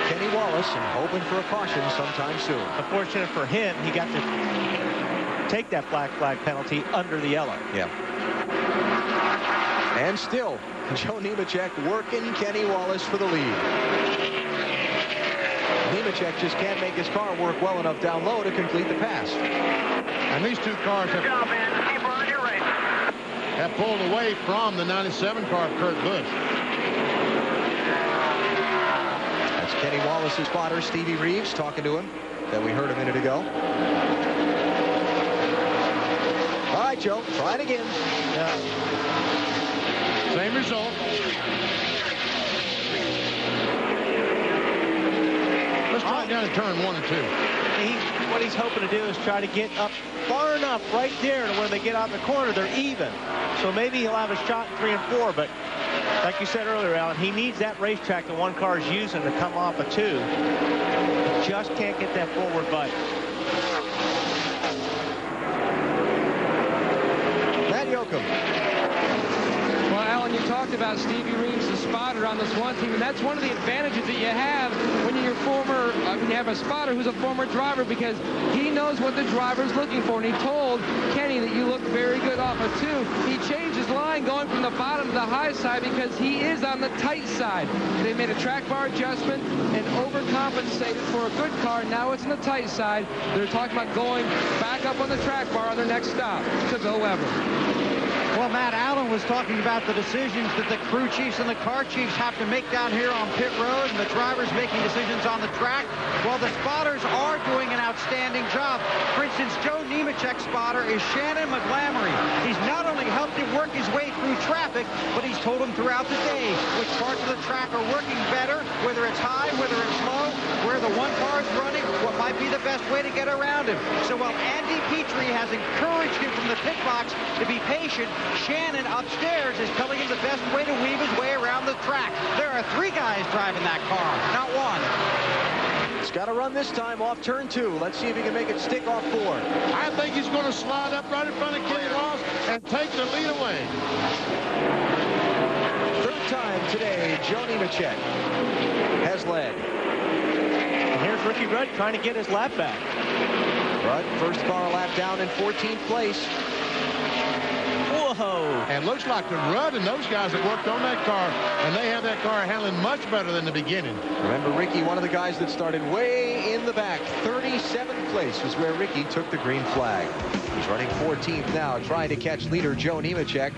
Kenny Wallace and hoping for a caution sometime soon. Unfortunate for him, he got to take that black flag penalty under the yellow. Yeah. And still, Joe Nemechek working Kenny Wallace for the lead. Nemechek just can't make his car work well enough down low to complete the pass. And these 2 cars have pulled away from the 97 car of Kurt Busch. Kenny Wallace's spotter, Stevie Reeves, talking to him that we heard a minute ago. All right, Joe, try it again. Yeah. Same result. Let's try it down in turn 1 and 2. What he's hoping to do is try to get up far enough right there to when they get out the corner, they're even. So maybe he'll have a shot in 3 and 4, but like you said earlier, Alan, he needs that racetrack that one car is using to come off a 2. He just can't get that forward bite. Matt Yoakum. Well, Alan, you talked about Stevie Reeves, the spotter on this one team, and that's one of the advantages that you have when you're when you have a spotter who's a former driver, because he knows what the driver's looking for, and he told Kenny that you look very good off a 2. He changed his line going from the bottom to the high side because he is on the tight side. They made a track bar adjustment and overcompensated for a good car. Now it's on the tight side. They're talking about going back up on the track bar on their next stop to Bill Weber. Well, Matt Allen was talking about the decisions that the crew chiefs and the car chiefs have to make down here on pit road, and the drivers making decisions on the track. Well, the spotters are doing an outstanding job. For instance, Joe Nemechek's spotter is Shannon McGlamory. He's not only helped him work his way through traffic, but he's told him throughout the day which parts of the track are working better, whether it's high, whether it's low, where the one car is running, what might be the best way to get around him. So while Andy Petrie has encouraged him from the pit box to be patient, Shannon upstairs is telling him the best way to weave his way around the track. There are 3 guys driving that car, not 1. It's got to run this time off turn 2. Let's see if he can make it stick off 4. I think he's going to slide up right in front of Kenny Wallace and take the lead away. Third time today, Joe Nemechek has led. And here's Ricky Rudd trying to get his lap back. Rudd, first car lap down in 14th place. Whoa. And looks like the Rudd and those guys that worked on that car, and they have that car handling much better than the beginning. Remember, Ricky, one of the guys that started way in the back. 37th place was where Ricky took the green flag. He's running 14th now, trying to catch leader Joe Nemechek.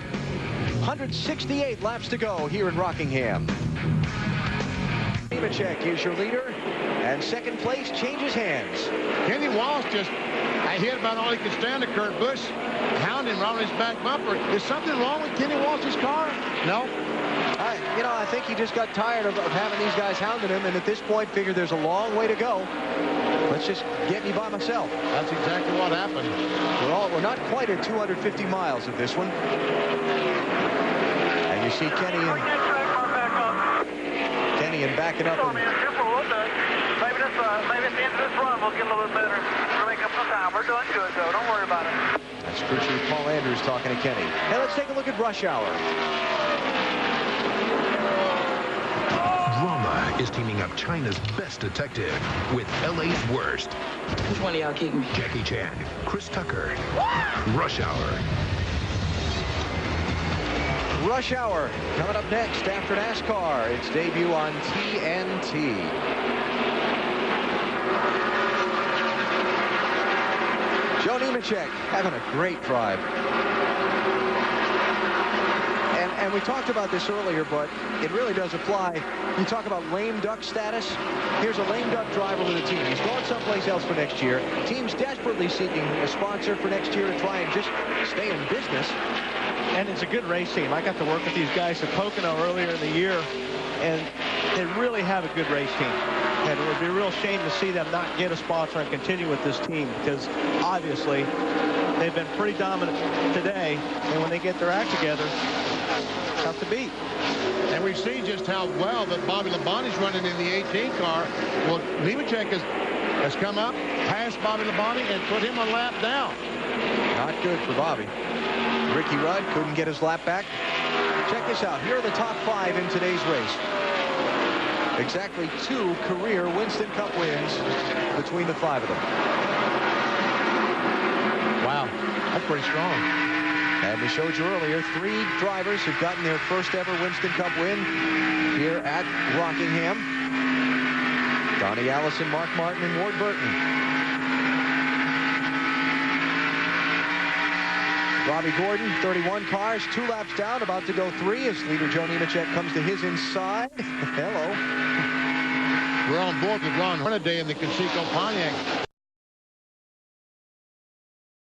168 laps to go here in Rockingham. Nemechek is your leader, and second place changes hands. Kenny Wallace just hit about all he could stand to Kurt Busch, hounding him around his back bumper. Is something wrong with Kenny Wallace's car? No. I think he just got tired of having these guys hounding him, and at this point figured there's a long way to go. Let's just get me by myself. That's exactly what happened. We're not quite at 250 miles of this one. And you see Kenny and backing up. Maybe at the end of this run we'll get a little bit better. We'll make up some time. We're doing good, though. Don't worry about it. That's crew chief Paul Andrews talking to Kenny. Now let's take a look at rush hour. Drama is teaming up China's best detective with LA's worst. Which one of y'all kicked me? Jackie Chan, Chris Tucker. Rush Hour. Rush Hour coming up next after NASCAR. Its debut on TNT. Joe Nemechek having a great drive. And we talked about this earlier, but it really does apply. You talk about lame duck status. Here's a lame duck driver with a team. He's going someplace else for next year. Team's desperately seeking a sponsor for next year to try and just stay in business. And it's a good race team. I got to work with these guys at Pocono earlier in the year, and they really have a good race team. And it would be a real shame to see them not get a sponsor and continue with this team, because obviously they've been pretty dominant today, and when they get their act together, tough to beat. And we've seen just how well that Bobby Labonte's running in the 18 car. Well, Nemechek has come up, passed Bobby Labonte, and put him a lap down. Not good for Bobby. Ricky Rudd couldn't get his lap back. Check this out. Here are the top 5 in today's race. Exactly 2 career Winston Cup wins between the 5 of them. Wow, that's pretty strong. And we showed you earlier, 3 drivers have gotten their first ever Winston Cup win here at Rockingham. Donnie Allison, Mark Martin, and Ward Burton. Robbie Gordon, 31 cars, 2 laps down, about to go 3 as leader Joe Nemechek comes to his inside. Hello. We're on board with Ron Hornaday in the Conseco Pontiac.